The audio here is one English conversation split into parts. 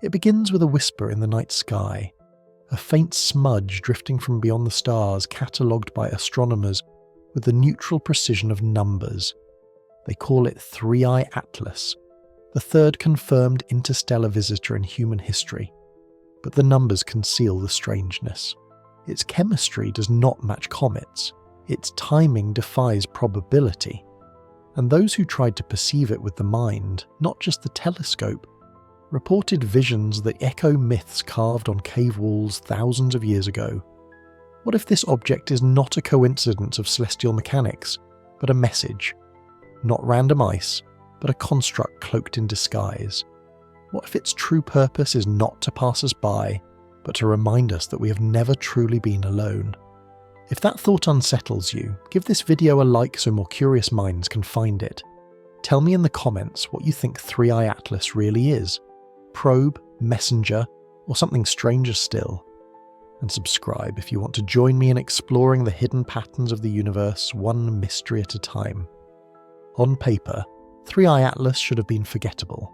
It begins with a whisper in the night sky, a faint smudge drifting from beyond the stars catalogued by astronomers with the neutral precision of numbers. They call it 3I Atlas, the third confirmed interstellar visitor in human history. But the numbers conceal the strangeness. Its chemistry does not match comets. Its timing defies probability. And those who tried to perceive it with the mind, not just the telescope, reported visions that echo myths carved on cave walls thousands of years ago. What if this object is not a coincidence of celestial mechanics, but a message? Not random ice, but a construct cloaked in disguise. What if its true purpose is not to pass us by, but to remind us that we have never truly been alone? If that thought unsettles you, give this video a like so more curious minds can find it. Tell me in the comments what you think 3I Atlas really is. Probe, messenger, or something stranger still. And subscribe if you want to join me in exploring the hidden patterns of the universe one mystery at a time. On paper, 3I Atlas should have been forgettable.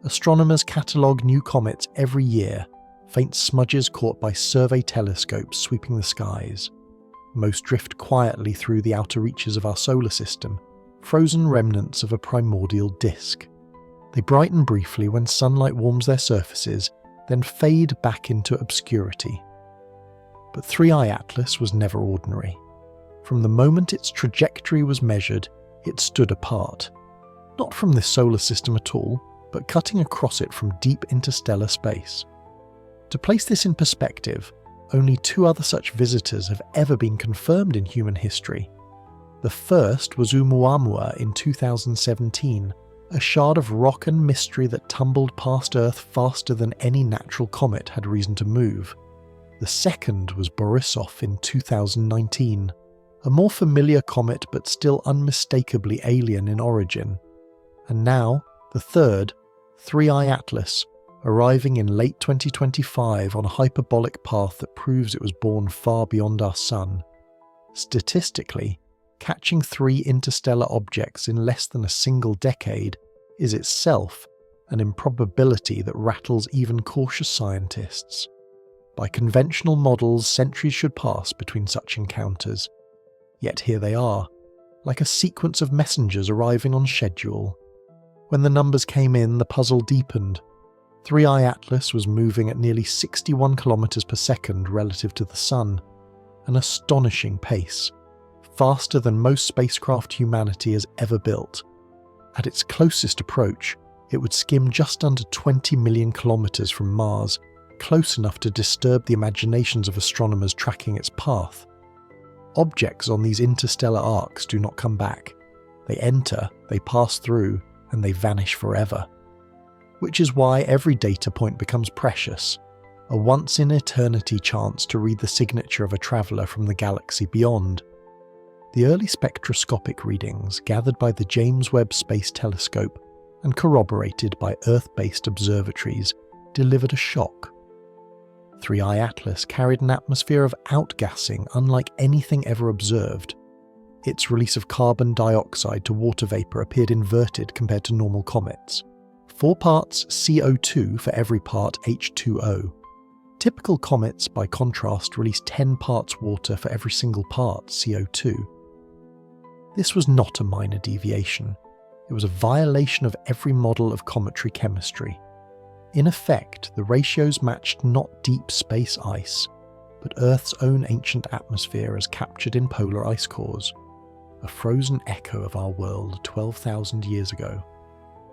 Astronomers catalogue new comets every year, faint smudges caught by survey telescopes sweeping the skies. Most drift quietly through the outer reaches of our solar system, frozen remnants of a primordial disk. They brighten briefly when sunlight warms their surfaces, then fade back into obscurity. But 3I Atlas was never ordinary. From the moment its trajectory was measured, it stood apart. Not from this solar system at all, but cutting across it from deep interstellar space. To place this in perspective, only 2 other such visitors have ever been confirmed in human history. The first was Oumuamua in 2017, a shard of rock and mystery that tumbled past Earth faster than any natural comet had reason to move. The second was Borisov in 2019, a more familiar comet but still unmistakably alien in origin. And now, the third, 3I Atlas, arriving in late 2025 on a hyperbolic path that proves it was born far beyond our sun. Statistically, catching 3 interstellar objects in less than a single decade is itself an improbability that rattles even cautious scientists. By conventional models, centuries should pass between such encounters. Yet here they are, like a sequence of messengers arriving on schedule. When the numbers came in, the puzzle deepened. 3I Atlas was moving at nearly 61 kilometers per second relative to the Sun, an astonishing pace, faster than most spacecraft humanity has ever built. At its closest approach, it would skim just under 20 million kilometers from Mars, close enough to disturb the imaginations of astronomers tracking its path. Objects on these interstellar arcs do not come back. They enter, they pass through, and they vanish forever. Which is why every data point becomes precious, a once-in-eternity chance to read the signature of a traveller from the galaxy beyond. The early spectroscopic readings gathered by the James Webb Space Telescope and corroborated by Earth-based observatories delivered a shock. 3I Atlas carried an atmosphere of outgassing unlike anything ever observed. Its release of carbon dioxide to water vapour appeared inverted compared to normal comets. 4 parts CO2 for every part H2O. Typical comets, by contrast, release 10 parts water for every single part CO2. This was not a minor deviation. It was a violation of every model of cometary chemistry. In effect, the ratios matched not deep space ice, but Earth's own ancient atmosphere as captured in polar ice cores, a frozen echo of our world 12,000 years ago.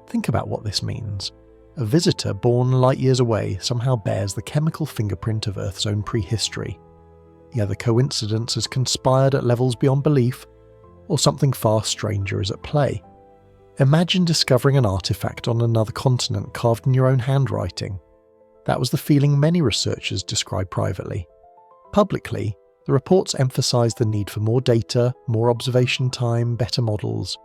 Think about what this means. A visitor born light years away somehow bears the chemical fingerprint of Earth's own prehistory. Either coincidence has conspired at levels beyond belief, or something far stranger is at play. Imagine discovering an artifact on another continent carved in your own handwriting. That was the feeling many researchers described privately. Publicly, the reports emphasised the need for more data, more observation time, better models.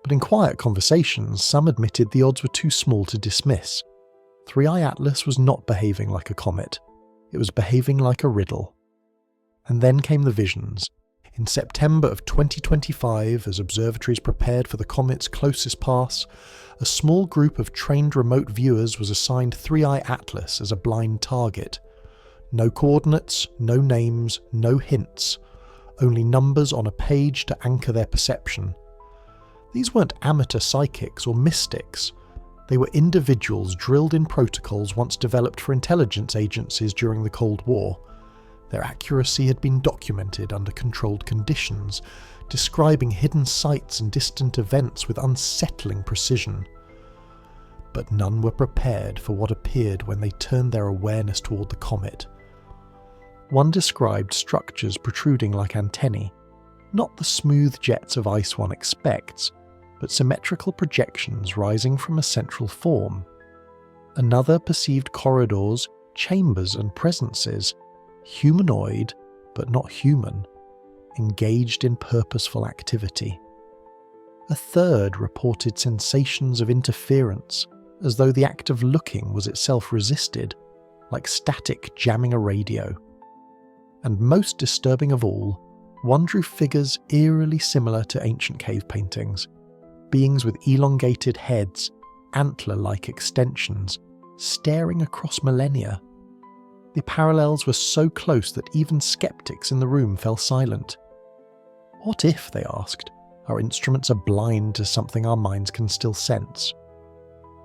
But in quiet conversations, some admitted the odds were too small to dismiss. 3I Atlas was not behaving like a comet. It was behaving like a riddle. And then came the visions. In September of 2025, as observatories prepared for the comet's closest pass, a small group of trained remote viewers was assigned 3I Atlas as a blind target. No coordinates, no names, no hints, only numbers on a page to anchor their perception. These weren't amateur psychics or mystics. They were individuals drilled in protocols once developed for intelligence agencies during the Cold War. Their accuracy had been documented under controlled conditions, describing hidden sites and distant events with unsettling precision. But none were prepared for what appeared when they turned their awareness toward the comet. One described structures protruding like antennae, not the smooth jets of ice one expects, but symmetrical projections rising from a central form. Another perceived corridors, chambers and presences, humanoid but not human, engaged in purposeful activity. A third reported sensations of interference, as though the act of looking was itself resisted, like static jamming a radio. And most disturbing of all, one drew figures eerily similar to ancient cave paintings, beings with elongated heads, antler-like extensions, staring across millennia. The parallels were so close that even skeptics in the room fell silent. What if, they asked, our instruments are blind to something our minds can still sense?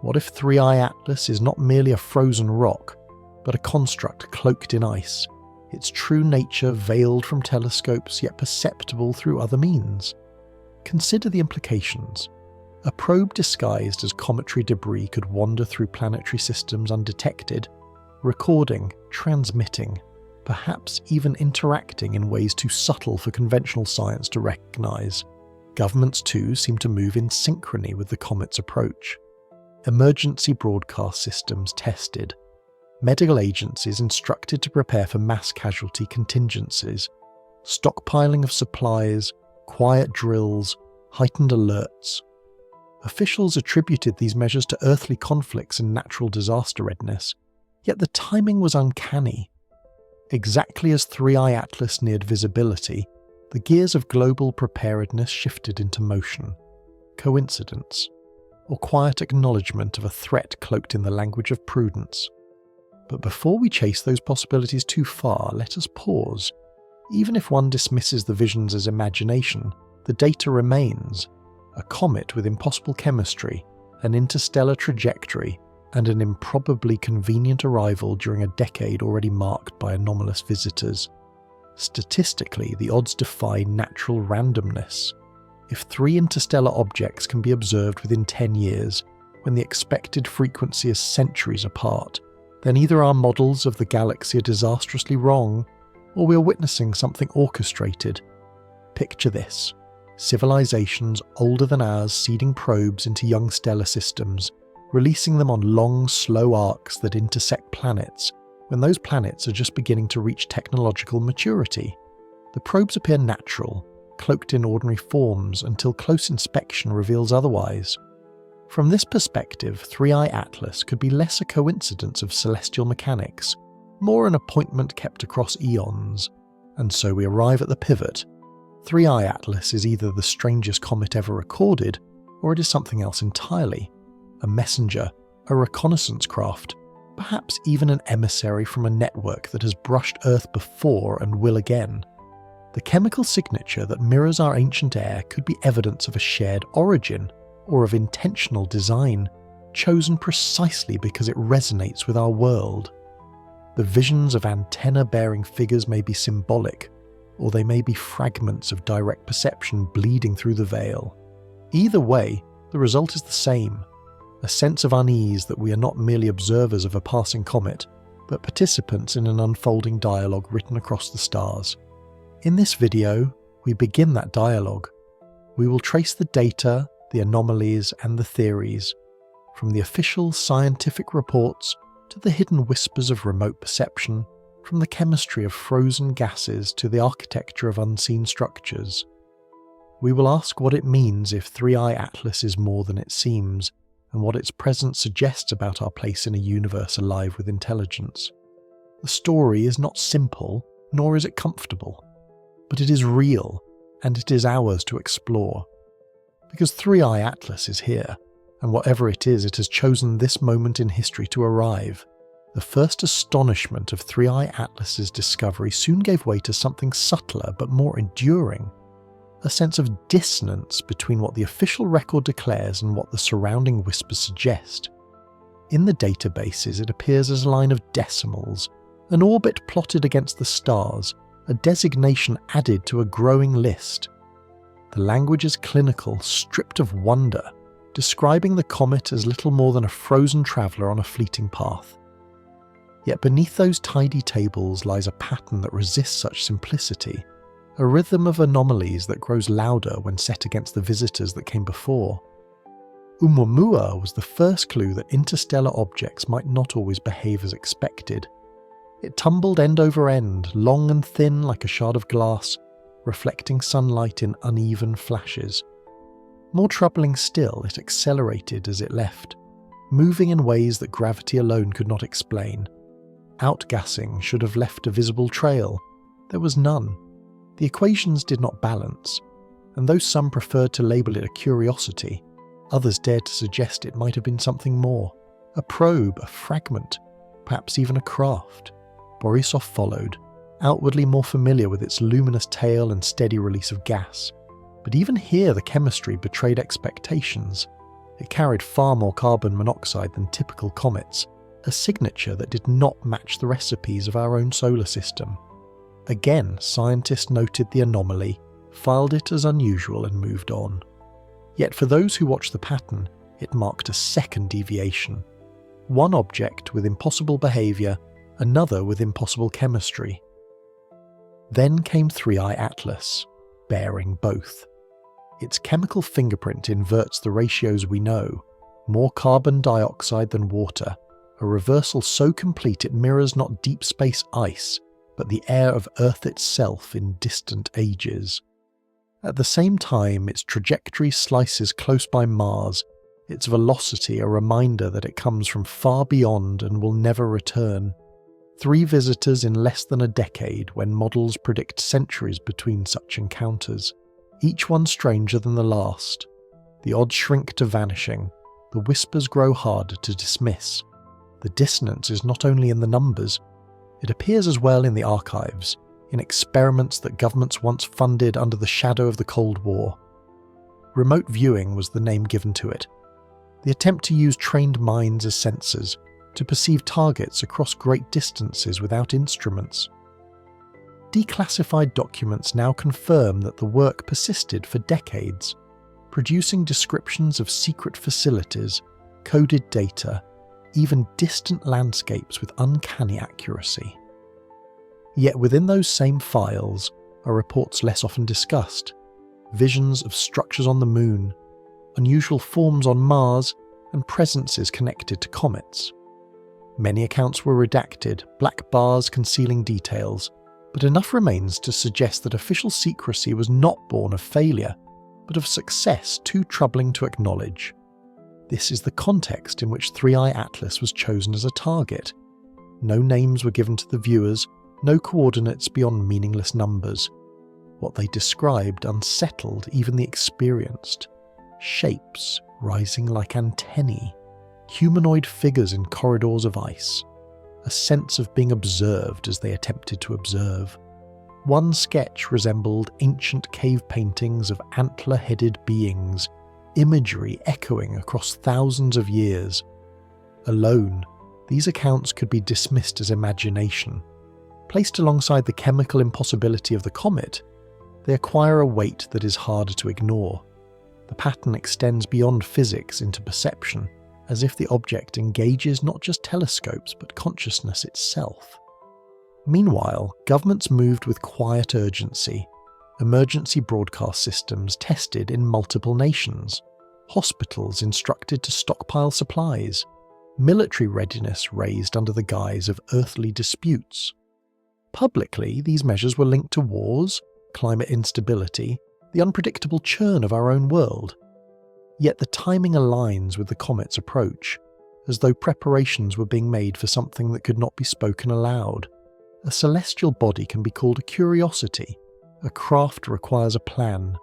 What if 3I Atlas is not merely a frozen rock, but a construct cloaked in ice, its true nature veiled from telescopes yet perceptible through other means? Consider the implications. A probe disguised as cometary debris could wander through planetary systems undetected, recording, transmitting, perhaps even interacting in ways too subtle for conventional science to recognize. Governments too seem to move in synchrony with the comet's approach. Emergency broadcast systems tested. Medical agencies instructed to prepare for mass casualty contingencies. Stockpiling of supplies, quiet drills, heightened alerts. Officials attributed these measures to earthly conflicts and natural disaster readiness, yet the timing was uncanny. Exactly as 3I Atlas neared visibility, the gears of global preparedness shifted into motion. Coincidence? Or quiet acknowledgement of a threat cloaked in the language of prudence? But before we chase those possibilities too far, let us pause. Even if one dismisses the visions as imagination, the data remains. A comet with impossible chemistry, an interstellar trajectory, and an improbably convenient arrival during a decade already marked by anomalous visitors. Statistically, the odds defy natural randomness. If 3 interstellar objects can be observed within 10 years, when the expected frequency is centuries apart, then either our models of the galaxy are disastrously wrong, or we are witnessing something orchestrated. Picture this. Civilizations older than ours seeding probes into young stellar systems, releasing them on long, slow arcs that intersect planets, when those planets are just beginning to reach technological maturity. The probes appear natural, cloaked in ordinary forms until close inspection reveals otherwise. From this perspective, 3I Atlas could be less a coincidence of celestial mechanics, more an appointment kept across eons. And so we arrive at the pivot. 3I Atlas is either the strangest comet ever recorded, or it is something else entirely. A messenger, a reconnaissance craft, perhaps even an emissary from a network that has brushed Earth before and will again. The chemical signature that mirrors our ancient air could be evidence of a shared origin, or of intentional design, chosen precisely because it resonates with our world. The visions of antenna-bearing figures may be symbolic, or they may be fragments of direct perception bleeding through the veil. Either way, the result is the same, a sense of unease that we are not merely observers of a passing comet, but participants in an unfolding dialogue written across the stars. In this video, we begin that dialogue. We will trace the data, the anomalies, and the theories, from the official scientific reports to the hidden whispers of remote perception, from the chemistry of frozen gases to the architecture of unseen structures. We will ask what it means if 3I Atlas is more than it seems, and what its presence suggests about our place in a universe alive with intelligence. The story is not simple, nor is it comfortable. but it is real, and it is ours to explore. Because 3i Atlas is here, and whatever it has chosen this moment in history to arrive. The first astonishment of 3i Atlas's discovery soon gave way to something subtler but more enduring. A sense of dissonance between what the official record declares and what the surrounding whispers suggest. In the databases it appears as a line of decimals, an orbit plotted against the stars, a designation added to a growing list. The language is clinical, stripped of wonder, describing the comet as little more than a frozen traveller on a fleeting path. Yet beneath those tidy tables lies a pattern that resists such simplicity, a rhythm of anomalies that grows louder when set against the visitors that came before. Oumuamua was the first clue that interstellar objects might not always behave as expected. It tumbled end over end, long and thin like a shard of glass, reflecting sunlight in uneven flashes. More troubling still, it accelerated as it left, moving in ways that gravity alone could not explain. Outgassing should have left a visible trail. There was none. The equations did not balance, and though some preferred to label it a curiosity, others dared to suggest it might have been something more. A probe, a fragment, perhaps even a craft. Borisov followed, outwardly more familiar with its luminous tail and steady release of gas. But even here the chemistry betrayed expectations. It carried far more carbon monoxide than typical comets, a signature that did not match the recipes of our own solar system. Again, scientists noted the anomaly, filed it as unusual and moved on. Yet for those who watched the pattern, it marked a second deviation. One object with impossible behaviour, another with impossible chemistry. Then came 3i Atlas, bearing both. Its chemical fingerprint inverts the ratios we know, more carbon dioxide than water, a reversal so complete it mirrors not deep space ice, but the air of Earth itself in distant ages. At the same time, its trajectory slices close by Mars, its velocity a reminder that it comes from far beyond and will never return. 3 visitors in less than a decade, when models predict centuries between such encounters, each one stranger than the last. The odds shrink to vanishing, the whispers grow harder to dismiss. The dissonance is not only in the numbers, it appears as well in the archives, in experiments that governments once funded under the shadow of the Cold War. Remote viewing was the name given to it. The attempt to use trained minds as sensors, to perceive targets across great distances without instruments. Declassified documents now confirm that the work persisted for decades, producing descriptions of secret facilities, coded data, even distant landscapes with uncanny accuracy. Yet within those same files are reports less often discussed, visions of structures on the Moon, unusual forms on Mars, and presences connected to comets. Many accounts were redacted, black bars concealing details, but enough remains to suggest that official secrecy was not born of failure, but of success too troubling to acknowledge. This is the context in which 3i Atlas was chosen as a target. No names were given to the viewers, no coordinates beyond meaningless numbers. What they described unsettled even the experienced. Shapes rising like antennae, humanoid figures in corridors of ice, a sense of being observed as they attempted to observe. One sketch resembled ancient cave paintings of antler-headed beings, imagery echoing across thousands of years. Alone, these accounts could be dismissed as imagination. Placed alongside the chemical impossibility of the comet, they acquire a weight that is harder to ignore. The pattern extends beyond physics into perception, as if the object engages not just telescopes but consciousness itself. Meanwhile, governments moved with quiet urgency. Emergency broadcast systems tested in multiple nations, hospitals instructed to stockpile supplies, military readiness raised under the guise of earthly disputes. Publicly, these measures were linked to wars, climate instability, the unpredictable churn of our own world. Yet the timing aligns with the comet's approach, as though preparations were being made for something that could not be spoken aloud. A celestial body can be called a curiosity, A craft requires a plan.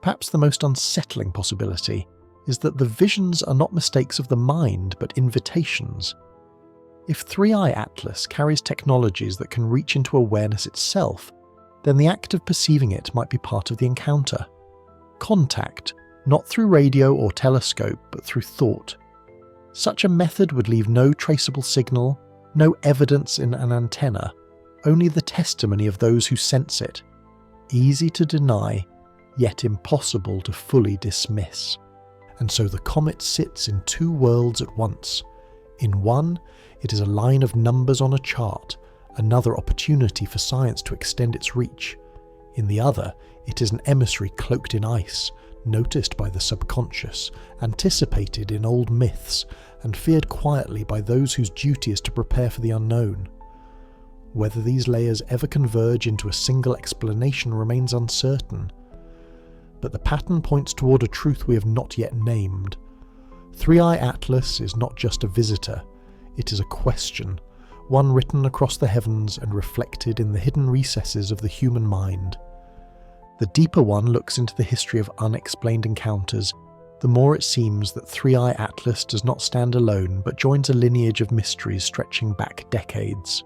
Perhaps the most unsettling possibility is that the visions are not mistakes of the mind, but invitations. If 3i Atlas carries technologies that can reach into awareness itself, then the act of perceiving it might be part of the encounter. Contact, not through radio or telescope, but through thought. Such a method would leave no traceable signal, no evidence in an antenna, only the testimony of those who sense it. Easy to deny, yet impossible to fully dismiss. And so the comet sits in two worlds at once. In one, it is a line of numbers on a chart, another opportunity for science to extend its reach. In the other, it is an emissary cloaked in ice, noticed by the subconscious, anticipated in old myths, and feared quietly by those whose duty is to prepare for the unknown. Whether these layers ever converge into a single explanation remains uncertain. But the pattern points toward a truth we have not yet named. 3i Atlas is not just a visitor, it is a question, one written across the heavens and reflected in the hidden recesses of the human mind. The deeper one looks into the history of unexplained encounters, the more it seems that 3i Atlas does not stand alone but joins a lineage of mysteries stretching back decades.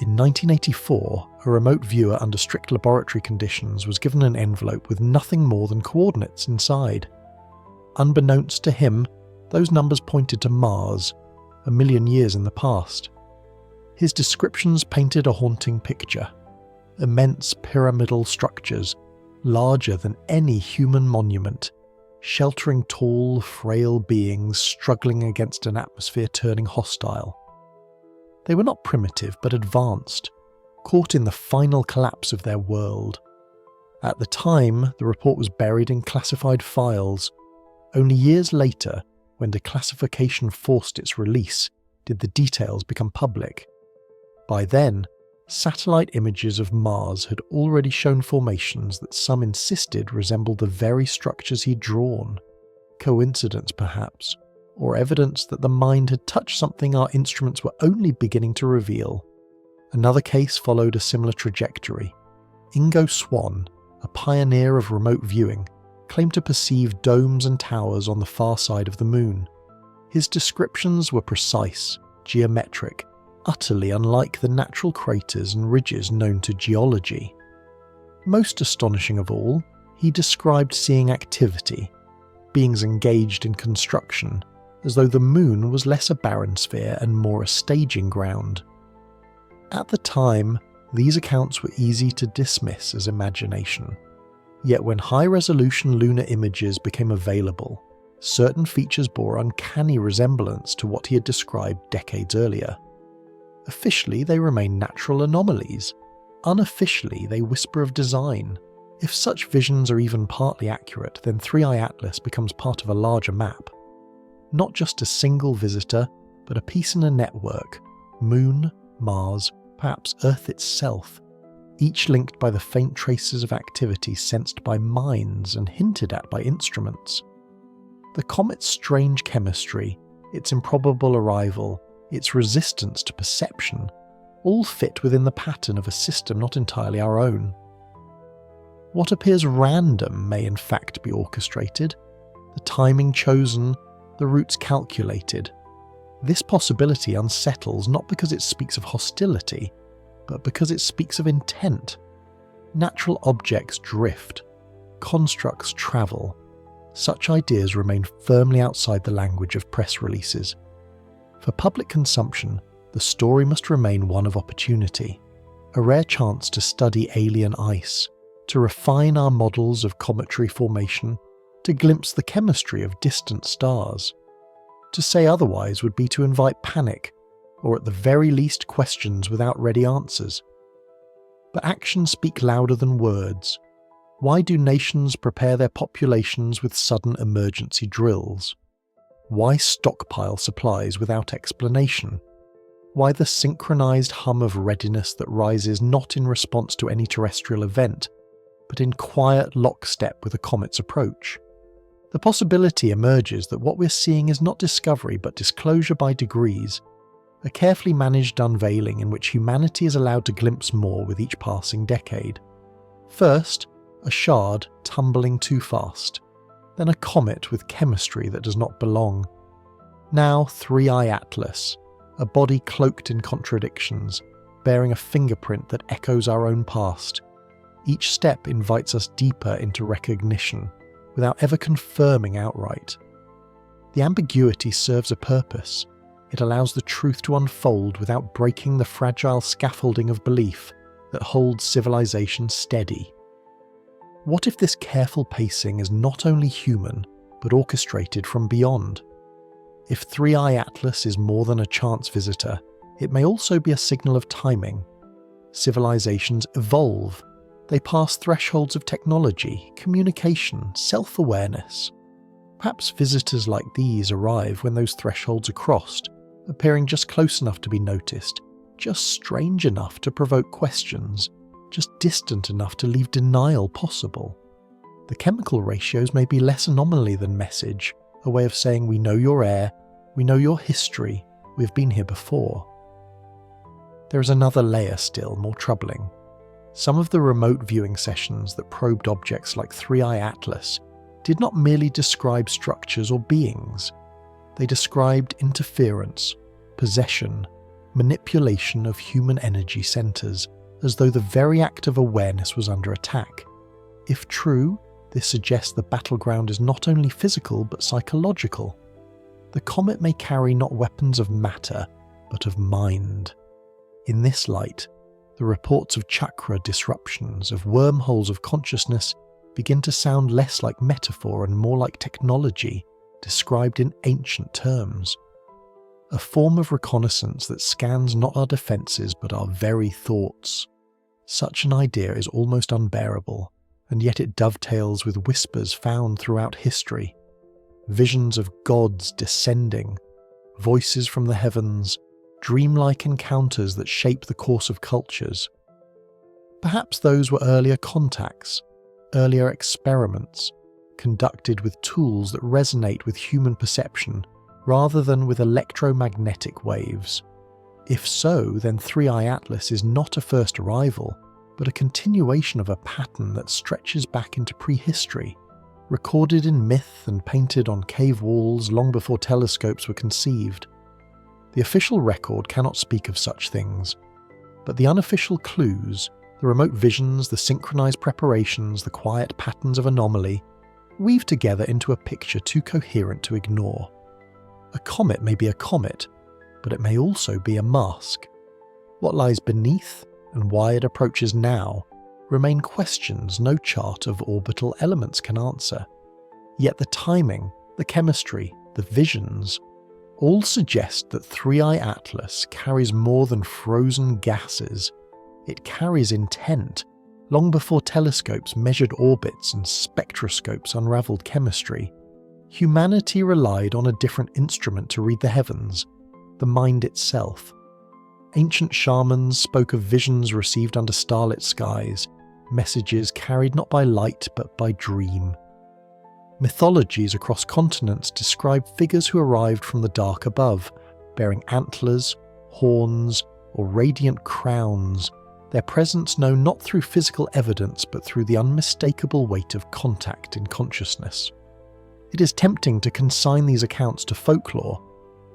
In 1984, a remote viewer under strict laboratory conditions was given an envelope with nothing more than coordinates inside. Unbeknownst to him, those numbers pointed to Mars, 1 million years in the past. His descriptions painted a haunting picture. Immense pyramidal structures, larger than any human monument, sheltering tall, frail beings struggling against an atmosphere turning hostile. They were not primitive, but advanced, caught in the final collapse of their world. At the time, the report was buried in classified files. Only years later, when declassification forced its release, did the details become public. By then, satellite images of Mars had already shown formations that some insisted resembled the very structures he'd drawn. Coincidence, perhaps, or evidence that the mind had touched something our instruments were only beginning to reveal. Another case followed a similar trajectory. Ingo Swann, a pioneer of remote viewing, claimed to perceive domes and towers on the far side of the moon. His descriptions were precise, geometric, utterly unlike the natural craters and ridges known to geology. Most astonishing of all, he described seeing activity, beings engaged in construction, as though the moon was less a barren sphere and more a staging ground. At the time, these accounts were easy to dismiss as imagination. Yet when high-resolution lunar images became available, certain features bore uncanny resemblance to what he had described decades earlier. Officially, they remain natural anomalies. Unofficially, they whisper of design. If such visions are even partly accurate, then 3i Atlas becomes part of a larger map. Not just a single visitor, but a piece in a network. Moon, Mars, perhaps Earth itself, each linked by the faint traces of activity sensed by minds and hinted at by instruments. The comet's strange chemistry, its improbable arrival, its resistance to perception, all fit within the pattern of a system not entirely our own. What appears random may in fact be orchestrated, the timing chosen, the routes calculated. This possibility unsettles not because it speaks of hostility, but because it speaks of intent. Natural objects drift, constructs travel. Such ideas remain firmly outside the language of press releases. For public consumption, the story must remain one of opportunity, a rare chance to study alien ice, to refine our models of cometary formation, to glimpse the chemistry of distant stars. To say otherwise would be to invite panic, or at the very least questions without ready answers. But actions speak louder than words. Why do nations prepare their populations with sudden emergency drills? Why stockpile supplies without explanation? Why the synchronized hum of readiness that rises not in response to any terrestrial event, but in quiet lockstep with a comet's approach? The possibility emerges that what we're seeing is not discovery but disclosure by degrees, a carefully managed unveiling in which humanity is allowed to glimpse more with each passing decade. First, a shard tumbling too fast, then a comet with chemistry that does not belong. Now 3I Atlas, a body cloaked in contradictions, bearing a fingerprint that echoes our own past. Each step invites us deeper into recognition, without ever confirming outright. The ambiguity serves a purpose. It allows the truth to unfold without breaking the fragile scaffolding of belief that holds civilization steady. What if this careful pacing is not only human, but orchestrated from beyond? If 3I Atlas is more than a chance visitor, it may also be a signal of timing. Civilizations evolve. They pass thresholds of technology, communication, self-awareness. Perhaps visitors like these arrive when those thresholds are crossed, appearing just close enough to be noticed, just strange enough to provoke questions, just distant enough to leave denial possible. The chemical ratios may be less anomaly than message, a way of saying we know your air, we know your history, we've been here before. There is another layer still more troubling. Some of the remote viewing sessions that probed objects like 3I Atlas did not merely describe structures or beings. They described interference, possession, manipulation of human energy centers, as though the very act of awareness was under attack. If true, this suggests the battleground is not only physical but psychological. The comet may carry not weapons of matter, but of mind. In this light, the reports of chakra disruptions, of wormholes of consciousness, begin to sound less like metaphor and more like technology, described in ancient terms. A form of reconnaissance that scans not our defences but our very thoughts. Such an idea is almost unbearable, and yet it dovetails with whispers found throughout history. Visions of gods descending, voices from the heavens, dreamlike encounters that shape the course of cultures. Perhaps those were earlier contacts, earlier experiments, conducted with tools that resonate with human perception rather than with electromagnetic waves. If so, then 3I Atlas is not a first arrival, but a continuation of a pattern that stretches back into prehistory, recorded in myth and painted on cave walls long before telescopes were conceived. The official record cannot speak of such things, but the unofficial clues, the remote visions, the synchronized preparations, the quiet patterns of anomaly, weave together into a picture too coherent to ignore. A comet may be a comet, but it may also be a mask. What lies beneath and why it approaches now remain questions no chart of orbital elements can answer. Yet the timing, the chemistry, the visions, all suggest that 3I Atlas carries more than frozen gases. It carries intent, long before telescopes measured orbits and spectroscopes unraveled chemistry. Humanity relied on a different instrument to read the heavens, the mind itself. Ancient shamans spoke of visions received under starlit skies, messages carried not by light but by dream. Mythologies across continents describe figures who arrived from the dark above, bearing antlers, horns, or radiant crowns, their presence known not through physical evidence but through the unmistakable weight of contact in consciousness. It is tempting to consign these accounts to folklore,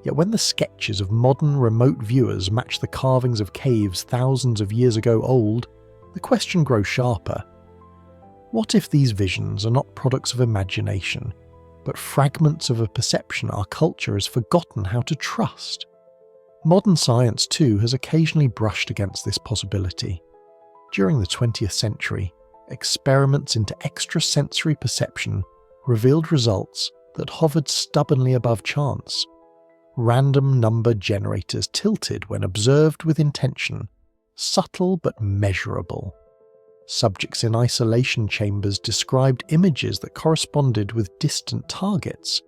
yet when the sketches of modern remote viewers match the carvings of caves thousands of years ago old, the question grows sharper. What if these visions are not products of imagination, but fragments of a perception our culture has forgotten how to trust? Modern science, too, has occasionally brushed against this possibility. During the 20th century, experiments into extrasensory perception revealed results that hovered stubbornly above chance. Random number generators tilted when observed with intention, subtle but measurable. Subjects in isolation chambers described images that corresponded with distant targets,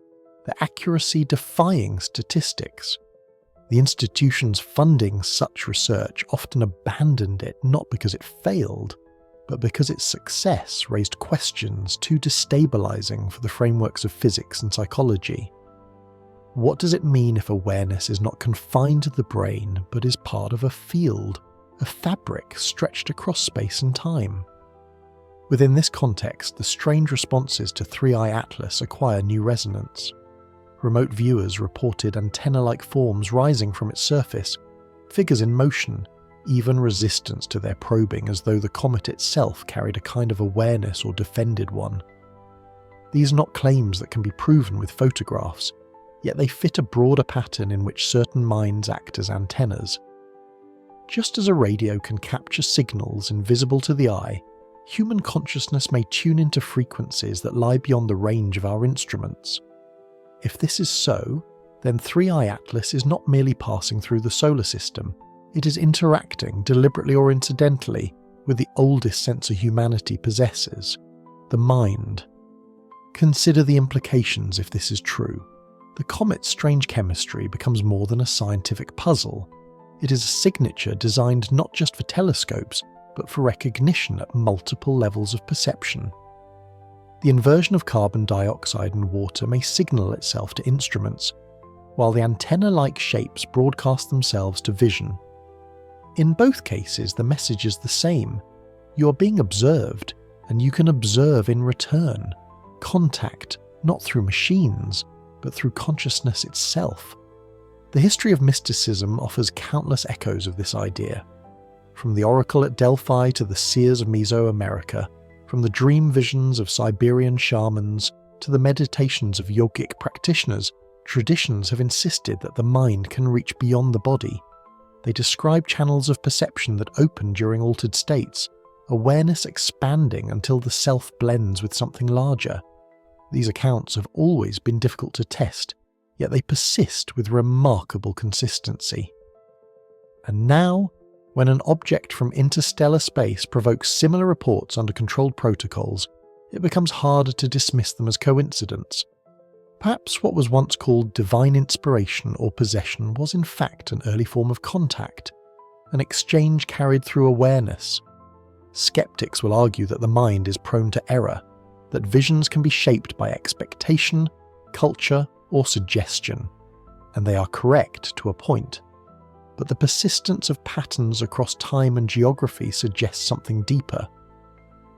their accuracy defying statistics. The institutions funding such research often abandoned it not because it failed, but because its success raised questions too destabilizing for the frameworks of physics and psychology. What does it mean if awareness is not confined to the brain but is part of a field, a fabric stretched across space and time? Within this context, the strange responses to 3i Atlas acquire new resonance. Remote viewers reported antenna-like forms rising from its surface, figures in motion, even resistance to their probing, as though the comet itself carried a kind of awareness or defended one. These are not claims that can be proven with photographs, yet they fit a broader pattern in which certain minds act as antennas. Just as a radio can capture signals invisible to the eye, human consciousness may tune into frequencies that lie beyond the range of our instruments. If this is so, then 3i Atlas is not merely passing through the solar system, it is interacting, deliberately or incidentally, with the oldest sensor humanity possesses, the mind. Consider the implications if this is true. The comet's strange chemistry becomes more than a scientific puzzle. It is a signature designed not just for telescopes, but for recognition at multiple levels of perception. The inversion of carbon dioxide and water may signal itself to instruments, while the antenna-like shapes broadcast themselves to vision. In both cases, the message is the same. You are being observed, and you can observe in return. Contact, not through machines, but through consciousness itself. The history of mysticism offers countless echoes of this idea. From the oracle at Delphi to the seers of Mesoamerica, from the dream visions of Siberian shamans to the meditations of yogic practitioners, traditions have insisted that the mind can reach beyond the body. They describe channels of perception that open during altered states, awareness expanding until the self blends with something larger. These accounts have always been difficult to test, yet they persist with remarkable consistency. And now, when an object from interstellar space provokes similar reports under controlled protocols, it becomes harder to dismiss them as coincidence. Perhaps what was once called divine inspiration or possession was in fact an early form of contact, an exchange carried through awareness. Skeptics will argue that the mind is prone to error, that visions can be shaped by expectation, culture, or suggestion. And they are correct to a point. But the persistence of patterns across time and geography suggests something deeper.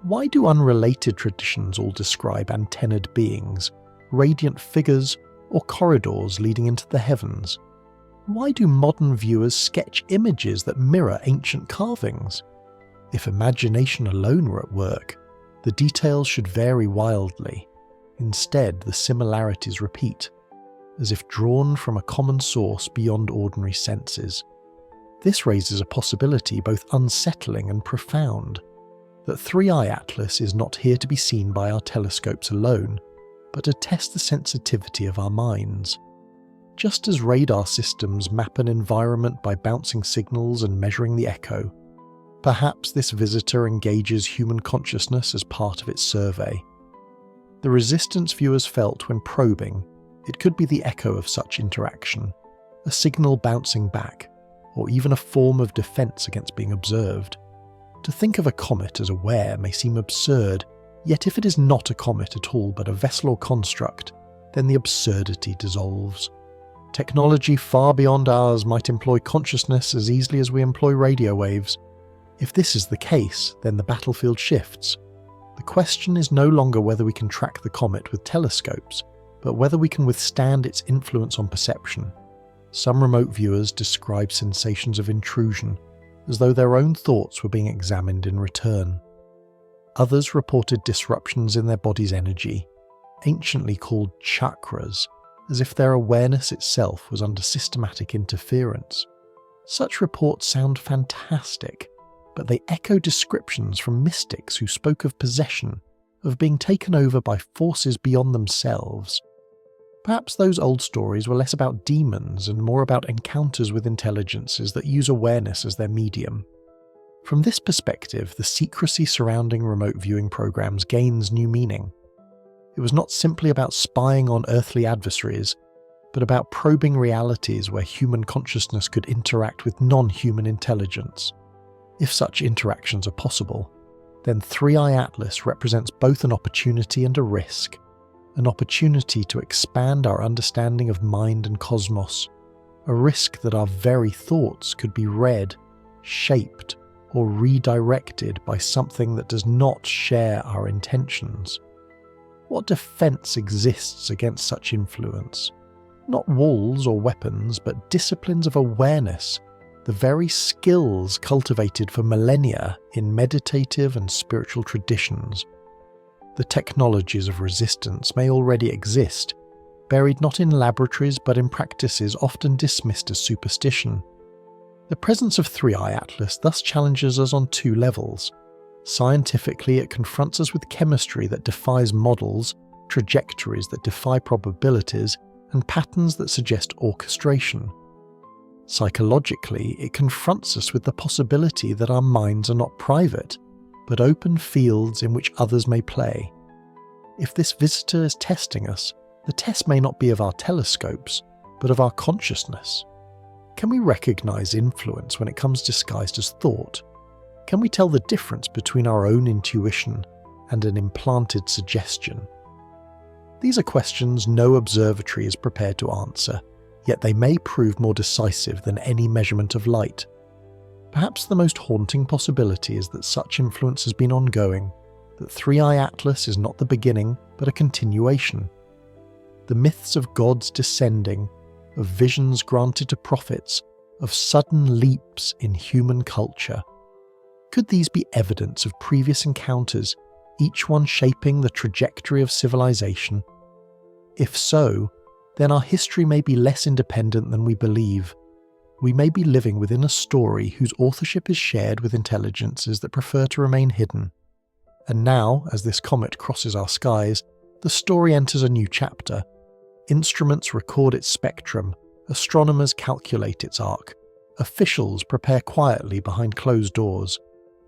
Why do unrelated traditions all describe antennaed beings, radiant figures, or corridors leading into the heavens? Why do modern viewers sketch images that mirror ancient carvings? If imagination alone were at work, the details should vary wildly. Instead, the similarities repeat, as if drawn from a common source beyond ordinary senses. This raises a possibility both unsettling and profound, that 3i Atlas is not here to be seen by our telescopes alone, but to test the sensitivity of our minds. Just as radar systems map an environment by bouncing signals and measuring the echo, perhaps this visitor engages human consciousness as part of its survey. The resistance viewers felt when probing, it could be the echo of such interaction, a signal bouncing back, or even a form of defense against being observed. To think of a comet as aware may seem absurd, yet if it is not a comet at all but a vessel or construct, then the absurdity dissolves. Technology far beyond ours might employ consciousness as easily as we employ radio waves. If this is the case, then the battlefield shifts. The question is no longer whether we can track the comet with telescopes, but whether we can withstand its influence on perception. Some remote viewers describe sensations of intrusion, as though their own thoughts were being examined in return. Others reported disruptions in their body's energy, anciently called chakras, as if their awareness itself was under systematic interference. Such reports sound fantastic, but they echo descriptions from mystics who spoke of possession, of being taken over by forces beyond themselves. Perhaps those old stories were less about demons and more about encounters with intelligences that use awareness as their medium. From this perspective, the secrecy surrounding remote viewing programs gains new meaning. It was not simply about spying on earthly adversaries, but about probing realities where human consciousness could interact with non-human intelligence. If such interactions are possible, then 3i Atlas represents both an opportunity and a risk. An opportunity to expand our understanding of mind and cosmos, a risk that our very thoughts could be read, shaped, or redirected by something that does not share our intentions? What defense exists against such influence? Not walls or weapons, but disciplines of awareness, the very skills cultivated for millennia in meditative and spiritual traditions. The technologies of resistance may already exist, buried not in laboratories but in practices often dismissed as superstition. The presence of Three-Eye Atlas thus challenges us on two levels. Scientifically, it confronts us with chemistry that defies models, trajectories that defy probabilities, and patterns that suggest orchestration. Psychologically, it confronts us with the possibility that our minds are not private, but open fields in which others may play. If this visitor is testing us, the test may not be of our telescopes, but of our consciousness. Can we recognize influence when it comes disguised as thought? Can we tell the difference between our own intuition and an implanted suggestion? These are questions no observatory is prepared to answer, yet they may prove more decisive than any measurement of light. Perhaps the most haunting possibility is that such influence has been ongoing, that Three-Eye Atlas is not the beginning, but a continuation. The myths of gods descending, of visions granted to prophets, of sudden leaps in human culture. Could these be evidence of previous encounters, each one shaping the trajectory of civilization? If so, then our history may be less independent than we believe. We may be living within a story whose authorship is shared with intelligences that prefer to remain hidden. And now, as this comet crosses our skies, the story enters a new chapter. Instruments record its spectrum, astronomers calculate its arc, officials prepare quietly behind closed doors.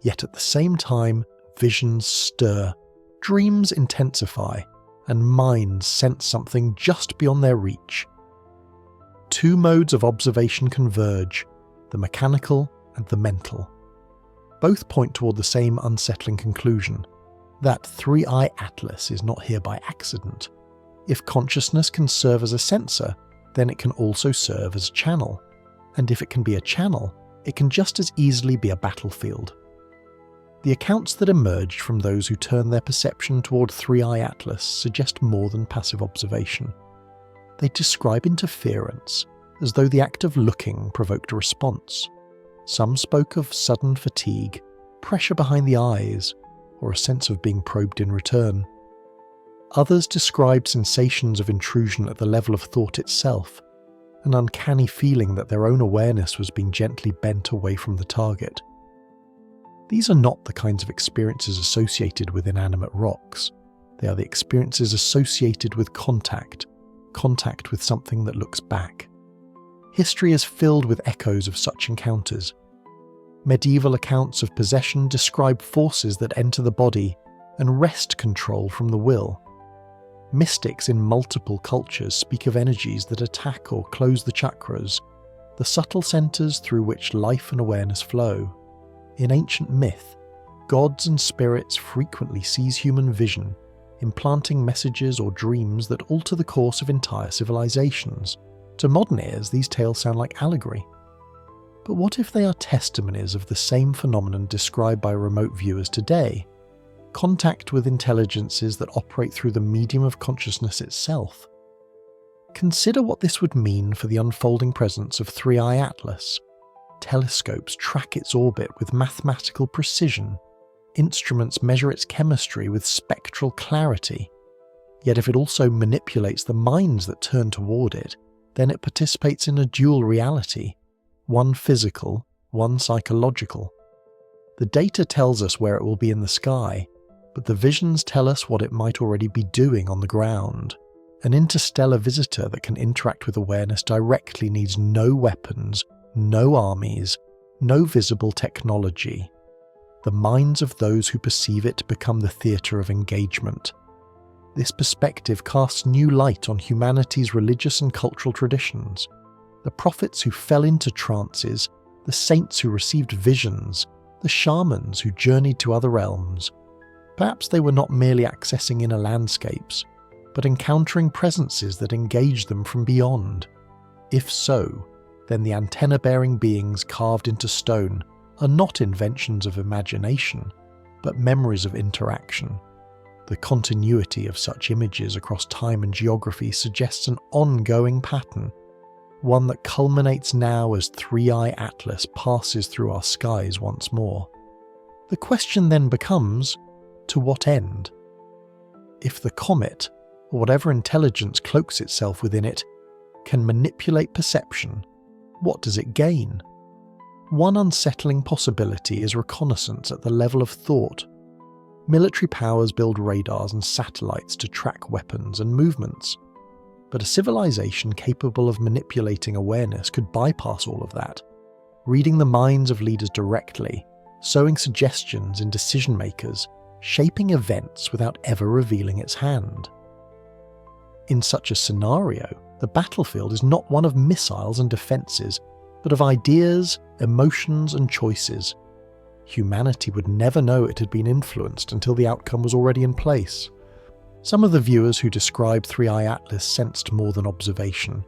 Yet at the same time, visions stir, dreams intensify, and minds sense something just beyond their reach. Two modes of observation converge, the mechanical and the mental. Both point toward the same unsettling conclusion, that Three-Eye Atlas is not here by accident. If consciousness can serve as a sensor, then it can also serve as a channel. And if it can be a channel, it can just as easily be a battlefield. The accounts that emerged from those who turned their perception toward Three-Eye Atlas suggest more than passive observation. They describe interference, as though the act of looking provoked a response. Some spoke of sudden fatigue, pressure behind the eyes, or a sense of being probed in return. Others described sensations of intrusion at the level of thought itself, an uncanny feeling that their own awareness was being gently bent away from the target. These are not the kinds of experiences associated with inanimate rocks. They are the experiences associated with contact with something that looks back. History is filled with echoes of such encounters. Medieval accounts of possession describe forces that enter the body and wrest control from the will. Mystics in multiple cultures speak of energies that attack or close the chakras, the subtle centers through which life and awareness flow. In ancient myth, gods and spirits frequently seize human vision, implanting messages or dreams that alter the course of entire civilizations. To modern ears, these tales sound like allegory. But what if they are testimonies of the same phenomenon described by remote viewers today? Contact with intelligences that operate through the medium of consciousness itself. Consider what this would mean for the unfolding presence of Three-Eye Atlas. Telescopes track its orbit with mathematical precision. Instruments measure its chemistry with spectral clarity. Yet if it also manipulates the minds that turn toward it, then it participates in a dual reality, one physical, one psychological. The data tells us where it will be in the sky, but the visions tell us what it might already be doing on the ground. An interstellar visitor that can interact with awareness directly needs no weapons, no armies, no visible technology. The minds of those who perceive it become the theatre of engagement. This perspective casts new light on humanity's religious and cultural traditions. The prophets who fell into trances, the saints who received visions, the shamans who journeyed to other realms. Perhaps they were not merely accessing inner landscapes, but encountering presences that engaged them from beyond. If so, then the antenna-bearing beings carved into stone are not inventions of imagination, but memories of interaction. The continuity of such images across time and geography suggests an ongoing pattern, one that culminates now as Three-Eye Atlas passes through our skies once more. The question then becomes, to what end? If the comet, or whatever intelligence cloaks itself within it, can manipulate perception, what does it gain? One unsettling possibility is reconnaissance at the level of thought. Military powers build radars and satellites to track weapons and movements. But a civilization capable of manipulating awareness could bypass all of that, reading the minds of leaders directly, sowing suggestions in decision makers, shaping events without ever revealing its hand. In such a scenario, the battlefield is not one of missiles and defences, but of ideas, emotions and choices. Humanity would never know it had been influenced until the outcome was already in place. Some of the viewers who described Three-Eye Atlas sensed more than observation.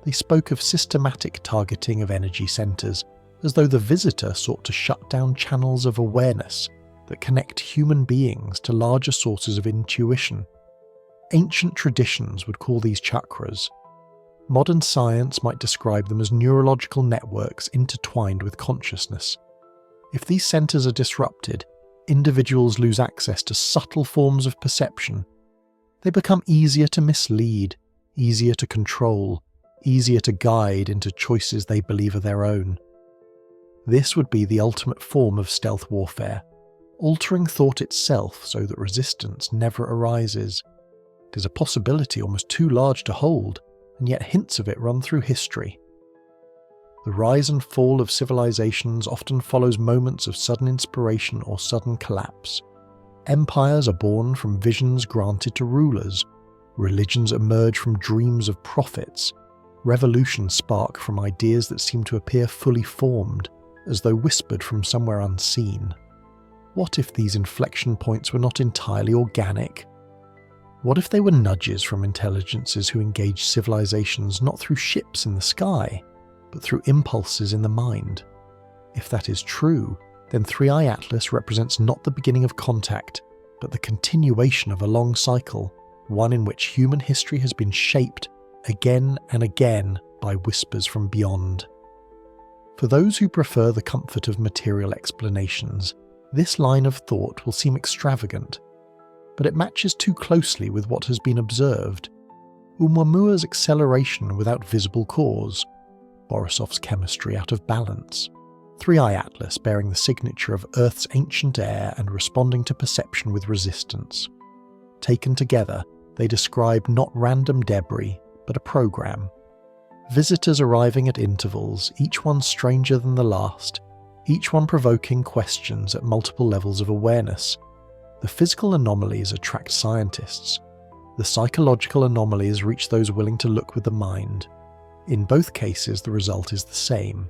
They spoke of systematic targeting of energy centres, as though the visitor sought to shut down channels of awareness that connect human beings to larger sources of intuition. Ancient traditions would call these chakras. Modern science might describe them as neurological networks intertwined with consciousness. If these centres are disrupted, individuals lose access to subtle forms of perception. They become easier to mislead, easier to control, easier to guide into choices they believe are their own. This would be the ultimate form of stealth warfare, altering thought itself so that resistance never arises. It is a possibility almost too large to hold, and yet hints of it run through history. The rise and fall of civilizations often follows moments of sudden inspiration or sudden collapse. Empires are born from visions granted to rulers. Religions emerge from dreams of prophets. Revolutions spark from ideas that seem to appear fully formed, as though whispered from somewhere unseen. What if these inflection points were not entirely organic? What if they were nudges from intelligences who engage civilizations not through ships in the sky, but through impulses in the mind? If that is true, then Three-Eye Atlas represents not the beginning of contact, but the continuation of a long cycle, one in which human history has been shaped again and again by whispers from beyond. For those who prefer the comfort of material explanations, this line of thought will seem extravagant, but it matches too closely with what has been observed. Oumuamua's acceleration without visible cause, Borisov's chemistry out of balance, Three-Eye Atlas bearing the signature of Earth's ancient air and responding to perception with resistance. Taken together, they describe not random debris, but a program. Visitors arriving at intervals, each one stranger than the last, each one provoking questions at multiple levels of awareness. The physical anomalies attract scientists. The psychological anomalies reach those willing to look with the mind. In both cases, the result is the same.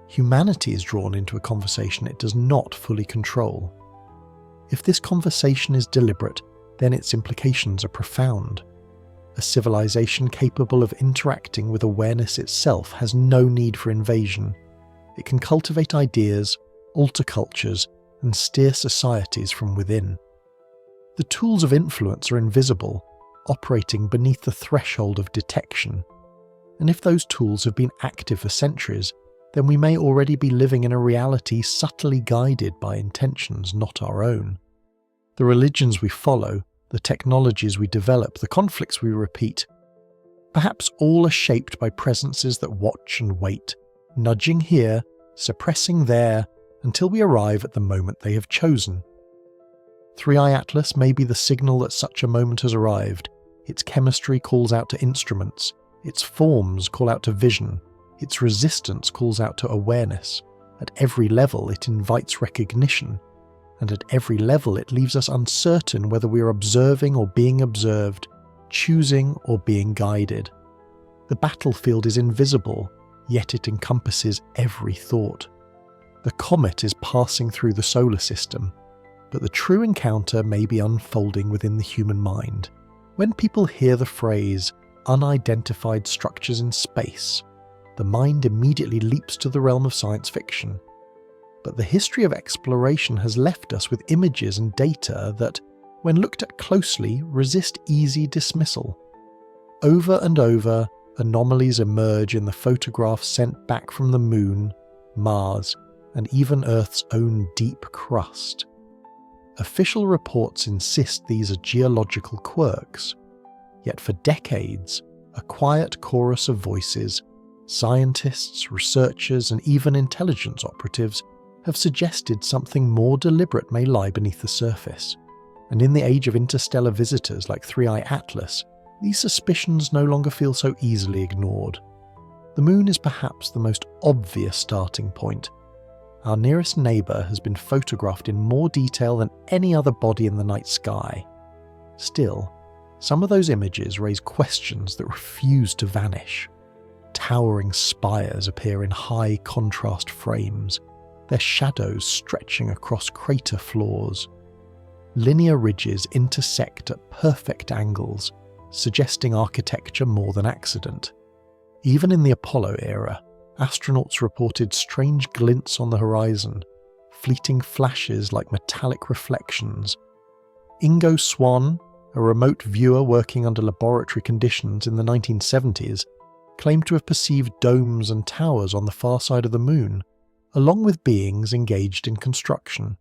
Humanity is drawn into a conversation it does not fully control. If this conversation is deliberate, then its implications are profound. A civilization capable of interacting with awareness itself has no need for invasion. It can cultivate ideas, alter cultures, and steer societies from within. The tools of influence are invisible, operating beneath the threshold of detection. And if those tools have been active for centuries, then we may already be living in a reality subtly guided by intentions not our own. The religions we follow, the technologies we develop, the conflicts we repeat, perhaps all are shaped by presences that watch and wait, nudging here, suppressing there, until we arrive at the moment they have chosen. Three-Eye Atlas may be the signal that such a moment has arrived. Its chemistry calls out to instruments, its forms call out to vision, its resistance calls out to awareness. At every level it invites recognition, and at every level it leaves us uncertain whether we are observing or being observed, choosing or being guided. The battlefield is invisible, yet it encompasses every thought. The comet is passing through the solar system, but the true encounter may be unfolding within the human mind. When people hear the phrase, unidentified structures in space, the mind immediately leaps to the realm of science fiction. But the history of exploration has left us with images and data that, when looked at closely, resist easy dismissal. Over and over, anomalies emerge in the photographs sent back from the Moon, Mars, and even Earth's own deep crust. Official reports insist these are geological quirks, yet for decades, a quiet chorus of voices, scientists, researchers, and even intelligence operatives have suggested something more deliberate may lie beneath the surface. And in the age of interstellar visitors like 3I Atlas, these suspicions no longer feel so easily ignored. The Moon is perhaps the most obvious starting point. Our nearest neighbour has been photographed in more detail than any other body in the night sky. Still, some of those images raise questions that refuse to vanish. Towering spires appear in high contrast frames, their shadows stretching across crater floors. Linear ridges intersect at perfect angles, suggesting architecture more than accident. Even in the Apollo era, astronauts reported strange glints on the horizon, fleeting flashes like metallic reflections. Ingo Swann, a remote viewer working under laboratory conditions in the 1970s, claimed to have perceived domes and towers on the far side of the Moon, along with beings engaged in construction.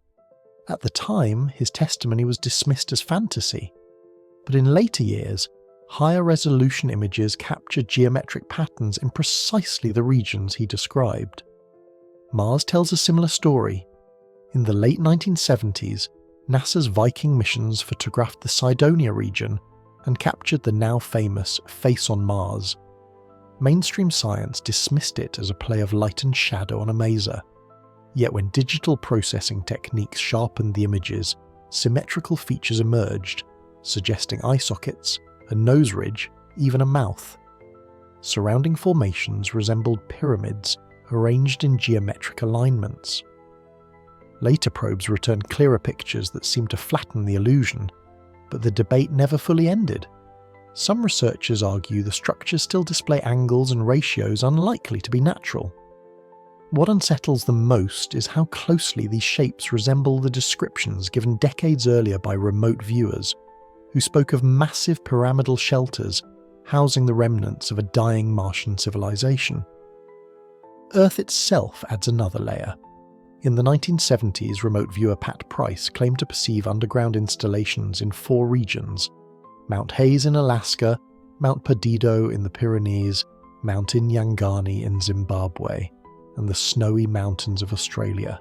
At the time, his testimony was dismissed as fantasy, but in later years, higher resolution images captured geometric patterns in precisely the regions he described. Mars tells a similar story. In the late 1970s, NASA's Viking missions photographed the Cydonia region and captured the now famous Face on Mars. Mainstream science dismissed it as a play of light and shadow on a maser. Yet when digital processing techniques sharpened the images, symmetrical features emerged, suggesting eye sockets, a nose ridge, even a mouth. Surrounding formations resembled pyramids arranged in geometric alignments. Later probes returned clearer pictures that seemed to flatten the illusion, but the debate never fully ended. Some researchers argue the structures still display angles and ratios unlikely to be natural. What unsettles them most is how closely these shapes resemble the descriptions given decades earlier by remote viewers, who spoke of massive pyramidal shelters housing the remnants of a dying Martian civilization. Earth itself adds another layer. In the 1970s, remote viewer Pat Price claimed to perceive underground installations in 4 regions: Mount Hayes in Alaska, Mount Perdido in the Pyrenees, Mount Nyangani in Zimbabwe, and the snowy mountains of Australia.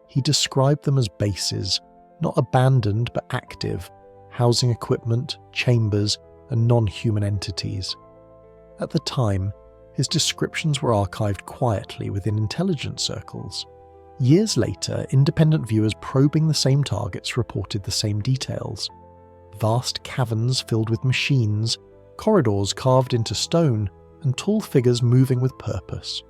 He described them as bases, not abandoned but active, housing equipment, chambers, and non-human entities. At the time, his descriptions were archived quietly within intelligence circles. Years later, independent viewers probing the same targets reported the same details. Vast caverns filled with machines, corridors carved into stone, and tall figures moving with purpose.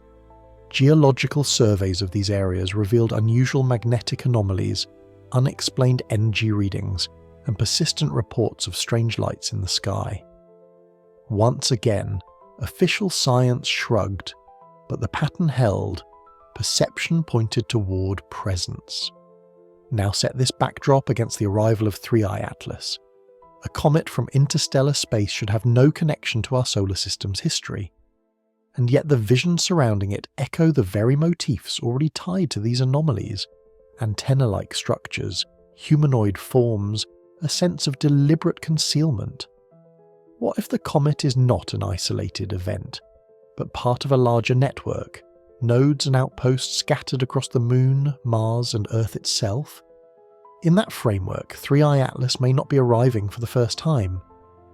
Geological surveys of these areas revealed unusual magnetic anomalies, unexplained energy readings, and persistent reports of strange lights in the sky. Once again, official science shrugged, but the pattern held. Perception pointed toward presence. Now set this backdrop against the arrival of 3I Atlas. A comet from interstellar space should have no connection to our solar system's history. And yet the visions surrounding it echo the very motifs already tied to these anomalies: antenna-like structures, humanoid forms, a sense of deliberate concealment. What if the comet is not an isolated event, but part of a larger network, nodes and outposts scattered across the Moon, Mars, and Earth itself? In that framework, 3I Atlas may not be arriving for the first time.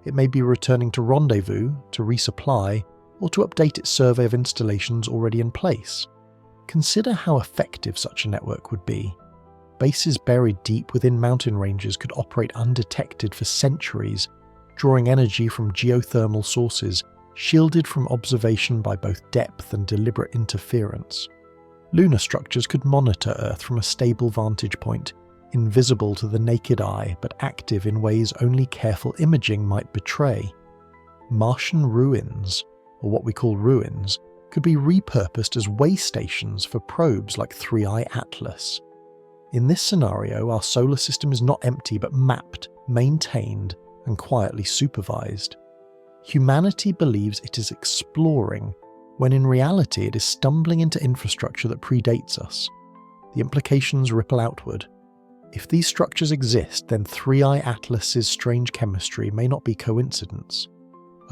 It may be returning to rendezvous, to resupply, or to update its survey of installations already in place. Consider how effective such a network would be. Bases buried deep within mountain ranges could operate undetected for centuries, drawing energy from geothermal sources, shielded from observation by both depth and deliberate interference. Lunar structures could monitor Earth from a stable vantage point, invisible to the naked eye but active in ways only careful imaging might betray. Martian ruins, or what we call ruins, could be repurposed as way stations for probes like 3I Atlas. In this scenario, our solar system is not empty but mapped, maintained, and quietly supervised. Humanity believes it is exploring, when in reality it is stumbling into infrastructure that predates us. The implications ripple outward. If these structures exist, then 3I Atlas's strange chemistry may not be coincidence.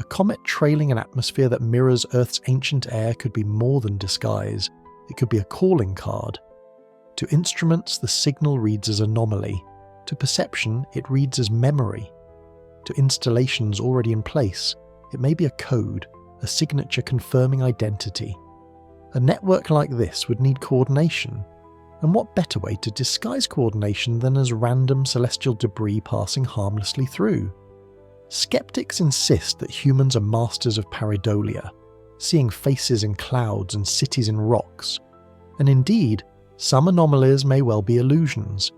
A comet trailing an atmosphere that mirrors Earth's ancient air could be more than disguise. It could be a calling card. To instruments, the signal reads as anomaly. To perception, it reads as memory. To installations already in place, it may be a code, a signature confirming identity. A network like this would need coordination. And what better way to disguise coordination than as random celestial debris passing harmlessly through? Skeptics insist that humans are masters of pareidolia, seeing faces in clouds and cities in rocks. And indeed, some anomalies may well be illusions.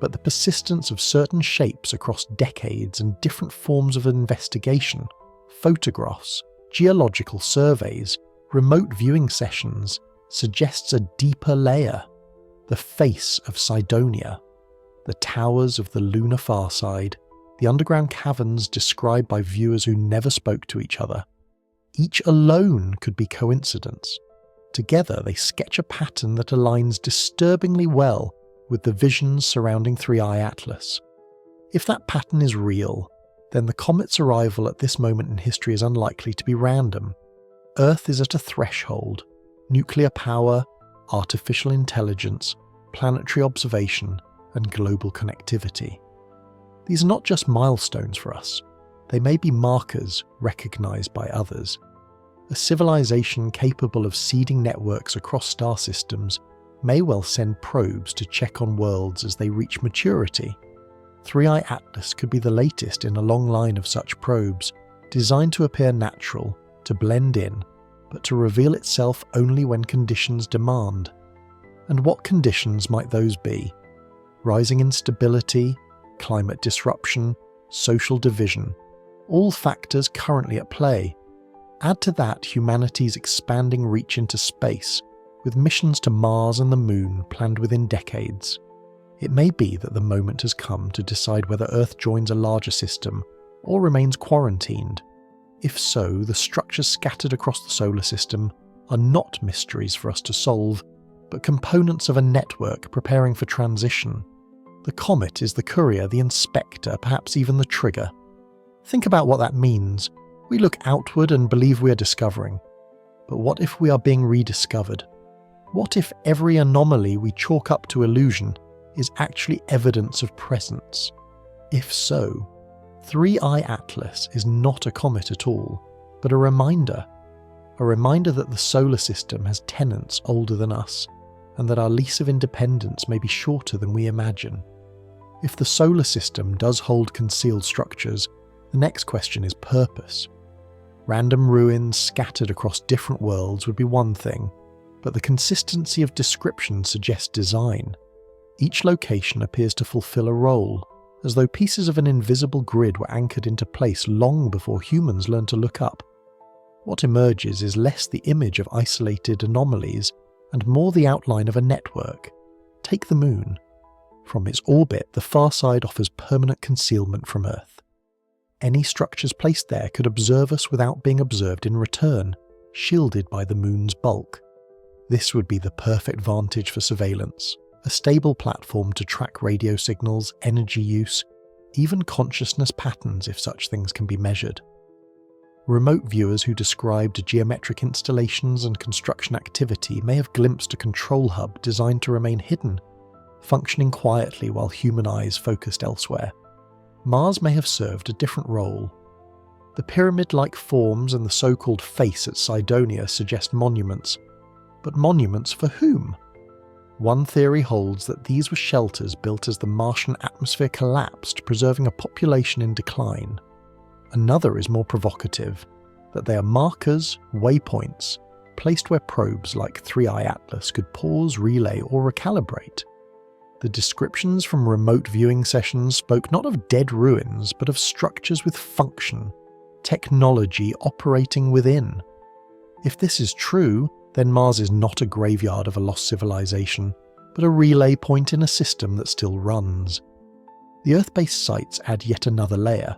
But the persistence of certain shapes across decades and different forms of investigation, photographs, geological surveys, remote viewing sessions, suggests a deeper layer. The face of Cydonia, the towers of the lunar far side, the underground caverns described by viewers who never spoke to each other. Each alone could be coincidence. Together they sketch a pattern that aligns disturbingly well with the visions surrounding 3I Atlas. If that pattern is real, then the comet's arrival at this moment in history is unlikely to be random. Earth is at a threshold. Nuclear power, artificial intelligence, planetary observation, and global connectivity. These are not just milestones for us. They may be markers recognized by others. A civilization capable of seeding networks across star systems may well send probes to check on worlds as they reach maturity. 3I Atlas could be the latest in a long line of such probes, designed to appear natural, to blend in, but to reveal itself only when conditions demand. And what conditions might those be? Rising instability, climate disruption, social division, all factors currently at play. Add to that humanity's expanding reach into space, with missions to Mars and the Moon planned within decades. It may be that the moment has come to decide whether Earth joins a larger system or remains quarantined. If so, the structures scattered across the solar system are not mysteries for us to solve, but components of a network preparing for transition. The comet is the courier, the inspector, perhaps even the trigger. Think about what that means. We look outward and believe we are discovering. But what if we are being rediscovered? What if every anomaly we chalk up to illusion is actually evidence of presence? If so, 3I Atlas is not a comet at all, but a reminder that the solar system has tenants older than us, and that our lease of independence may be shorter than we imagine. If the solar system does hold concealed structures, the next question is purpose. Random ruins scattered across different worlds would be one thing, but the consistency of description suggests design. Each location appears to fulfill a role, as though pieces of an invisible grid were anchored into place long before humans learned to look up. What emerges is less the image of isolated anomalies and more the outline of a network. Take the Moon. From its orbit, the far side offers permanent concealment from Earth. Any structures placed there could observe us without being observed in return, shielded by the Moon's bulk. This would be the perfect vantage for surveillance, a stable platform to track radio signals, energy use, even consciousness patterns if such things can be measured. Remote viewers who described geometric installations and construction activity may have glimpsed a control hub designed to remain hidden, functioning quietly while human eyes focused elsewhere. Mars may have served a different role. The pyramid-like forms and the so-called face at Cydonia suggest monuments. But monuments for whom? One theory holds that these were shelters built as the Martian atmosphere collapsed, preserving a population in decline. Another is more provocative, that they are markers, waypoints, placed where probes like 3I Atlas could pause, relay, or recalibrate. The descriptions from remote viewing sessions spoke not of dead ruins, but of structures with function, technology operating within. If this is true, then Mars is not a graveyard of a lost civilization, but a relay point in a system that still runs. The Earth-based sites add yet another layer.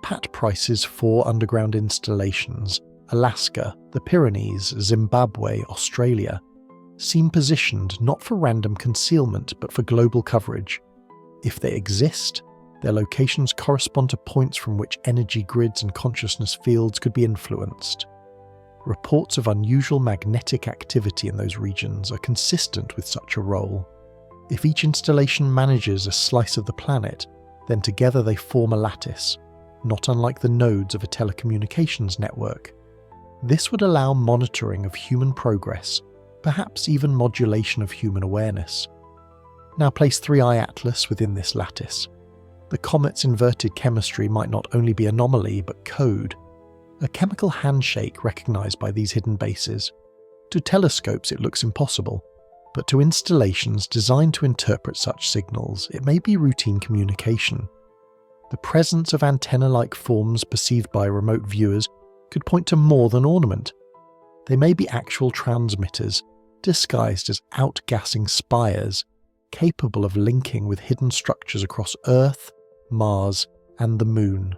Pat Price's 4 underground installations, Alaska, the Pyrenees, Zimbabwe, Australia, seem positioned not for random concealment but for global coverage. If they exist, their locations correspond to points from which energy grids and consciousness fields could be influenced. Reports of unusual magnetic activity in those regions are consistent with such a role. If each installation manages a slice of the planet, then together they form a lattice, not unlike the nodes of a telecommunications network. This would allow monitoring of human progress, perhaps even modulation of human awareness. Now place 3i Atlas within this lattice. The comet's inverted chemistry might not only be anomaly but code, a chemical handshake recognized by these hidden bases. To telescopes it looks impossible, but to installations designed to interpret such signals it may be routine communication. The presence of antenna-like forms perceived by remote viewers could point to more than ornament. They may be actual transmitters, disguised as outgassing spires, capable of linking with hidden structures across Earth, Mars, and the Moon.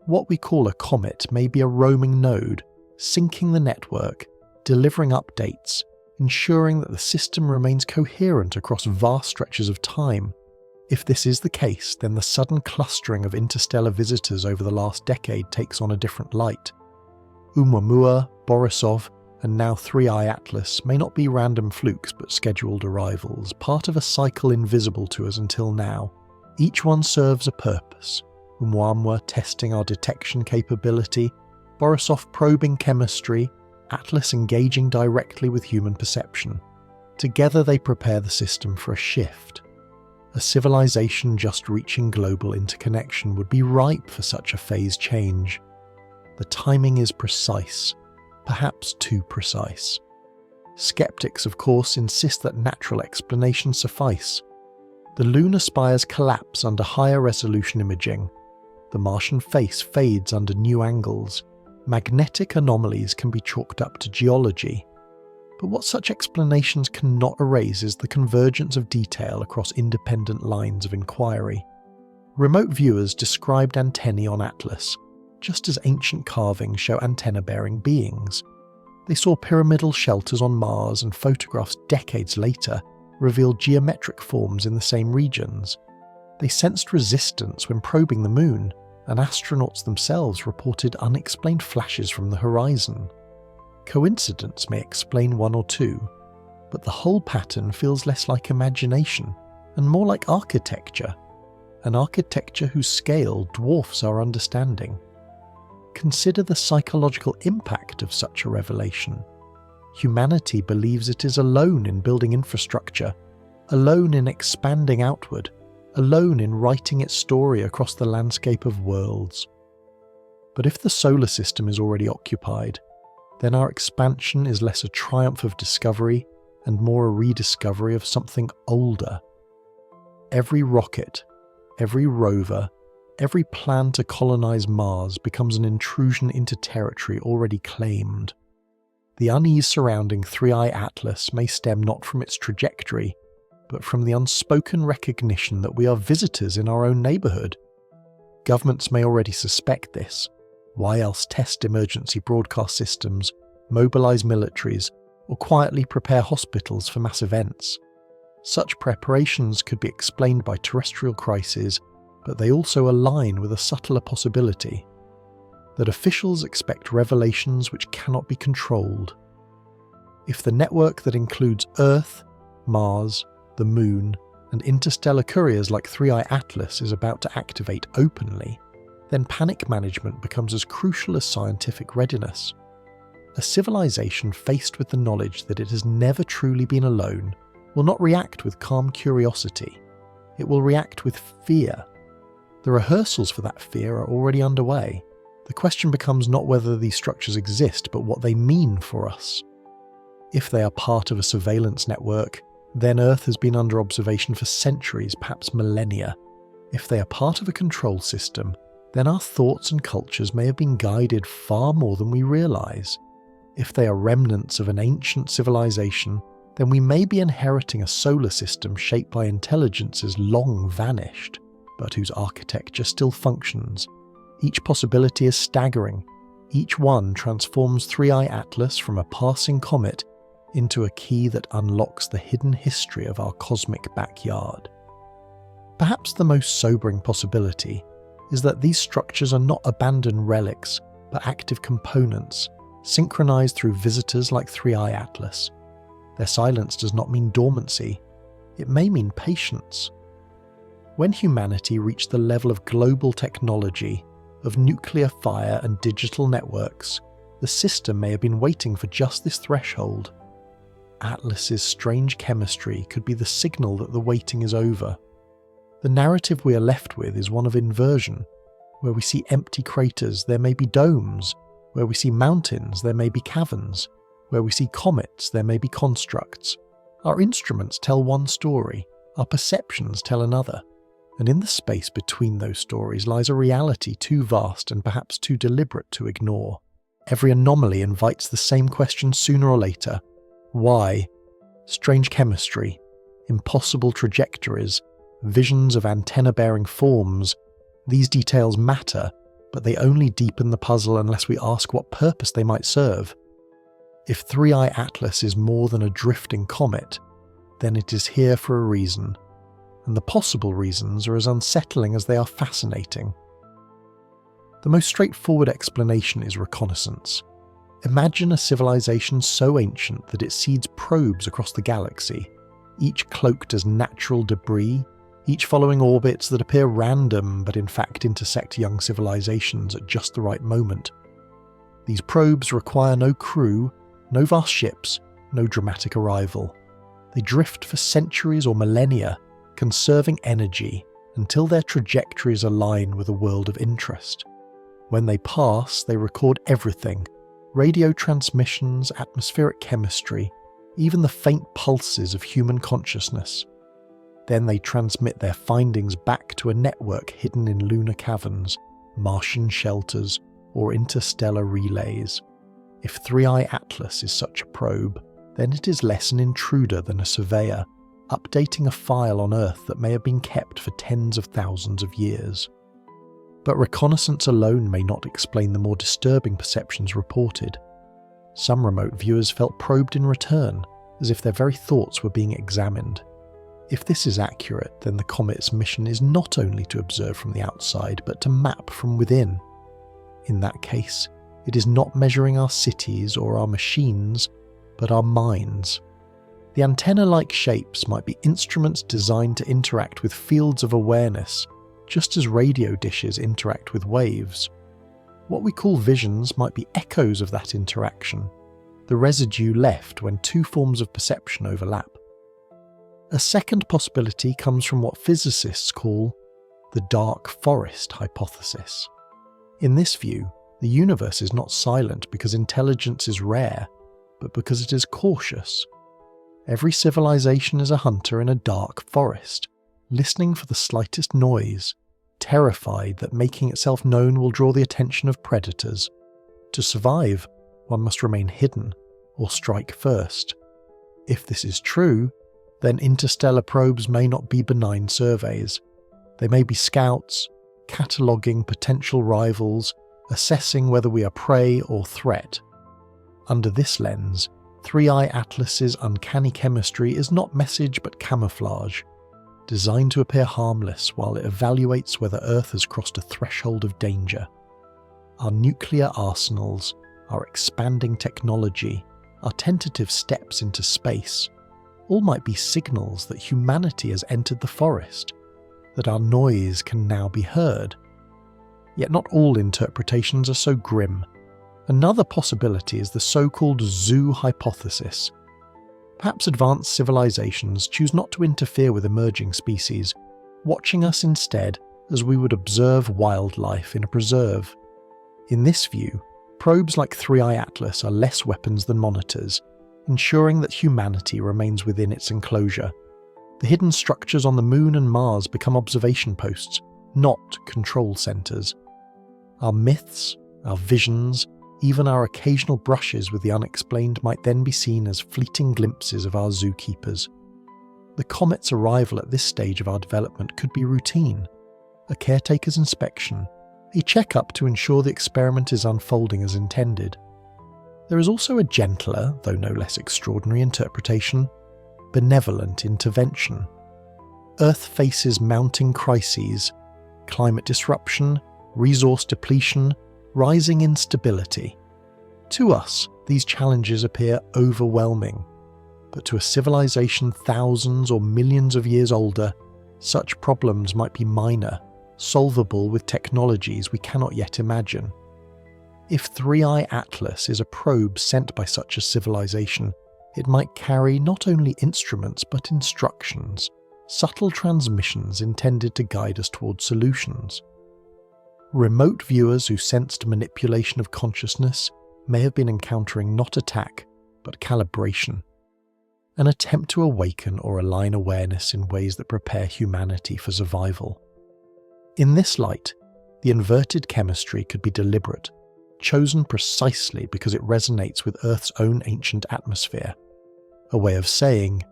What we call a comet may be a roaming node, syncing the network, delivering updates, ensuring that the system remains coherent across vast stretches of time. If this is the case, then the sudden clustering of interstellar visitors over the last decade takes on a different light. Oumuamua, Borisov, and now 3i Atlas may not be random flukes but scheduled arrivals, part of a cycle invisible to us until now. Each one serves a purpose. Oumuamua testing our detection capability, Borisov probing chemistry, Atlas engaging directly with human perception. Together they prepare the system for a shift. A civilization just reaching global interconnection would be ripe for such a phase change. The timing is precise, perhaps too precise. Skeptics, of course, insist that natural explanations suffice. The lunar spires collapse under higher resolution imaging. The Martian face fades under new angles. Magnetic anomalies can be chalked up to geology. But what such explanations cannot erase is the convergence of detail across independent lines of inquiry. Remote viewers described antennae on Atlas, just as ancient carvings show antenna-bearing beings. They saw pyramidal shelters on Mars, and photographs decades later revealed geometric forms in the same regions. They sensed resistance when probing the Moon, and astronauts themselves reported unexplained flashes from the horizon. Coincidence may explain one or two, but the whole pattern feels less like imagination and more like architecture, an architecture whose scale dwarfs our understanding. Consider the psychological impact of such a revelation. Humanity believes it is alone in building infrastructure, alone in expanding outward, alone in writing its story across the landscape of worlds. But if the solar system is already occupied, then our expansion is less a triumph of discovery and more a rediscovery of something older. Every rocket, every rover, every plan to colonize Mars becomes an intrusion into territory already claimed. The unease surrounding 3i Atlas may stem not from its trajectory, but from the unspoken recognition that we are visitors in our own neighbourhood. Governments may already suspect this. Why else test emergency broadcast systems, mobilise militaries, or quietly prepare hospitals for mass events? Such preparations could be explained by terrestrial crises, but they also align with a subtler possibility that officials expect revelations which cannot be controlled. If the network that includes Earth, Mars, the Moon, and interstellar couriers like 3i Atlas is about to activate openly, then panic management becomes as crucial as scientific readiness. A civilization faced with the knowledge that it has never truly been alone will not react with calm curiosity. It will react with fear. The rehearsals for that fear are already underway. The question becomes not whether these structures exist, but what they mean for us. If they are part of a surveillance network, then Earth has been under observation for centuries, perhaps millennia. If they are part of a control system, then our thoughts and cultures may have been guided far more than we realise. If they are remnants of an ancient civilization, then we may be inheriting a solar system shaped by intelligences long vanished, but whose architecture still functions. Each possibility is staggering. Each one transforms 3i Atlas from a passing comet into a key that unlocks the hidden history of our cosmic backyard. Perhaps the most sobering possibility is that these structures are not abandoned relics, but active components, synchronized through visitors like 3i Atlas. Their silence does not mean dormancy, it may mean patience. When humanity reached the level of global technology, of nuclear fire and digital networks, the system may have been waiting for just this threshold. Atlas's strange chemistry could be the signal that the waiting is over. The narrative we are left with is one of inversion. Where we see empty craters, there may be domes. Where we see mountains, there may be caverns. Where we see comets, there may be constructs. Our instruments tell one story, our perceptions tell another. And in the space between those stories lies a reality too vast and perhaps too deliberate to ignore. Every anomaly invites the same question sooner or later. Why? Strange chemistry, impossible trajectories, visions of antenna-bearing forms. These details matter, but they only deepen the puzzle unless we ask what purpose they might serve. If 3i Atlas is more than a drifting comet, then it is here for a reason, and the possible reasons are as unsettling as they are fascinating. The most straightforward explanation is reconnaissance. Imagine a civilization so ancient that it seeds probes across the galaxy, each cloaked as natural debris, each following orbits that appear random but in fact intersect young civilizations at just the right moment. These probes require no crew, no vast ships, no dramatic arrival. They drift for centuries or millennia, conserving energy until their trajectories align with a world of interest. When they pass, they record everything: radio transmissions, atmospheric chemistry, even the faint pulses of human consciousness. Then they transmit their findings back to a network hidden in lunar caverns, Martian shelters, or interstellar relays. If 3i Atlas is such a probe, then it is less an intruder than a surveyor, updating a file on Earth that may have been kept for tens of thousands of years. But reconnaissance alone may not explain the more disturbing perceptions reported. Some remote viewers felt probed in return, as if their very thoughts were being examined. If this is accurate, then the comet's mission is not only to observe from the outside, but to map from within. In that case, it is not measuring our cities or our machines, but our minds. The antenna-like shapes might be instruments designed to interact with fields of awareness, just as radio dishes interact with waves. What we call visions might be echoes of that interaction, the residue left when two forms of perception overlap. A second possibility comes from what physicists call the dark forest hypothesis. In this view, the universe is not silent because intelligence is rare, but because it is cautious. Every civilization is a hunter in a dark forest, listening for the slightest noise, terrified that making itself known will draw the attention of predators. To survive, one must remain hidden or strike first. If this is true, then interstellar probes may not be benign surveys. They may be scouts, cataloguing potential rivals, assessing whether we are prey or threat. Under this lens, 3i Atlas's uncanny chemistry is not message but camouflage, designed to appear harmless while it evaluates whether Earth has crossed a threshold of danger. Our nuclear arsenals, our expanding technology, our tentative steps into space, all might be signals that humanity has entered the forest, that our noise can now be heard. Yet not all interpretations are so grim. Another possibility is the so-called zoo hypothesis. Perhaps advanced civilizations choose not to interfere with emerging species, watching us instead as we would observe wildlife in a preserve. In this view, probes like 3i Atlas are less weapons than monitors, ensuring that humanity remains within its enclosure. The hidden structures on the Moon and Mars become observation posts, not control centres. Our myths, our visions, even our occasional brushes with the unexplained might then be seen as fleeting glimpses of our zookeepers. The comet's arrival at this stage of our development could be routine, a caretaker's inspection, a checkup to ensure the experiment is unfolding as intended. There is also a gentler, though no less extraordinary interpretation, benevolent intervention. Earth faces mounting crises, climate disruption, resource depletion, rising instability. To us, these challenges appear overwhelming, but to a civilization thousands or millions of years older, such problems might be minor, solvable with technologies we cannot yet imagine. If 3i Atlas is a probe sent by such a civilization, it might carry not only instruments but instructions, subtle transmissions intended to guide us towards solutions. Remote viewers who sensed manipulation of consciousness may have been encountering not attack, but calibration, an attempt to awaken or align awareness in ways that prepare humanity for survival. In this light, the inverted chemistry could be deliberate, chosen precisely because it resonates with Earth's own ancient atmosphere, a way of saying,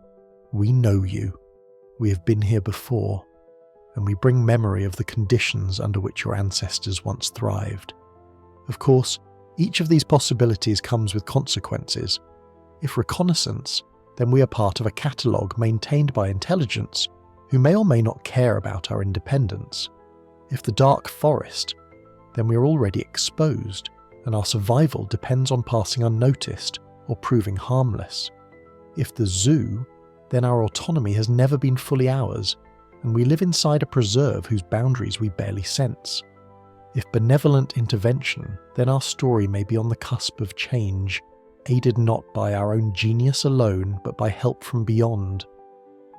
"We know you, we have been here before, and we bring memory of the conditions under which your ancestors once thrived." Of course, each of these possibilities comes with consequences. If reconnaissance, then we are part of a catalogue maintained by intelligence who may or may not care about our independence. If the dark forest, then we are already exposed, and our survival depends on passing unnoticed or proving harmless. If the zoo, then our autonomy has never been fully ours, and we live inside a preserve whose boundaries we barely sense. If benevolent intervention, then our story may be on the cusp of change, aided not by our own genius alone, but by help from beyond.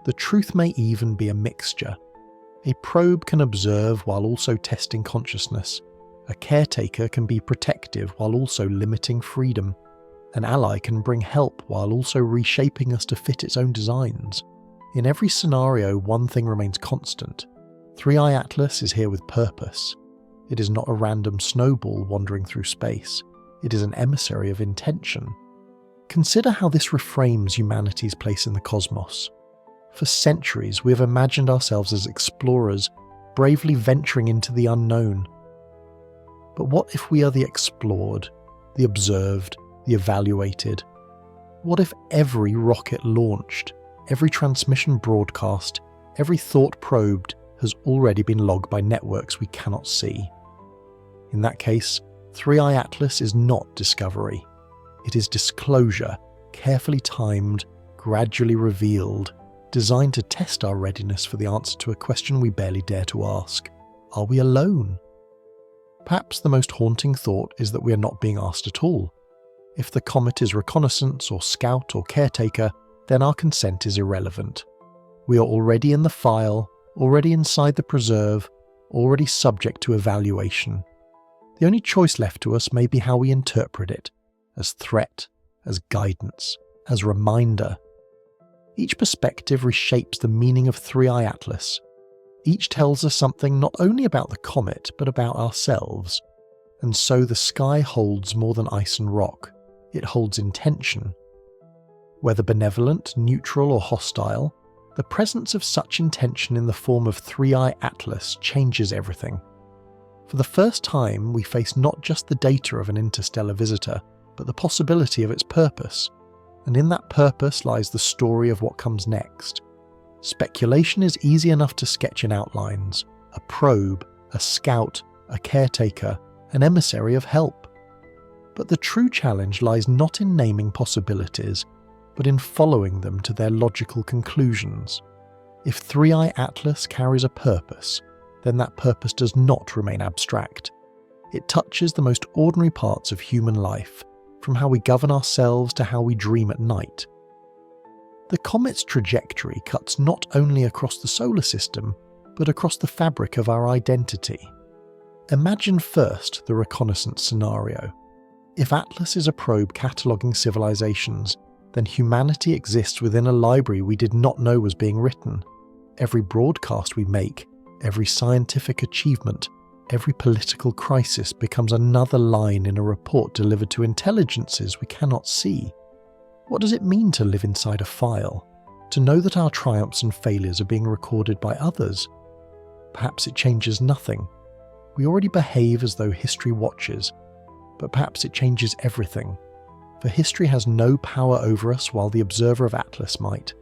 The truth may even be a mixture. A probe can observe while also testing consciousness. A caretaker can be protective while also limiting freedom. An ally can bring help while also reshaping us to fit its own designs. In every scenario, one thing remains constant. 3i Atlas is here with purpose. It is not a random snowball wandering through space. It is an emissary of intention. Consider how this reframes humanity's place in the cosmos. For centuries, we have imagined ourselves as explorers, bravely venturing into the unknown. But what if we are the explored, the observed, the evaluated? What if every rocket launched, every transmission broadcast, every thought probed has already been logged by networks we cannot see? In that case, 3i Atlas is not discovery. It is disclosure, carefully timed, gradually revealed, designed to test our readiness for the answer to a question we barely dare to ask. Are we alone? Perhaps the most haunting thought is that we are not being asked at all. If the comet is reconnaissance or scout or caretaker, then our consent is irrelevant. We are already in the file, already inside the preserve, already subject to evaluation. The only choice left to us may be how we interpret it, as threat, as guidance, as reminder. Each perspective reshapes the meaning of 3i Atlas. Each tells us something not only about the comet, but about ourselves. And so the sky holds more than ice and rock. It holds intention. Whether benevolent, neutral, or hostile, the presence of such intention in the form of 3i Atlas changes everything. For the first time, we face not just the data of an interstellar visitor, but the possibility of its purpose. And in that purpose lies the story of what comes next. Speculation is easy enough to sketch in outlines: a probe, a scout, a caretaker, an emissary of help. But the true challenge lies not in naming possibilities, but in following them to their logical conclusions. If 3i Atlas carries a purpose, then that purpose does not remain abstract. It touches the most ordinary parts of human life, from how we govern ourselves to how we dream at night. The comet's trajectory cuts not only across the solar system, but across the fabric of our identity. Imagine first the reconnaissance scenario. If Atlas is a probe cataloguing civilizations, then humanity exists within a library we did not know was being written. Every broadcast we make, every scientific achievement, Every political crisis becomes another line in a report delivered to intelligences we cannot see. What does it mean to live inside a file? To know that our triumphs and failures are being recorded by others? Perhaps it changes nothing. We already behave as though history watches, but perhaps it changes everything. For history has no power over us while the observer of Atlas might.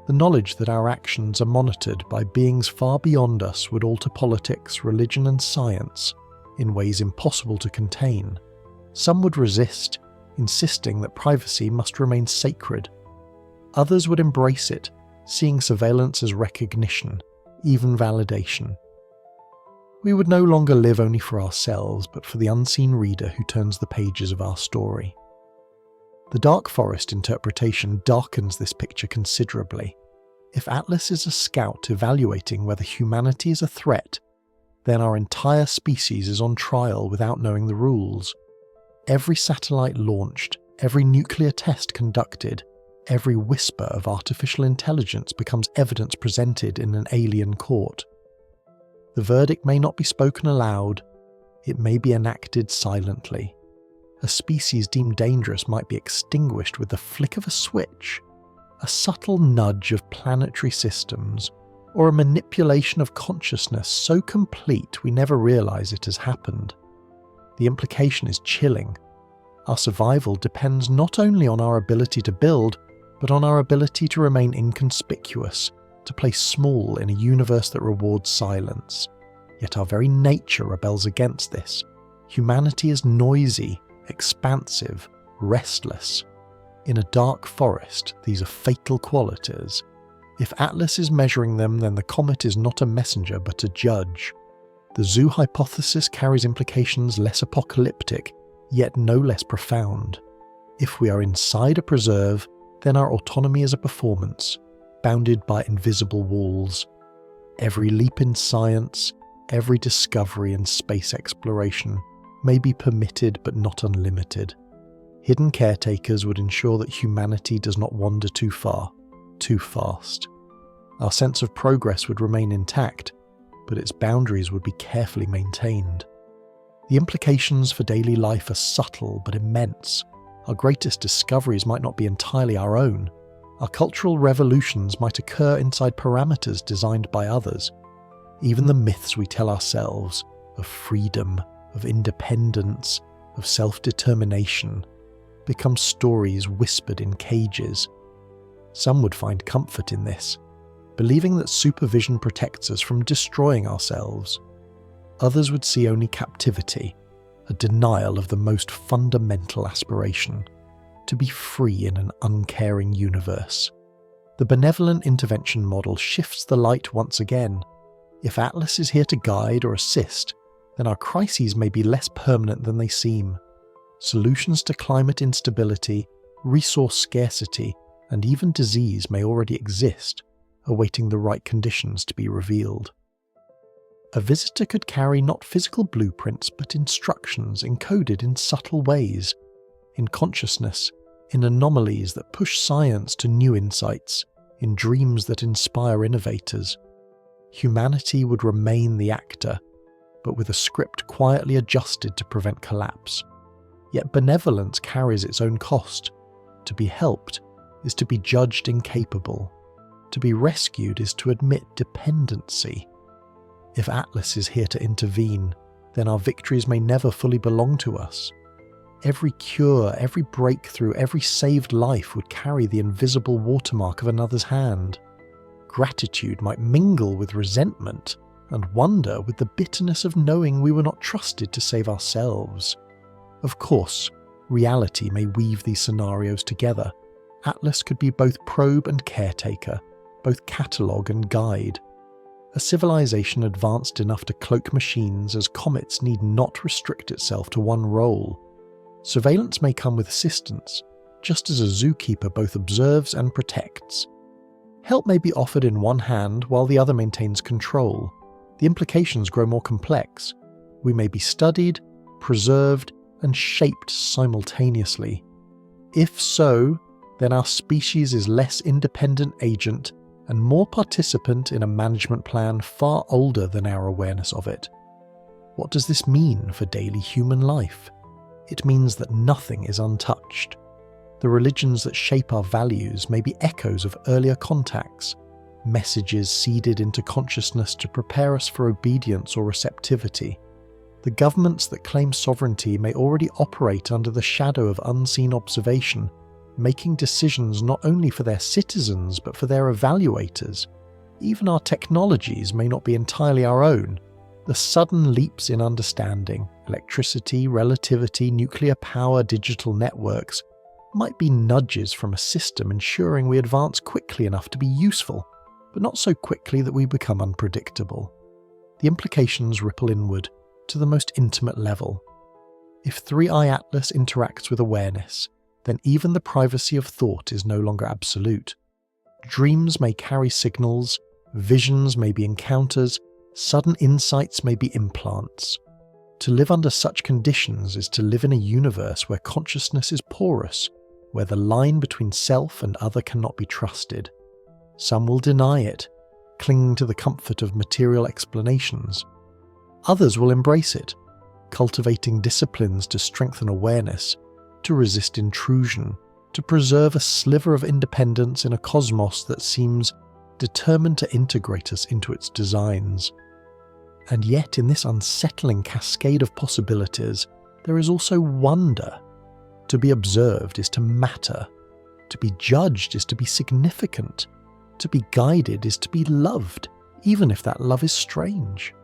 The knowledge that our actions are monitored by beings far beyond us would alter politics, religion and science in ways impossible to contain. Some would resist, insisting that privacy must remain sacred. Others would embrace it, seeing surveillance as recognition, even validation. We would no longer live only for ourselves, but for the unseen reader who turns the pages of our story. The Dark Forest interpretation darkens this picture considerably. If Atlas is a scout evaluating whether humanity is a threat, then our entire species is on trial without knowing the rules. Every satellite launched, every nuclear test conducted, every whisper of artificial intelligence becomes evidence presented in an alien court. The verdict may not be spoken aloud, it may be enacted silently. A species deemed dangerous might be extinguished with the flick of a switch, a subtle nudge of planetary systems, or a manipulation of consciousness so complete we never realize it has happened. The implication is chilling. Our survival depends not only on our ability to build, but on our ability to remain inconspicuous, to play small in a universe that rewards silence. Yet our very nature rebels against this. Humanity is noisy, expansive, restless. In a dark forest, these are fatal qualities. If Atlas is measuring them, then the comet is not a messenger but a judge. The zoo hypothesis carries implications less apocalyptic, yet no less profound. If we are inside a preserve, then our autonomy is a performance, bounded by invisible walls. Every leap in science, every discovery in space exploration may be permitted but not unlimited. Hidden caretakers would ensure that humanity does not wander too far, too fast. Our sense of progress would remain intact, but its boundaries would be carefully maintained. The implications for daily life are subtle but immense. Our greatest discoveries might not be entirely our own. Our cultural revolutions might occur inside parameters designed by others. Even the myths we tell ourselves of freedom, of independence, of self-determination become stories whispered in cages. Some would find comfort in this, believing that supervision protects us from destroying ourselves. Others would see only captivity, a denial of the most fundamental aspiration, to be free in an uncaring universe. The benevolent intervention model shifts the light once again. If Atlas is here to guide or assist, then our crises may be less permanent than they seem. Solutions to climate instability, resource scarcity, and even disease may already exist, awaiting the right conditions to be revealed. A visitor could carry not physical blueprints but instructions encoded in subtle ways, in consciousness, in anomalies that push science to new insights, in dreams that inspire innovators. Humanity would remain the actor, but with a script quietly adjusted to prevent collapse. Yet benevolence carries its own cost. To be helped is to be judged incapable. To be rescued is to admit dependency. If Atlas is here to intervene, then our victories may never fully belong to us. Every cure, every breakthrough, every saved life would carry the invisible watermark of another's hand. Gratitude might mingle with resentment, and wonder with the bitterness of knowing we were not trusted to save ourselves. Of course, reality may weave these scenarios together. Atlas could be both probe and caretaker, both catalogue and guide. A civilization advanced enough to cloak machines as comets need not restrict itself to one role. Surveillance may come with assistance, just as a zookeeper both observes and protects. Help may be offered in one hand while the other maintains control. The implications grow more complex. We may be studied, preserved, and shaped simultaneously. If so, then our species is less independent agent and more participant in a management plan far older than our awareness of it. What does this mean for daily human life? It means that nothing is untouched. The religions that shape our values may be echoes of earlier contacts, messages seeded into consciousness to prepare us for obedience or receptivity. The governments that claim sovereignty may already operate under the shadow of unseen observation, making decisions not only for their citizens but for their evaluators. Even our technologies may not be entirely our own. The sudden leaps in understanding, electricity, relativity, nuclear power, digital networks, might be nudges from a system ensuring we advance quickly enough to be useful, but not so quickly that we become unpredictable. The implications ripple inward, to the most intimate level. If 3i Atlas interacts with awareness, then even the privacy of thought is no longer absolute. Dreams may carry signals, visions may be encounters, sudden insights may be implants. To live under such conditions is to live in a universe where consciousness is porous, where the line between self and other cannot be trusted. Some will deny it, clinging to the comfort of material explanations. Others will embrace it, cultivating disciplines to strengthen awareness, to resist intrusion, to preserve a sliver of independence in a cosmos that seems determined to integrate us into its designs. And yet, in this unsettling cascade of possibilities, there is also wonder. To be observed is to matter. To be judged is to be significant. To be guided is to be loved, even if that love is strange.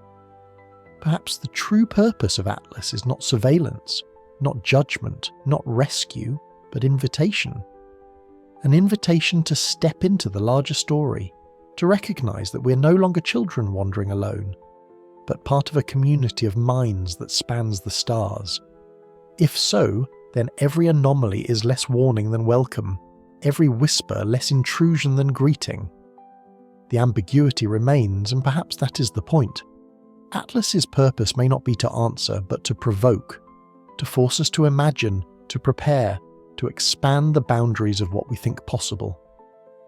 Perhaps the true purpose of Atlas is not surveillance, not judgment, not rescue, but invitation. An invitation to step into the larger story, to recognise that we're no longer children wandering alone, but part of a community of minds that spans the stars. If so, then every anomaly is less warning than welcome, every whisper less intrusion than greeting. The ambiguity remains, and perhaps that is the point. Atlas's purpose may not be to answer, but to provoke, to force us to imagine, to prepare, to expand the boundaries of what we think possible.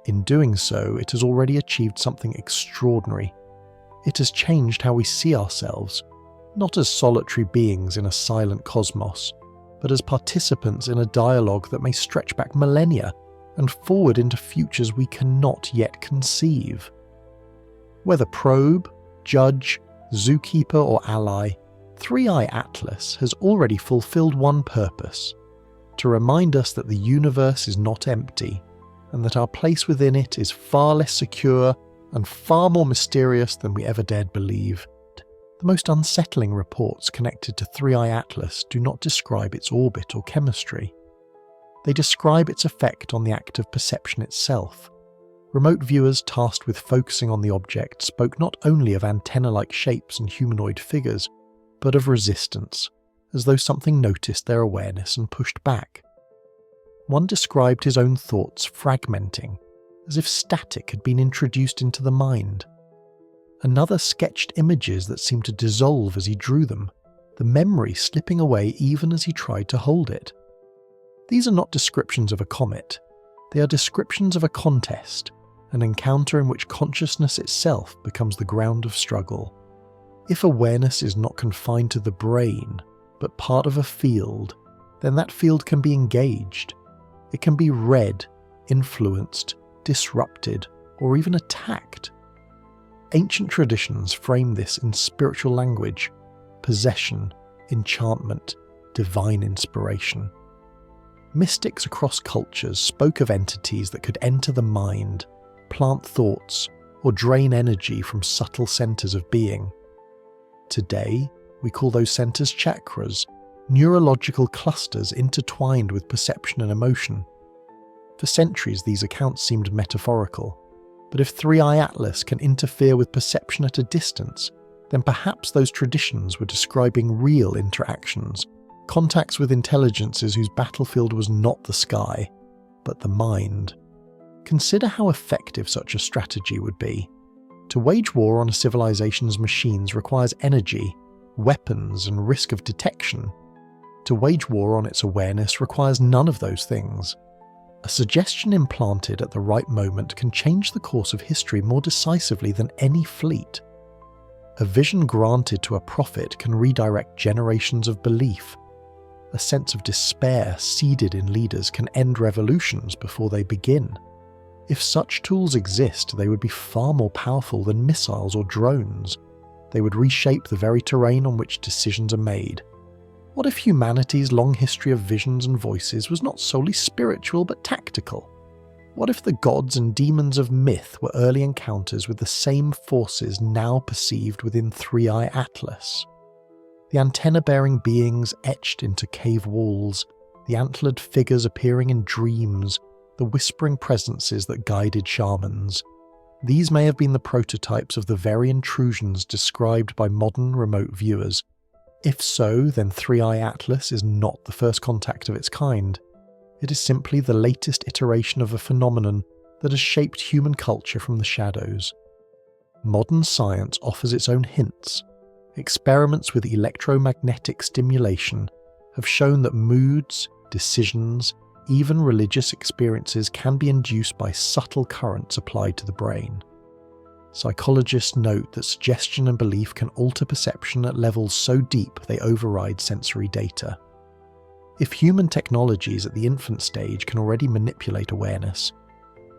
In doing so, it has already achieved something extraordinary. It has changed how we see ourselves, not as solitary beings in a silent cosmos, but as participants in a dialogue that may stretch back millennia and forward into futures we cannot yet conceive. Whether probe, judge, zookeeper or ally, 3i Atlas has already fulfilled one purpose: to remind us that the universe is not empty, and that our place within it is far less secure and far more mysterious than we ever dared believe. The most unsettling reports connected to 3i Atlas do not describe its orbit or chemistry. They describe its effect on the act of perception itself. Remote viewers tasked with focusing on the object spoke not only of antenna-like shapes and humanoid figures, but of resistance, as though something noticed their awareness and pushed back. One described his own thoughts fragmenting, as if static had been introduced into the mind. Another sketched images that seemed to dissolve as he drew them, the memory slipping away even as he tried to hold it. These are not descriptions of a comet. They are descriptions of a contest, an encounter in which consciousness itself becomes the ground of struggle. If awareness is not confined to the brain, but part of a field, then that field can be engaged. It can be read, influenced, disrupted, or even attacked. Ancient traditions frame this in spiritual language: possession, enchantment, divine inspiration. Mystics across cultures spoke of entities that could enter the mind, plant thoughts, or drain energy from subtle centers of being. Today, we call those centers chakras, neurological clusters intertwined with perception and emotion. For centuries, these accounts seemed metaphorical, but if 3i Atlas can interfere with perception at a distance, then perhaps those traditions were describing real interactions, contacts with intelligences whose battlefield was not the sky, but the mind. Consider how effective such a strategy would be. To wage war on a civilization's machines requires energy, weapons, and risk of detection. To wage war on its awareness requires none of those things. A suggestion implanted at the right moment can change the course of history more decisively than any fleet. A vision granted to a prophet can redirect generations of belief. A sense of despair seeded in leaders can end revolutions before they begin. If such tools exist, they would be far more powerful than missiles or drones. They would reshape the very terrain on which decisions are made. What if humanity's long history of visions and voices was not solely spiritual but tactical? What if the gods and demons of myth were early encounters with the same forces now perceived within Three-Eye Atlas? The antenna-bearing beings etched into cave walls, the antlered figures appearing in dreams, the whispering presences that guided shamans. These may have been the prototypes of the very intrusions described by modern remote viewers. If so, then Three-Eye Atlas is not the first contact of its kind. It is simply the latest iteration of a phenomenon that has shaped human culture from the shadows. Modern science offers its own hints. Experiments with electromagnetic stimulation have shown that moods, decisions, even religious experiences can be induced by subtle currents applied to the brain. Psychologists note that suggestion and belief can alter perception at levels so deep they override sensory data. If human technologies at the infant stage can already manipulate awareness,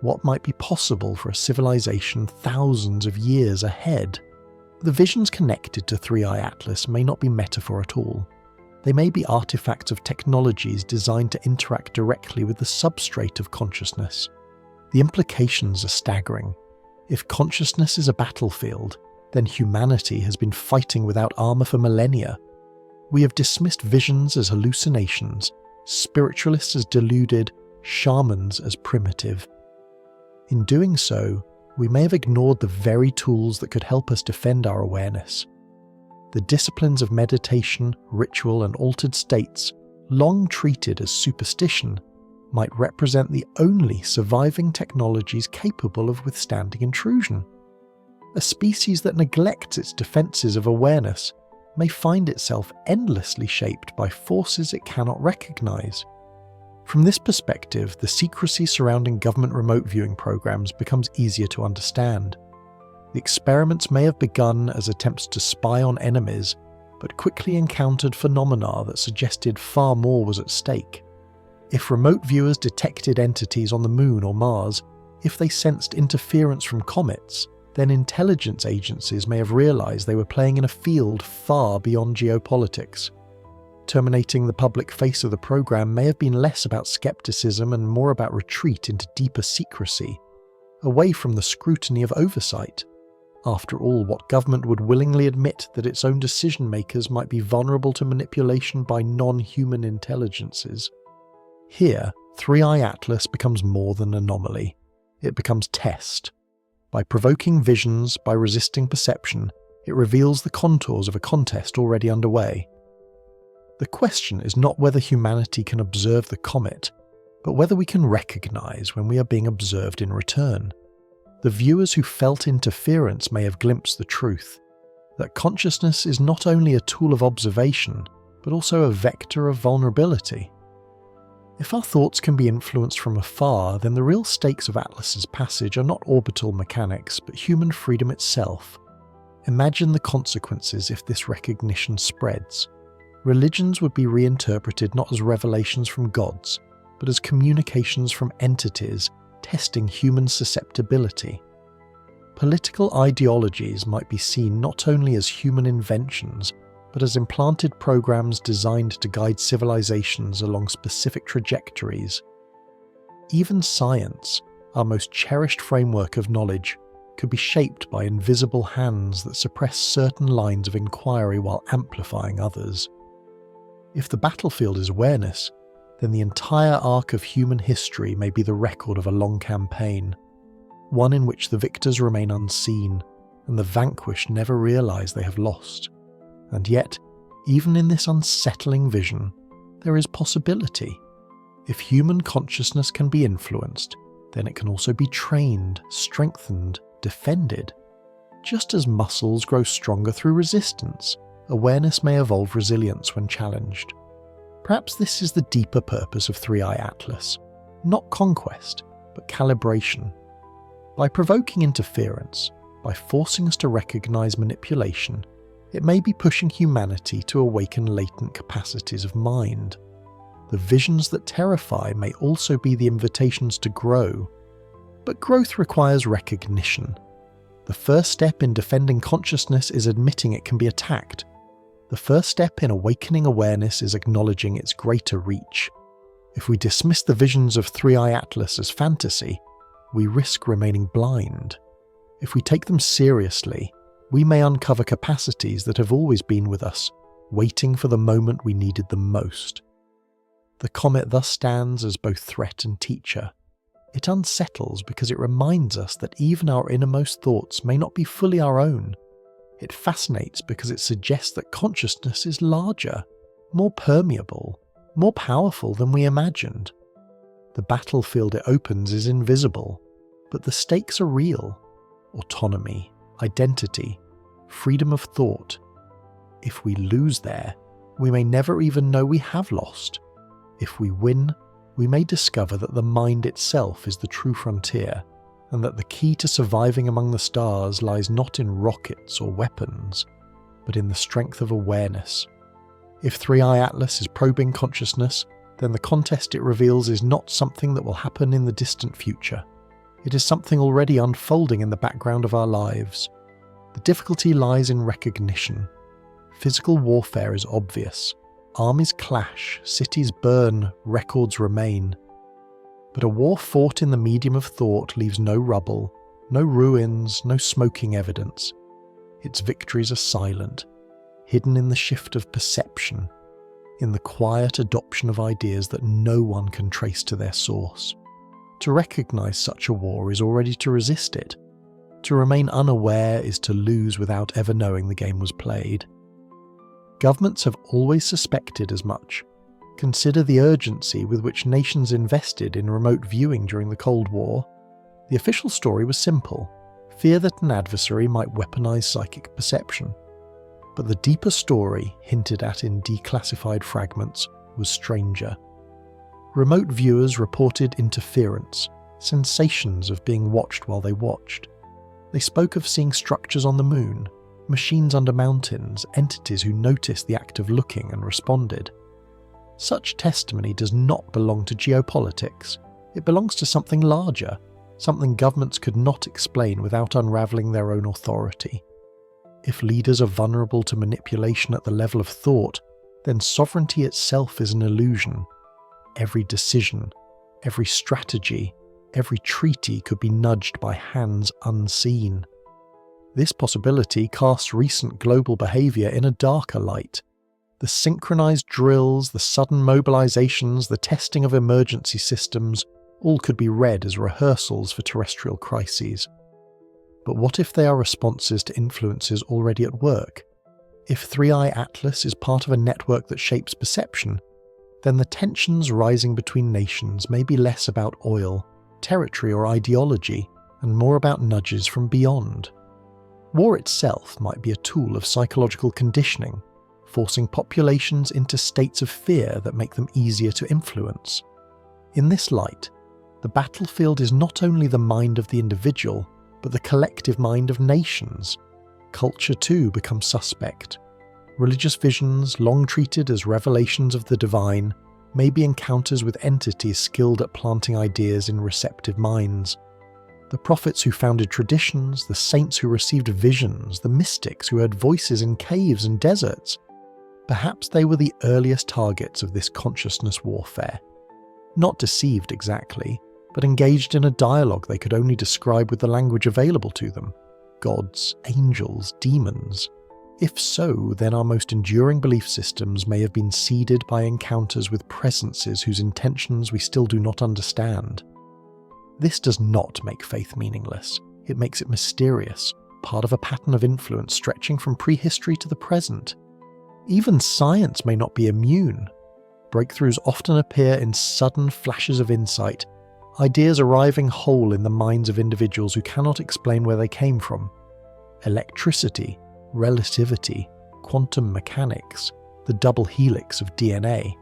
what might be possible for a civilization thousands of years ahead? The visions connected to Three-Eye Atlas may not be metaphor at all. They may be artifacts of technologies designed to interact directly with the substrate of consciousness. The implications are staggering. If consciousness is a battlefield, then humanity has been fighting without armor for millennia. We have dismissed visions as hallucinations, spiritualists as deluded, shamans as primitive. In doing so, we may have ignored the very tools that could help us defend our awareness. The disciplines of meditation, ritual, and altered states, long treated as superstition, might represent the only surviving technologies capable of withstanding intrusion. A species that neglects its defences of awareness may find itself endlessly shaped by forces it cannot recognise. From this perspective, the secrecy surrounding government remote viewing programs becomes easier to understand. The experiments may have begun as attempts to spy on enemies, but quickly encountered phenomena that suggested far more was at stake. If remote viewers detected entities on the Moon or Mars, if they sensed interference from comets, then intelligence agencies may have realised they were playing in a field far beyond geopolitics. Terminating the public face of the program may have been less about skepticism and more about retreat into deeper secrecy, away from the scrutiny of oversight. After all, what government would willingly admit that its own decision-makers might be vulnerable to manipulation by non-human intelligences? Here, Three-Eye Atlas becomes more than anomaly. It becomes test. By provoking visions, by resisting perception, it reveals the contours of a contest already underway. The question is not whether humanity can observe the comet, but whether we can recognise when we are being observed in return. The viewers who felt interference may have glimpsed the truth, that consciousness is not only a tool of observation, but also a vector of vulnerability. If our thoughts can be influenced from afar, then the real stakes of Atlas's passage are not orbital mechanics, but human freedom itself. Imagine the consequences if this recognition spreads. Religions would be reinterpreted not as revelations from gods, but as communications from entities testing human susceptibility. Political ideologies might be seen not only as human inventions, but as implanted programs designed to guide civilizations along specific trajectories. Even science, our most cherished framework of knowledge, could be shaped by invisible hands that suppress certain lines of inquiry while amplifying others. If the battlefield is awareness, then the entire arc of human history may be the record of a long campaign, one in which the victors remain unseen and the vanquished never realize they have lost. And yet, even in this unsettling vision, there is possibility. If human consciousness can be influenced, then it can also be trained, strengthened, defended. Just as muscles grow stronger through resistance, awareness may evolve resilience when challenged. Perhaps this is the deeper purpose of Three-Eye Atlas, not conquest, but calibration. By provoking interference, By forcing us to recognize manipulation, it may be pushing humanity to awaken latent capacities of mind. The visions that terrify may also be the invitations to grow. But growth requires recognition. The first step in defending consciousness is admitting it can be attacked. The first step in awakening awareness is acknowledging its greater reach. If we dismiss the visions of Three-Eye Atlas as fantasy, we risk remaining blind. If we take them seriously, we may uncover capacities that have always been with us, waiting for the moment we needed them most. The comet thus stands as both threat and teacher. It unsettles because it reminds us that even our innermost thoughts may not be fully our own. It fascinates because it suggests that consciousness is larger, more permeable, more powerful than we imagined. The battlefield it opens is invisible, but the stakes are real. Autonomy, identity, freedom of thought. If we lose there, we may never even know we have lost. If we win, we may discover that the mind itself is the true frontier, and that the key to surviving among the stars lies not in rockets or weapons, but in the strength of awareness. If Three-Eye Atlas is probing consciousness, then the contest it reveals is not something that will happen in the distant future. It is something already unfolding in the background of our lives. The difficulty lies in recognition. Physical warfare is obvious. Armies clash, cities burn, records remain. But a war fought in the medium of thought leaves no rubble, no ruins, no smoking evidence. Its victories are silent, hidden in the shift of perception, in the quiet adoption of ideas that no one can trace to their source. To recognize such a war is already to resist it. To remain unaware is to lose without ever knowing the game was played. Governments have always suspected as much. Consider the urgency with which nations invested in remote viewing during the Cold War. The official story was simple: fear that an adversary might weaponize psychic perception. But the deeper story, hinted at in declassified fragments, was stranger. Remote viewers reported interference, sensations of being watched while they watched. They spoke of seeing structures on the moon, machines under mountains, entities who noticed the act of looking and responded. Such testimony does not belong to geopolitics. It belongs to something larger, something governments could not explain without unravelling their own authority. If leaders are vulnerable to manipulation at the level of thought, then sovereignty itself is an illusion. Every decision, every strategy, every treaty could be nudged by hands unseen. This possibility casts recent global behaviour in a darker light. The synchronised drills, the sudden mobilisations, the testing of emergency systems, all could be read as rehearsals for terrestrial crises. But what if they are responses to influences already at work? If Three-Eye Atlas is part of a network that shapes perception, then the tensions rising between nations may be less about oil, territory or ideology, and more about nudges from beyond. War itself might be a tool of psychological conditioning, forcing populations into states of fear that make them easier to influence. In this light, the battlefield is not only the mind of the individual, but the collective mind of nations. Culture too becomes suspect. Religious visions, long treated as revelations of the divine, may be encounters with entities skilled at planting ideas in receptive minds. The prophets who founded traditions, the saints who received visions, the mystics who heard voices in caves and deserts. Perhaps they were the earliest targets of this consciousness warfare. Not deceived exactly, but engaged in a dialogue they could only describe with the language available to them. Gods, angels, demons. If so, then our most enduring belief systems may have been seeded by encounters with presences whose intentions we still do not understand. This does not make faith meaningless. It makes it mysterious, part of a pattern of influence stretching from prehistory to the present. Even science may not be immune. Breakthroughs often appear in sudden flashes of insight, ideas arriving whole in the minds of individuals who cannot explain where they came from. Electricity, relativity, quantum mechanics, the double helix of DNA,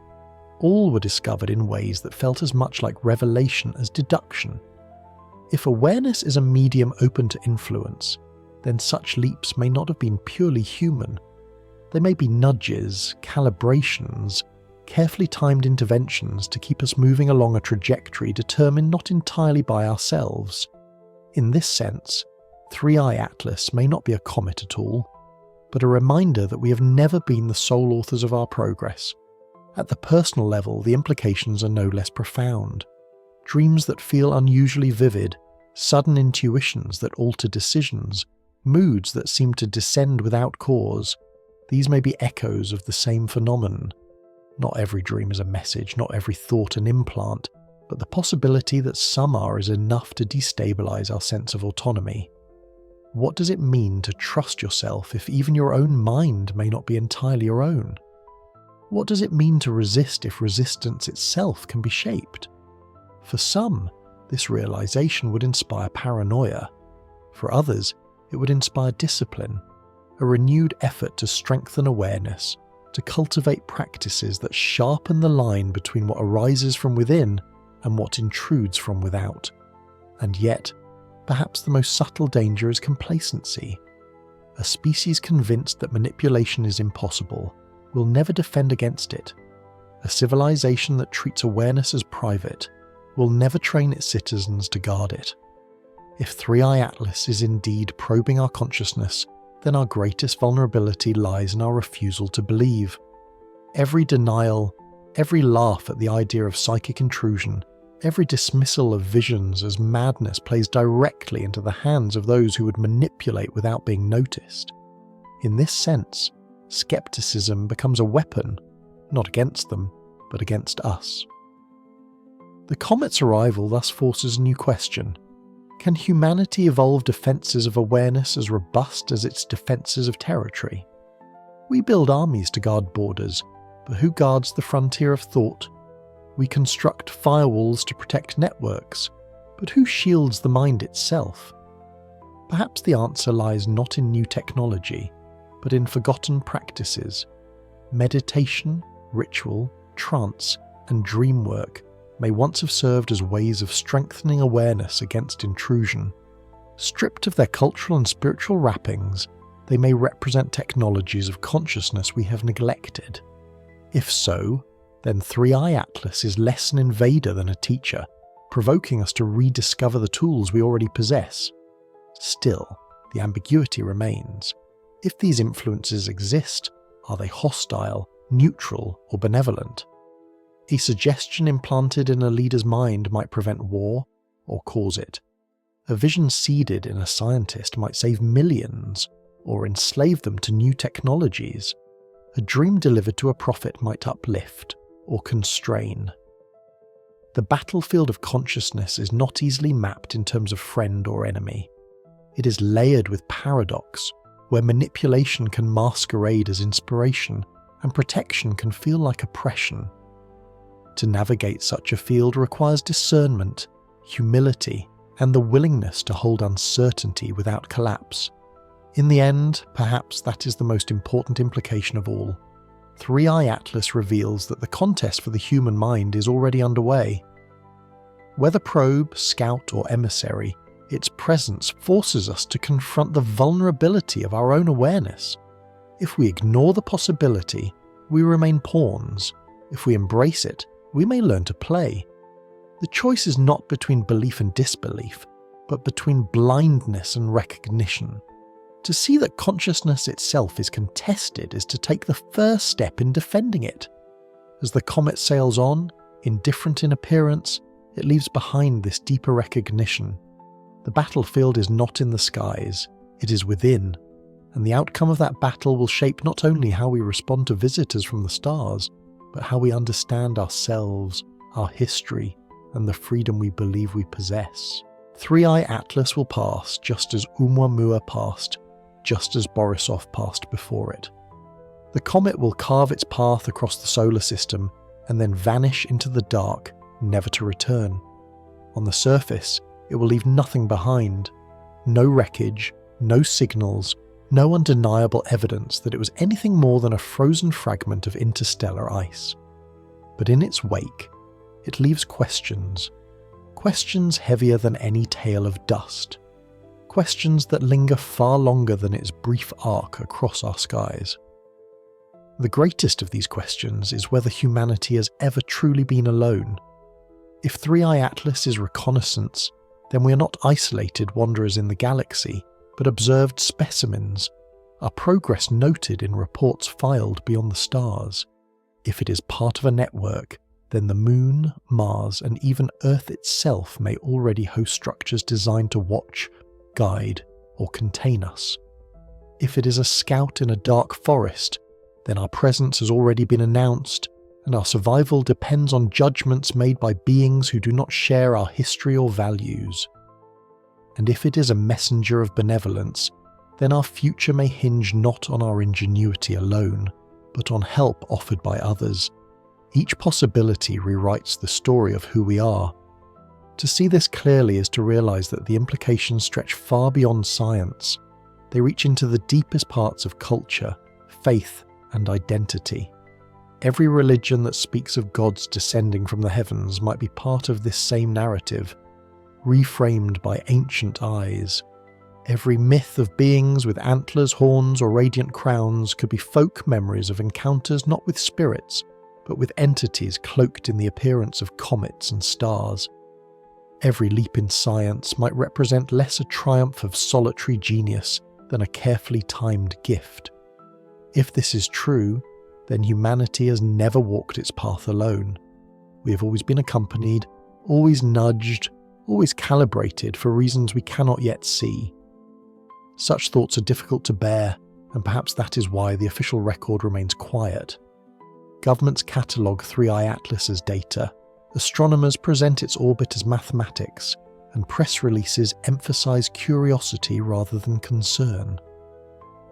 all were discovered in ways that felt as much like revelation as deduction. If awareness is a medium open to influence, then such leaps may not have been purely human. They may be nudges, calibrations, carefully timed interventions to keep us moving along a trajectory determined not entirely by ourselves. In this sense, 3i Atlas may not be a comet at all, but a reminder that we have never been the sole authors of our progress. At the personal level, the implications are no less profound. Dreams that feel unusually vivid, sudden intuitions that alter decisions, moods that seem to descend without cause, these may be echoes of the same phenomenon. Not every dream is a message, not every thought an implant, but the possibility that some are is enough to destabilize our sense of autonomy. What does it mean to trust yourself if even your own mind may not be entirely your own? What does it mean to resist if resistance itself can be shaped? For some, this realization would inspire paranoia. For others, it would inspire discipline, a renewed effort to strengthen awareness, to cultivate practices that sharpen the line between what arises from within and what intrudes from without. And yet, perhaps the most subtle danger is complacency. A species convinced that manipulation is impossible will never defend against it. A civilization that treats awareness as private will never train its citizens to guard it. If 3i Atlas is indeed probing our consciousness, then our greatest vulnerability lies in our refusal to believe. Every denial, every laugh at the idea of psychic intrusion, every dismissal of visions as madness plays directly into the hands of those who would manipulate without being noticed. In this sense, skepticism becomes a weapon, not against them, but against us. The comet's arrival thus forces a new question. Can humanity evolve defences of awareness as robust as its defences of territory? We build armies to guard borders, but who guards the frontier of thought? We construct firewalls to protect networks, but who shields the mind itself? Perhaps the answer lies not in new technology, but in forgotten practices. Meditation, ritual, trance, and dream work may once have served as ways of strengthening awareness against intrusion. Stripped of their cultural and spiritual wrappings, they may represent technologies of consciousness we have neglected. If so, then 3i Atlas is less an invader than a teacher, provoking us to rediscover the tools we already possess. Still, the ambiguity remains. If these influences exist, are they hostile, neutral, or benevolent? A suggestion implanted in a leader's mind might prevent war or cause it. A vision seeded in a scientist might save millions or enslave them to new technologies. A dream delivered to a prophet might uplift or constrain. The battlefield of consciousness is not easily mapped in terms of friend or enemy. It is layered with paradox, where manipulation can masquerade as inspiration and protection can feel like oppression. To navigate such a field requires discernment, humility, and the willingness to hold uncertainty without collapse. In the end, perhaps that is the most important implication of all. 3i Atlas reveals that the contest for the human mind is already underway. Whether probe, scout, or emissary, its presence forces us to confront the vulnerability of our own awareness. If we ignore the possibility, we remain pawns. If we embrace it, we may learn to play. The choice is not between belief and disbelief, but between blindness and recognition. To see that consciousness itself is contested is to take the first step in defending it. As the comet sails on, indifferent in appearance, it leaves behind this deeper recognition. The battlefield is not in the skies, it is within, and the outcome of that battle will shape not only how we respond to visitors from the stars, but how we understand ourselves, our history, and the freedom we believe we possess. 3i Atlas will pass just as Oumuamua passed, just as Borisov passed before it. The comet will carve its path across the solar system and then vanish into the dark, never to return. On the surface, it will leave nothing behind. No wreckage, no signals, no undeniable evidence that it was anything more than a frozen fragment of interstellar ice. But in its wake, it leaves questions. Questions heavier than any tale of dust. questions that linger far longer than its brief arc across our skies. The greatest of these questions is whether humanity has ever truly been alone. If 3i Atlas is reconnaissance, then we are not isolated wanderers in the galaxy, but observed specimens, our progress noted in reports filed beyond the stars. If it is part of a network, then the Moon, Mars, and even Earth itself may already host structures designed to watch, guide, or contain us. If it is a scout in a dark forest, then our presence has already been announced, and our survival depends on judgments made by beings who do not share our history or values. And if it is a messenger of benevolence, then our future may hinge not on our ingenuity alone, but on help offered by others. Each possibility rewrites the story of who we are. To see this clearly is to realize that the implications stretch far beyond science. They reach into the deepest parts of culture, faith, and identity. Every religion that speaks of gods descending from the heavens might be part of this same narrative, reframed by ancient eyes. Every myth of beings with antlers, horns, or radiant crowns could be folk memories of encounters not with spirits, but with entities cloaked in the appearance of comets and stars. Every leap in science might represent less a triumph of solitary genius than a carefully timed gift. If this is true, then humanity has never walked its path alone. We have always been accompanied, always nudged, always calibrated for reasons we cannot yet see. Such thoughts are difficult to bear, and perhaps that is why the official record remains quiet. Governments catalogue 3i Atlas as data, astronomers present its orbit as mathematics, and press releases emphasise curiosity rather than concern.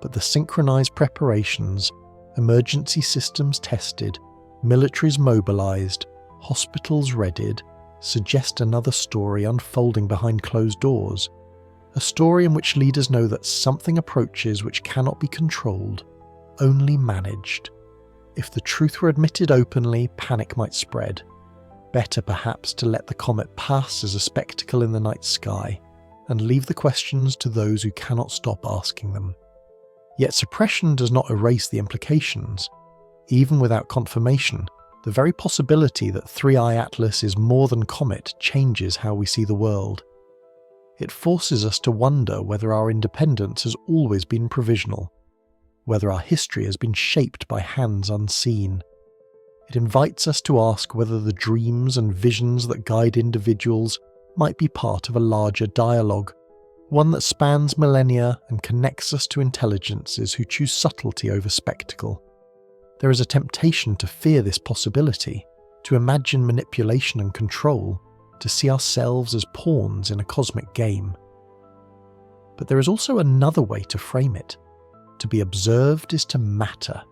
But the synchronised preparations, emergency systems tested, militaries mobilised, hospitals readied, suggest another story unfolding behind closed doors. A story in which leaders know that something approaches which cannot be controlled, only managed. If the truth were admitted openly, panic might spread. Better perhaps to let the comet pass as a spectacle in the night sky, and leave the questions to those who cannot stop asking them. Yet suppression does not erase the implications. Even without confirmation, the very possibility that 3i Atlas is more than comet changes how we see the world. It forces us to wonder whether our independence has always been provisional, whether our history has been shaped by hands unseen. It invites us to ask whether the dreams and visions that guide individuals might be part of a larger dialogue, one that spans millennia and connects us to intelligences who choose subtlety over spectacle. There is a temptation to fear this possibility, to imagine manipulation and control, to see ourselves as pawns in a cosmic game. But there is also another way to frame it. To be observed is to matter.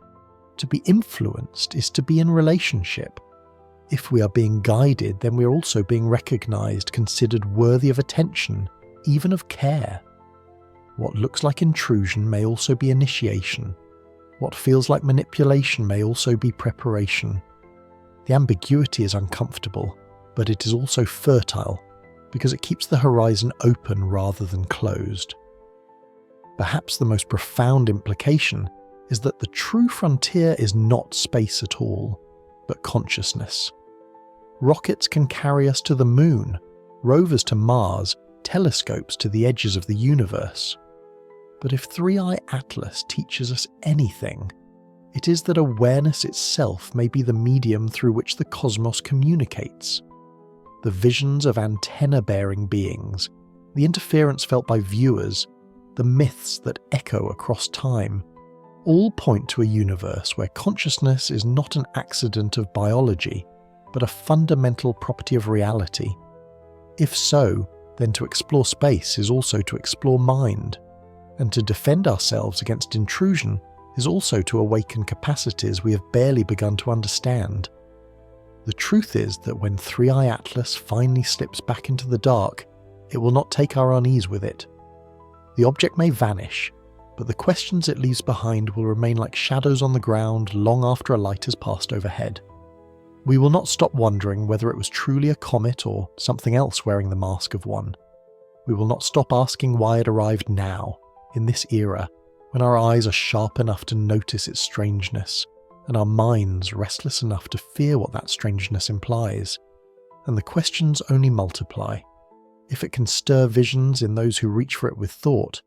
To be influenced is to be in relationship. If we are being guided, then we are also being recognised, considered worthy of attention, even of care. What looks like intrusion may also be initiation. What feels like manipulation may also be preparation. The ambiguity is uncomfortable, but it is also fertile, because it keeps the horizon open rather than closed. Perhaps the most profound implication is that the true frontier is not space at all, but consciousness. Rockets can carry us to the moon, rovers to Mars, telescopes to the edges of the universe. But if 3i Atlas teaches us anything, it is that awareness itself may be the medium through which the cosmos communicates. The visions of antenna-bearing beings, the interference felt by viewers, the myths that echo across time, all point to a universe where consciousness is not an accident of biology, but a fundamental property of reality. If so, then to explore space is also to explore mind, and to defend ourselves against intrusion is also to awaken capacities we have barely begun to understand. The truth is that when 3i Atlas finally slips back into the dark, it will not take our unease with it. The object may vanish, but the questions it leaves behind will remain like shadows on the ground long after a light has passed overhead. We will not stop wondering whether it was truly a comet or something else wearing the mask of one. We will not stop asking why it arrived now, in this era, when our eyes are sharp enough to notice its strangeness, and our minds restless enough to fear what that strangeness implies. And the questions only multiply. If it can stir visions in those who reach for it with thought,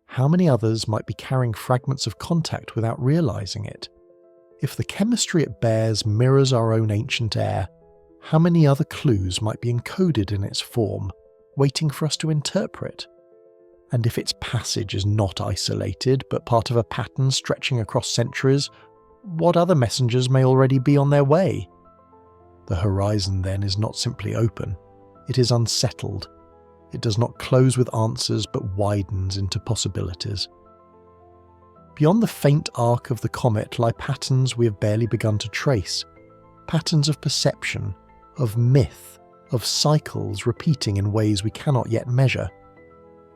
how many others might be carrying fragments of contact without realizing it? If the chemistry it bears mirrors our own ancient air, how many other clues might be encoded in its form, waiting for us to interpret? And if its passage is not isolated, but part of a pattern stretching across centuries, what other messengers may already be on their way? The horizon then is not simply open, it is unsettled. It does not close with answers but widens into possibilities. Beyond the faint arc of the comet lie patterns we have barely begun to trace, patterns of perception, of myth, of cycles repeating in ways we cannot yet measure.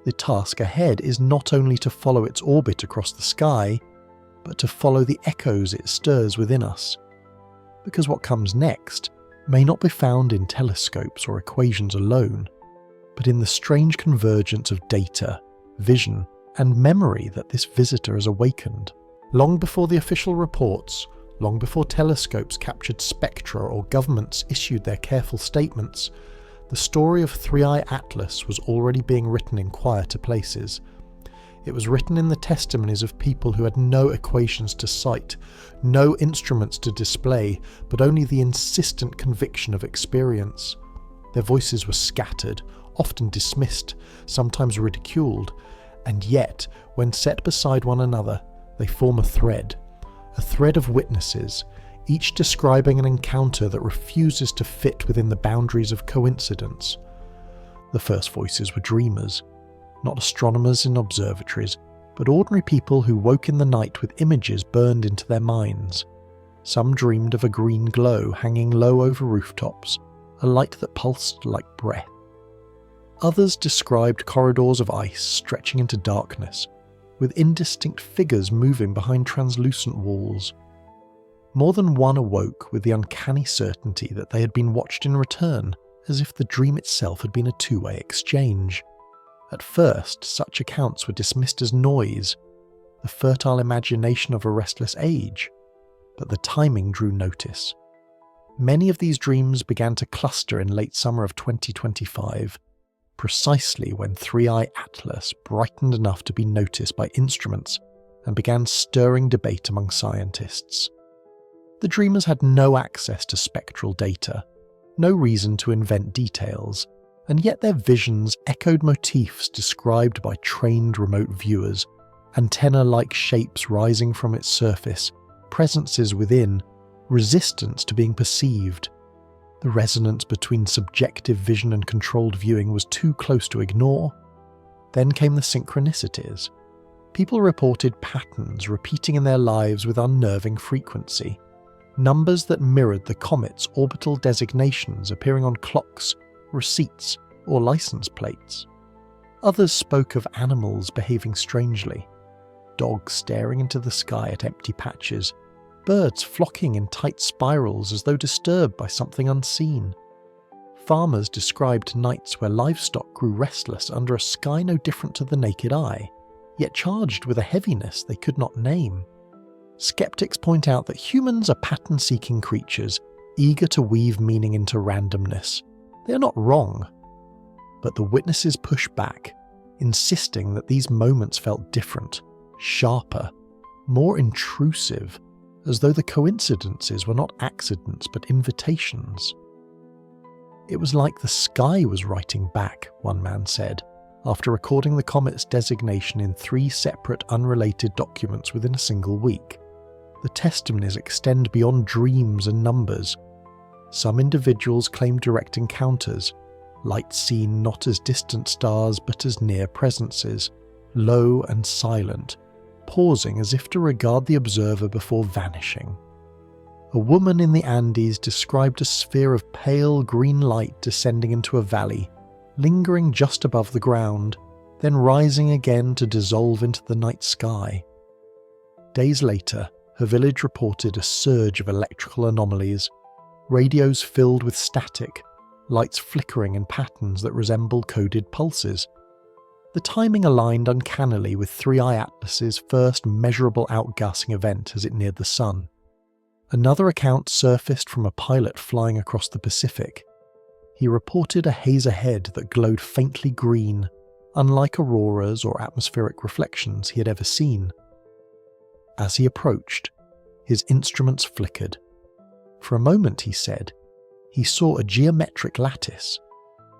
The task ahead is not only to follow its orbit across the sky, but to follow the echoes it stirs within us. Because what comes next may not be found in telescopes or equations alone, but in the strange convergence of data, vision, and memory that this visitor has awakened. Long before the official reports, long before telescopes captured spectra or governments issued their careful statements, the story of Three-Eye Atlas was already being written in quieter places. It was written in the testimonies of people who had no equations to cite, no instruments to display, but only the insistent conviction of experience. Their voices were scattered, often dismissed, sometimes ridiculed, and yet, when set beside one another, they form a thread of witnesses, each describing an encounter that refuses to fit within the boundaries of coincidence. The first voices were dreamers, not astronomers in observatories, but ordinary people who woke in the night with images burned into their minds. Some dreamed of a green glow hanging low over rooftops, a light that pulsed like breath. Others described corridors of ice stretching into darkness, with indistinct figures moving behind translucent walls. More than one awoke with the uncanny certainty that they had been watched in return, as if the dream itself had been a two-way exchange. At first, such accounts were dismissed as noise, the fertile imagination of a restless age, but the timing drew notice. Many of these dreams began to cluster in late summer of 2025, precisely when Three-Eye Atlas brightened enough to be noticed by instruments and began stirring debate among scientists. The dreamers had no access to spectral data, no reason to invent details, and yet their visions echoed motifs described by trained remote viewers, antenna-like shapes rising from its surface, presences within, resistance to being perceived. The resonance between subjective vision and controlled viewing was too close to ignore. Then came the synchronicities. People reported patterns repeating in their lives with unnerving frequency. Numbers that mirrored the comet's orbital designations appearing on clocks, receipts, or license plates. Others spoke of animals behaving strangely. Dogs staring into the sky at empty patches, birds flocking in tight spirals as though disturbed by something unseen. Farmers described nights where livestock grew restless under a sky no different to the naked eye, yet charged with a heaviness they could not name. Skeptics point out that humans are pattern-seeking creatures, eager to weave meaning into randomness. They are not wrong. But the witnesses push back, insisting that these moments felt different, sharper, more intrusive, as though the coincidences were not accidents but invitations. It was like the sky was writing back, one man said, after recording the comet's designation in 3 separate unrelated documents within a single week. The testimonies extend beyond dreams and numbers. Some individuals claim direct encounters, lights seen not as distant stars but as near presences, low and silent, pausing as if to regard the observer before vanishing. A woman in the Andes described a sphere of pale green light descending into a valley, lingering just above the ground, then rising again to dissolve into the night sky. Days later, her village reported a surge of electrical anomalies, radios filled with static, lights flickering in patterns that resemble coded pulses, The timing aligned uncannily with 3I Atlas's first measurable outgassing event as it neared the Sun. Another account surfaced from a pilot flying across the Pacific. He reported a haze ahead that glowed faintly green, unlike auroras or atmospheric reflections he had ever seen. As he approached, his instruments flickered. For a moment, he said, he saw a geometric lattice,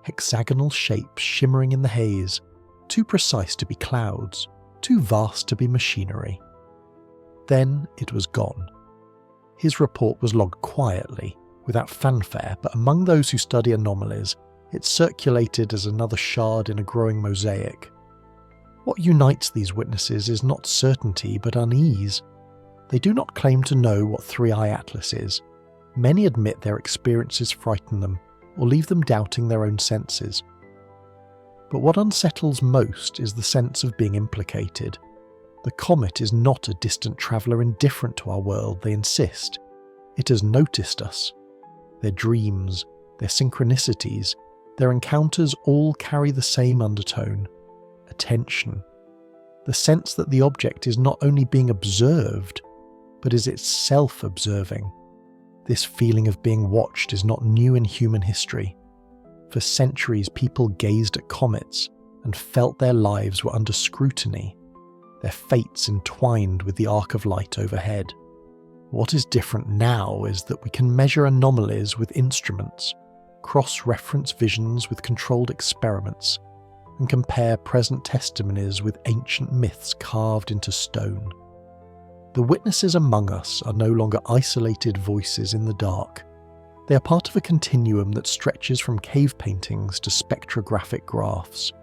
hexagonal shapes shimmering in the haze, too precise to be clouds, too vast to be machinery. Then it was gone. His report was logged quietly, without fanfare, but among those who study anomalies, it circulated as another shard in a growing mosaic. What unites these witnesses is not certainty but unease. They do not claim to know what 3I Atlas is. Many admit their experiences frighten them, or leave them doubting their own senses. But what unsettles most is the sense of being implicated. The comet is not a distant traveller indifferent to our world, they insist. It has noticed us. Their dreams, their synchronicities, their encounters all carry the same undertone: attention. The sense that the object is not only being observed, but is itself observing. This feeling of being watched is not new in human history. For centuries, people gazed at comets and felt their lives were under scrutiny, their fates entwined with the arc of light overhead. What is different now is that we can measure anomalies with instruments, cross-reference visions with controlled experiments, and compare present testimonies with ancient myths carved into stone. The witnesses among us are no longer isolated voices in the dark. They are part of a continuum that stretches from cave paintings to spectrographic graphs.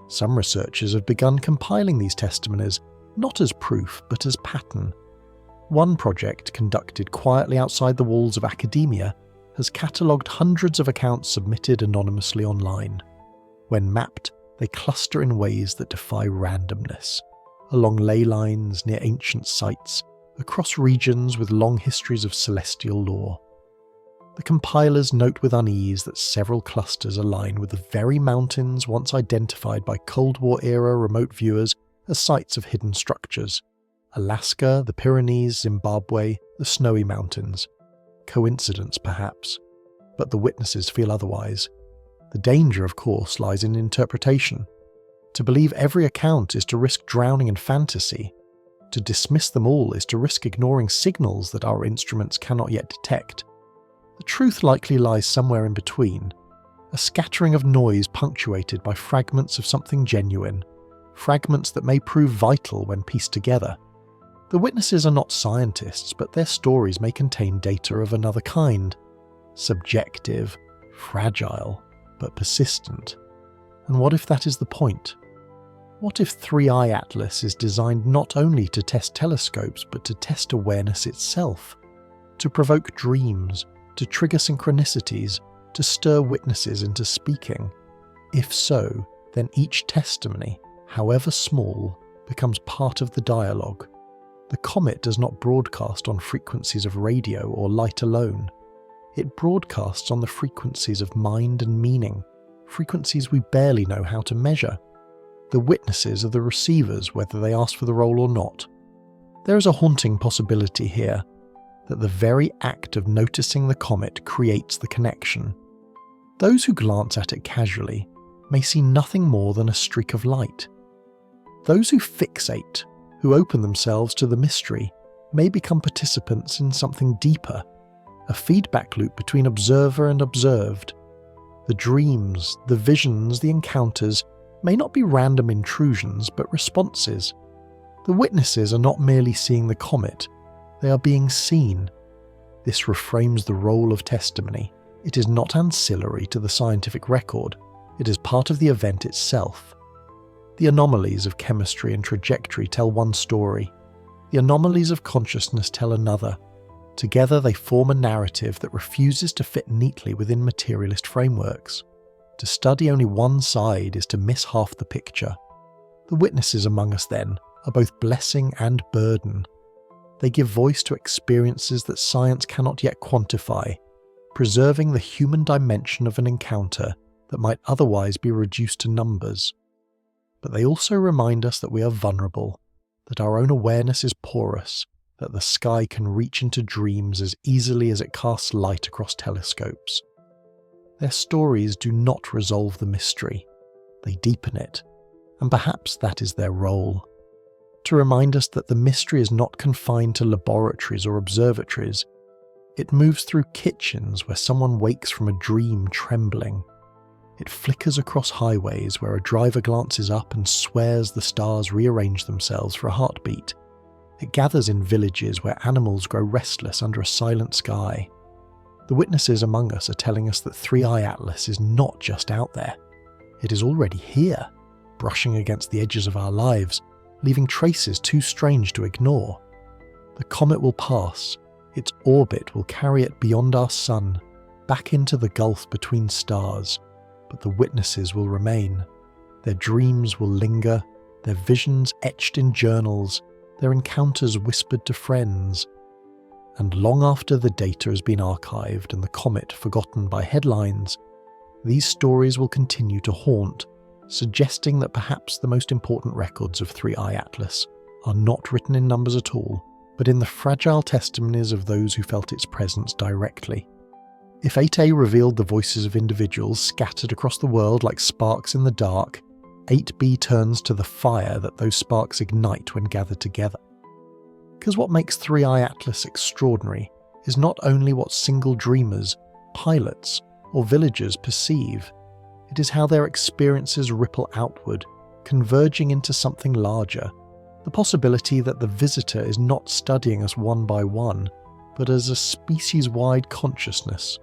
Some researchers have begun compiling these testimonies not as proof but as pattern. One project, conducted quietly outside the walls of academia, has catalogued hundreds of accounts submitted anonymously online. When mapped, they cluster in ways that defy randomness, along ley lines near ancient sites, across regions with long histories of celestial lore. The compilers note with unease that several clusters align with the very mountains once identified by Cold War-era remote viewers as sites of hidden structures: Alaska, the Pyrenees, Zimbabwe, the Snowy Mountains. Coincidence, perhaps, but the witnesses feel otherwise. The danger, of course, lies in interpretation. To believe every account is to risk drowning in fantasy. To dismiss them all is to risk ignoring signals that our instruments cannot yet detect. The truth likely lies somewhere in between, a scattering of noise punctuated by fragments of something genuine, fragments that may prove vital when pieced together. The witnesses are not scientists, but their stories may contain data of another kind: subjective, fragile, but persistent. And what if that is the point? What if 3I Atlas is designed not only to test telescopes, but to test awareness itself? To provoke dreams, to trigger synchronicities, to stir witnesses into speaking? If so, then each testimony, however small, becomes part of the dialogue. The comet does not broadcast on frequencies of radio or light alone. It broadcasts on the frequencies of mind and meaning, frequencies we barely know how to measure. The witnesses are the receivers, whether they ask for the role or not. There is a haunting possibility here, that the very act of noticing the comet creates the connection. Those who glance at it casually may see nothing more than a streak of light. Those who fixate, who open themselves to the mystery, may become participants in something deeper, a feedback loop between observer and observed. The dreams, the visions, the encounters may not be random intrusions but responses. The witnesses are not merely seeing the comet, they are being seen. This reframes the role of testimony. It is not ancillary to the scientific record, it is part of the event itself. The anomalies of chemistry and trajectory tell one story. The anomalies of consciousness tell another. Together they form a narrative that refuses to fit neatly within materialist frameworks. To study only one side is to miss half the picture. The witnesses among us, then, are both blessing and burden. They give voice to experiences that science cannot yet quantify, preserving the human dimension of an encounter that might otherwise be reduced to numbers. but they also remind us that we are vulnerable, that our own awareness is porous, that the sky can reach into dreams as easily as it casts light across telescopes. Their stories do not resolve the mystery, they deepen it, and perhaps that is their role. To remind us that the mystery is not confined to laboratories or observatories. It moves through kitchens where someone wakes from a dream trembling. It flickers across highways where a driver glances up and swears the stars rearrange themselves for a heartbeat. It gathers in villages where animals grow restless under a silent sky. The witnesses among us are telling us that 3i Atlas is not just out there. It is already here, brushing against the edges of our lives, leaving traces too strange to ignore. The comet will pass. Its orbit will carry it beyond our sun, back into the gulf between stars, but the witnesses will remain. Their dreams will linger, their visions etched in journals, their encounters whispered to friends. And long after the data has been archived and the comet forgotten by headlines, these stories will continue to haunt, suggesting that perhaps the most important records of 3i Atlas are not written in numbers at all, but in the fragile testimonies of those who felt its presence directly. If 8a revealed the voices of individuals scattered across the world like sparks in the dark, 8b turns to the fire that those sparks ignite when gathered together. Because what makes 3i Atlas extraordinary is not only what single dreamers, pilots, or villagers perceive, it is how their experiences ripple outward, converging into something larger. The possibility that the visitor is not studying us one by one, but as a species-wide consciousness.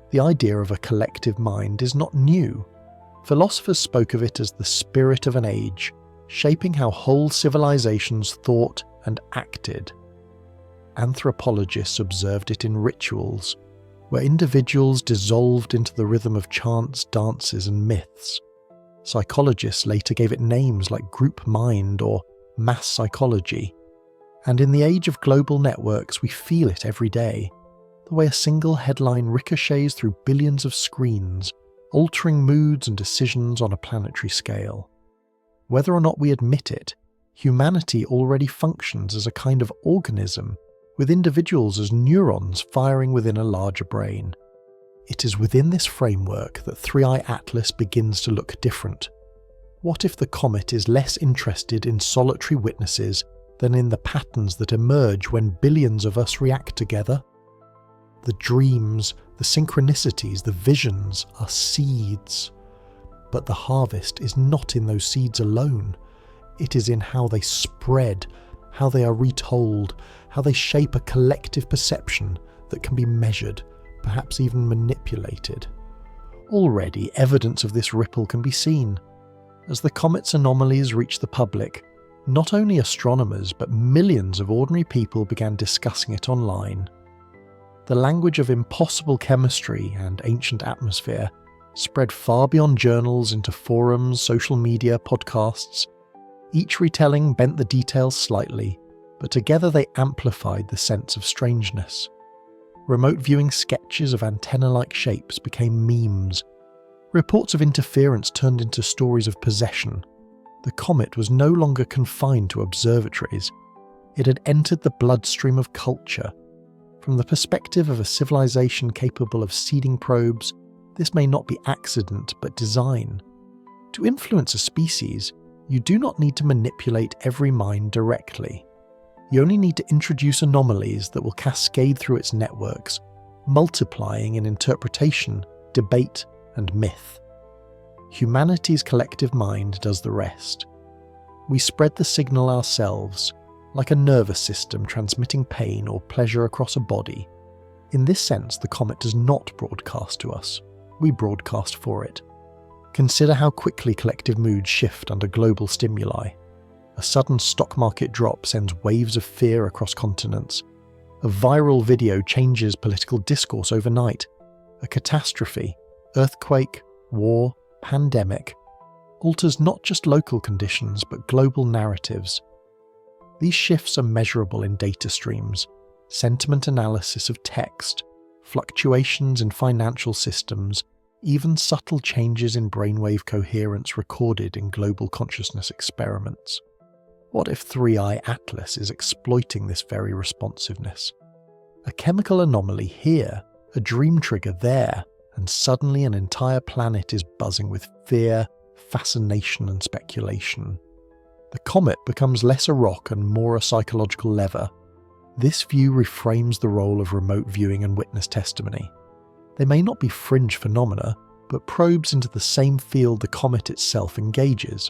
The idea of a collective mind is not new. Philosophers spoke of it as the spirit of an age, shaping how whole civilizations thought and acted. Anthropologists observed it in rituals, where individuals dissolved into the rhythm of chants, dances, and myths. Psychologists later gave it names like group mind or mass psychology. And in the age of global networks, we feel it every day, the way a single headline ricochets through billions of screens, altering moods and decisions on a planetary scale. Whether or not we admit it, humanity already functions as a kind of organism, with individuals as neurons firing within a larger brain. It is within this framework that 3i Atlas begins to look different. What if the comet is less interested in solitary witnesses than in the patterns that emerge when billions of us react together? The dreams, the synchronicities, the visions are seeds. But the harvest is not in those seeds alone. It is in how they spread, how they are retold, how they shape a collective perception that can be measured, perhaps even manipulated. Already, evidence of this ripple can be seen. As the comet's anomalies reached the public, not only astronomers but millions of ordinary people began discussing it online. The language of impossible chemistry and ancient atmosphere spread far beyond journals into forums, social media, podcasts. Each retelling bent the details slightly, but together they amplified the sense of strangeness. Remote viewing sketches of antenna-like shapes became memes. Reports of interference turned into stories of possession. The comet was no longer confined to observatories. It had entered the bloodstream of culture. From the perspective of a civilization capable of seeding probes, this may not be accident but design. To influence a species, you do not need to manipulate every mind directly. You only need to introduce anomalies that will cascade through its networks, multiplying in interpretation, debate, and myth. Humanity's collective mind does the rest. We spread the signal ourselves, like a nervous system transmitting pain or pleasure across a body. In this sense, the comet does not broadcast to us. We broadcast for it. Consider how quickly collective moods shift under global stimuli. A sudden stock market drop sends waves of fear across continents. A viral video changes political discourse overnight. A catastrophe, earthquake, war, pandemic, alters not just local conditions but global narratives. These shifts are measurable in data streams, sentiment analysis of text, fluctuations in financial systems, even subtle changes in brainwave coherence recorded in global consciousness experiments. What if 3i Atlas is exploiting this very responsiveness? A chemical anomaly here, a dream trigger there, and suddenly an entire planet is buzzing with fear, fascination and speculation. The comet becomes less a rock and more a psychological lever. This view reframes the role of remote viewing and witness testimony. They may not be fringe phenomena, but probes into the same field the comet itself engages.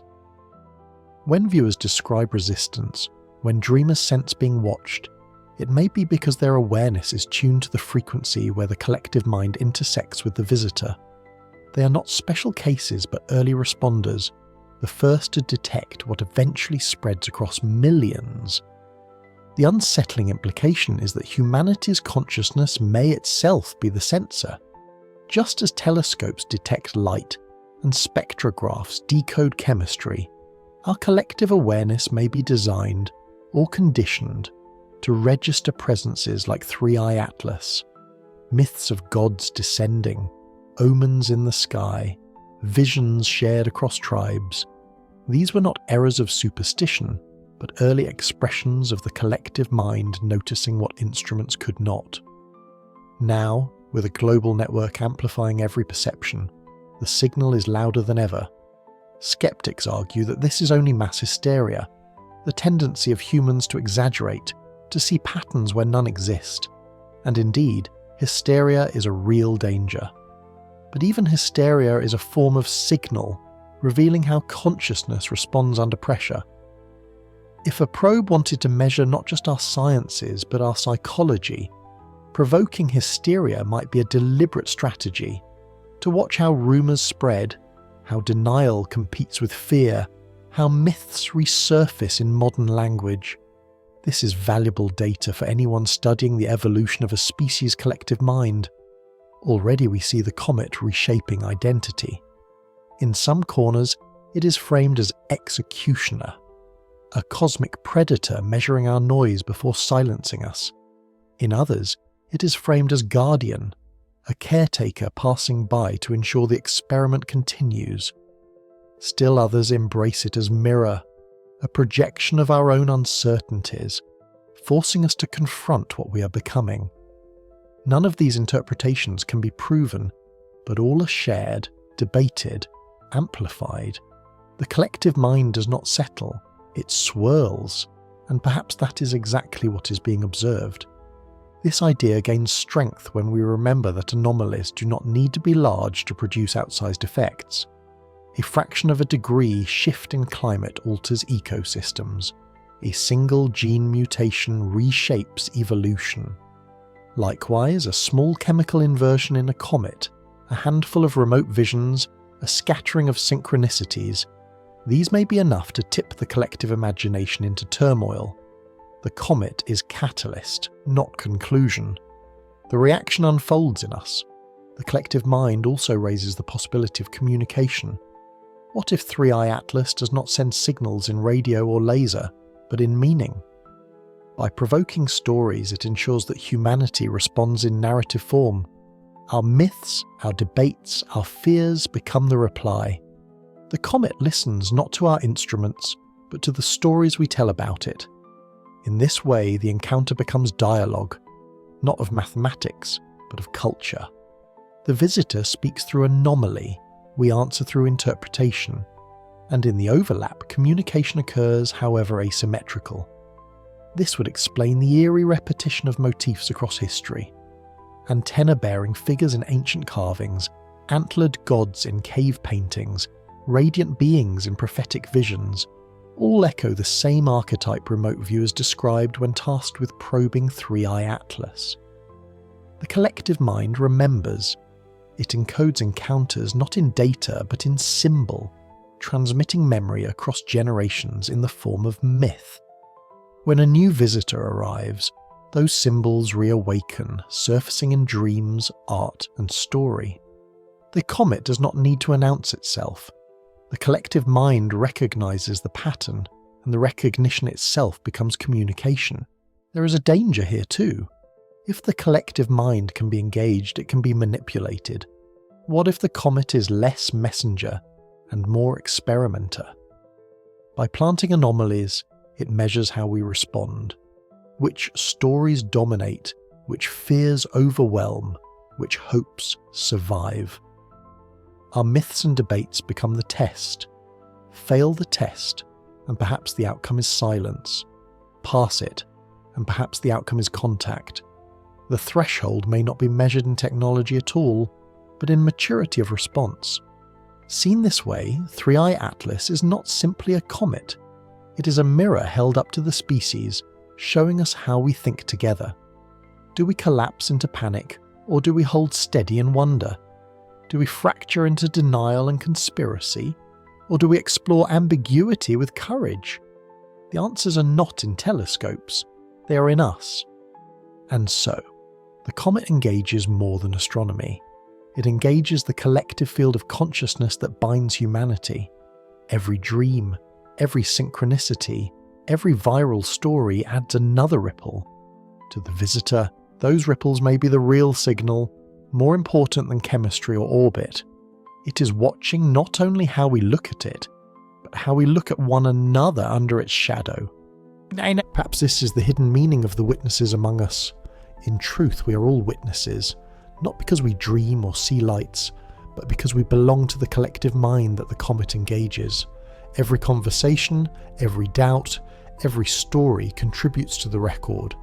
When viewers describe resistance, when dreamers sense being watched, it may be because their awareness is tuned to the frequency where the collective mind intersects with the visitor. They are not special cases but early responders, the first to detect what eventually spreads across millions. The unsettling implication is that humanity's consciousness may itself be the sensor. Just as telescopes detect light and spectrographs decode chemistry, our collective awareness may be designed or conditioned to register presences like 3i Atlas, myths of gods descending, omens in the sky, visions shared across tribes. These were not errors of superstition, but early expressions of the collective mind noticing what instruments could not. Now, with a global network amplifying every perception, the signal is louder than ever. Skeptics argue that this is only mass hysteria, the tendency of humans to exaggerate, to see patterns where none exist. And indeed, hysteria is a real danger. But even hysteria is a form of signal, revealing how consciousness responds under pressure. If a probe wanted to measure not just our sciences but our psychology, provoking hysteria might be a deliberate strategy to watch how rumours spread, how denial competes with fear, how myths resurface in modern language. This is valuable data for anyone studying the evolution of a species' collective mind. Already we see the comet reshaping identity. In some corners, it is framed as executioner, a cosmic predator measuring our noise before silencing us. In others, it is framed as guardian, a caretaker passing by to ensure the experiment continues. Still others embrace it as mirror, a projection of our own uncertainties, forcing us to confront what we are becoming. None of these interpretations can be proven, but all are shared, debated, amplified. The collective mind does not settle, it swirls, and perhaps that is exactly what is being observed. This idea gains strength when we remember that anomalies do not need to be large to produce outsized effects. A fraction of a degree shift in climate alters ecosystems. A single gene mutation reshapes evolution. Likewise, a small chemical inversion in a comet, a handful of remote visions, a scattering of synchronicities, these may be enough to tip the collective imagination into turmoil. The comet is catalyst, not conclusion. The reaction unfolds in us. The collective mind also raises the possibility of communication. What if 3i Atlas does not send signals in radio or laser, but in meaning? By provoking stories, it ensures that humanity responds in narrative form. Our myths, our debates, our fears become the reply. The comet listens not to our instruments, but to the stories we tell about it. In this way, the encounter becomes dialogue, not of mathematics, but of culture. The visitor speaks through anomaly, we answer through interpretation, and in the overlap, communication occurs, however asymmetrical. This would explain the eerie repetition of motifs across history. Antenna-bearing figures in ancient carvings, antlered gods in cave paintings, radiant beings in prophetic visions, all echo the same archetype remote viewers described when tasked with probing 3i Atlas. The collective mind remembers. It encodes encounters not in data but in symbol, transmitting memory across generations in the form of myth. When a new visitor arrives, those symbols reawaken, surfacing in dreams, art, and story. The comet does not need to announce itself. The collective mind recognizes the pattern, and the recognition itself becomes communication. There is a danger here too. If the collective mind can be engaged, it can be manipulated. What if the comet is less messenger and more experimenter? By planting anomalies, it measures how we respond, which stories dominate, which fears overwhelm, which hopes survive. Our myths and debates become the test. Fail the test, and perhaps the outcome is silence. Pass it, and perhaps the outcome is contact. The threshold may not be measured in technology at all, but in maturity of response. Seen this way, 3I Atlas is not simply a comet. It is a mirror held up to the species, showing us how we think together. Do we collapse into panic, or do we hold steady in wonder? Do we fracture into denial and conspiracy, or do we explore ambiguity with courage? The answers are not in telescopes, they are in us. And so, the comet engages more than astronomy. It engages the collective field of consciousness that binds humanity. Every dream, every synchronicity, every viral story adds another ripple. To the visitor, those ripples may be the real signal, more important than chemistry or orbit. It is watching not only how we look at it, but how we look at one another under its shadow. Perhaps this is the hidden meaning of the witnesses among us. In truth, we are all witnesses, not because we dream or see lights, but because we belong to the collective mind that the comet engages. Every conversation, every doubt, every story contributes to the record.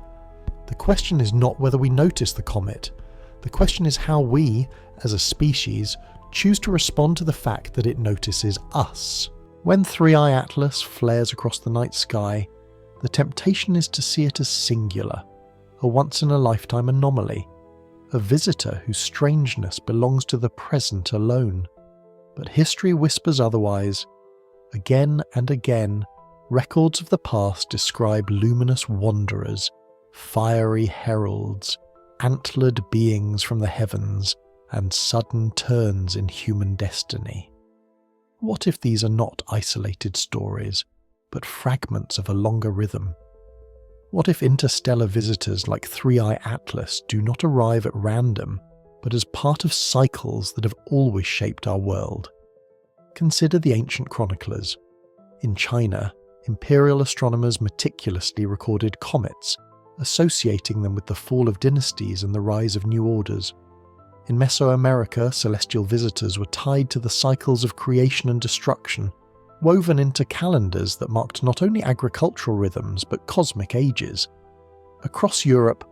The question is not whether we notice the comet. The question is how we, as a species, choose to respond to the fact that it notices us. When 3I Atlas flares across the night sky, the temptation is to see it as singular, a once-in-a-lifetime anomaly, a visitor whose strangeness belongs to the present alone. But history whispers otherwise. Again and again, records of the past describe luminous wanderers, fiery heralds, antlered beings from the heavens, and sudden turns in human destiny. What if these are not isolated stories, but fragments of a longer rhythm? What if interstellar visitors like 3I Atlas do not arrive at random, but as part of cycles that have always shaped our world? Consider the ancient chroniclers. In China, imperial astronomers meticulously recorded comets, associating them with the fall of dynasties and the rise of new orders. In Mesoamerica, celestial visitors were tied to the cycles of creation and destruction, woven into calendars that marked not only agricultural rhythms but cosmic ages. Across Europe,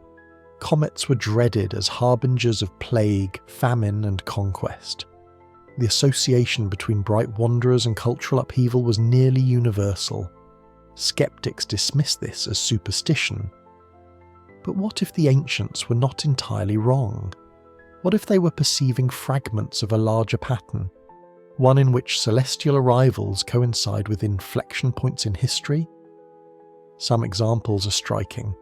comets were dreaded as harbingers of plague, famine, and conquest. The association between bright wanderers and cultural upheaval was nearly universal. Skeptics dismiss this as superstition. But what if the ancients were not entirely wrong? What if they were perceiving fragments of a larger pattern, one in which celestial arrivals coincide with inflection points in history? Some examples are striking.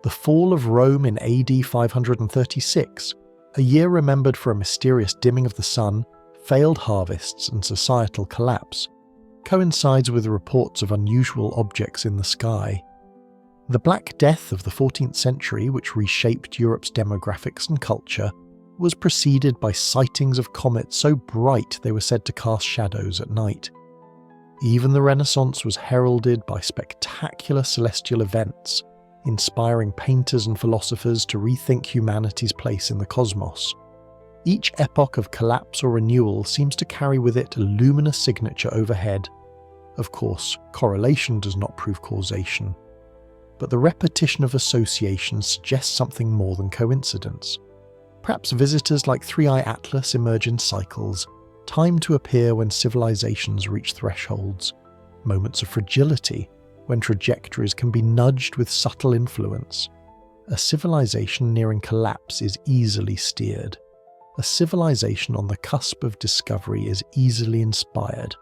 The fall of Rome in AD 536, a year remembered for a mysterious dimming of the sun, failed harvests and societal collapse, coincides with reports of unusual objects in the sky. The Black Death of the 14th century, which reshaped Europe's demographics and culture, was preceded by sightings of comets so bright they were said to cast shadows at night. Even the Renaissance was heralded by spectacular celestial events, inspiring painters and philosophers to rethink humanity's place in the cosmos. Each epoch of collapse or renewal seems to carry with it a luminous signature overhead. Of course, correlation does not prove causation, but the repetition of associations suggests something more than coincidence. Perhaps visitors like 3I Atlas emerge in cycles, timed to appear when civilizations reach thresholds, moments of fragility when trajectories can be nudged with subtle influence. A civilization nearing collapse is easily steered. A civilization on the cusp of discovery is easily inspired.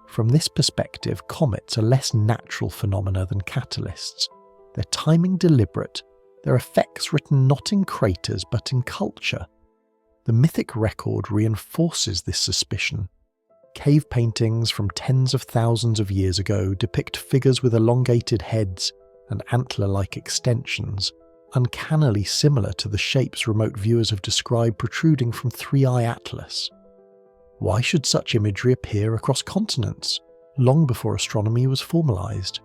From this perspective, comets are less natural phenomena than catalysts. Their timing deliberate, their effects written not in craters but in culture. The mythic record reinforces this suspicion. Cave paintings from tens of thousands of years ago depict figures with elongated heads and antler-like extensions, uncannily similar to the shapes remote viewers have described protruding from 3i Atlas. Why should such imagery appear across continents, long before astronomy was formalized?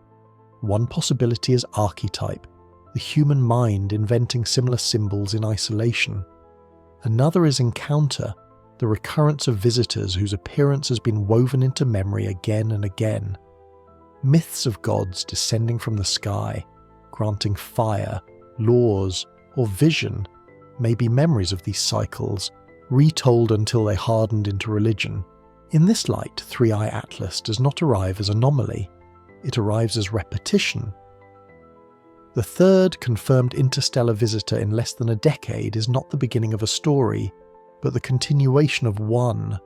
One possibility is archetype, the human mind inventing similar symbols in isolation. Another is encounter, the recurrence of visitors whose appearance has been woven into memory again and again. Myths of gods descending from the sky, granting fire, laws, or vision may be memories of these cycles, retold until they hardened into religion. In this light, 3i Atlas does not arrive as anomaly, it arrives as repetition. The third confirmed interstellar visitor in less than a decade is not the beginning of a story, but the continuation of one.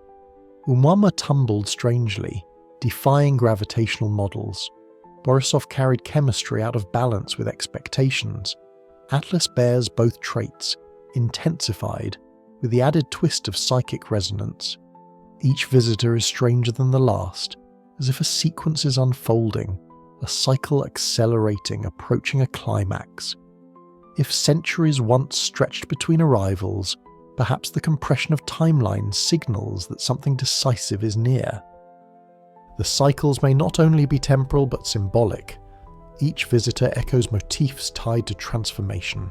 Oumuamua tumbled strangely, defying gravitational models. Borisov carried chemistry out of balance with expectations. Atlas bears both traits, intensified, with the added twist of psychic resonance. Each visitor is stranger than the last, as if a sequence is unfolding, a cycle accelerating, approaching a climax. If centuries once stretched between arrivals, perhaps the compression of timelines signals that something decisive is near. The cycles may not only be temporal but symbolic. Each visitor echoes motifs tied to transformation.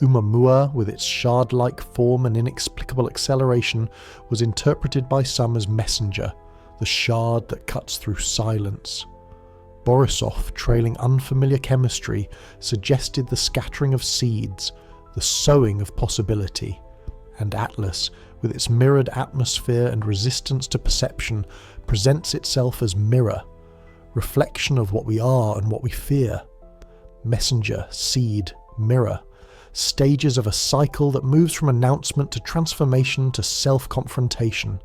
Oumuamua, with its shard-like form and inexplicable acceleration, was interpreted by some as messenger, the shard that cuts through silence. Borisov, trailing unfamiliar chemistry, suggested the scattering of seeds, the sowing of possibility. And Atlas, with its mirrored atmosphere and resistance to perception, presents itself as mirror, reflection of what we are and what we fear. Messenger, seed, mirror, stages of a cycle that moves from announcement to transformation to self-confrontation.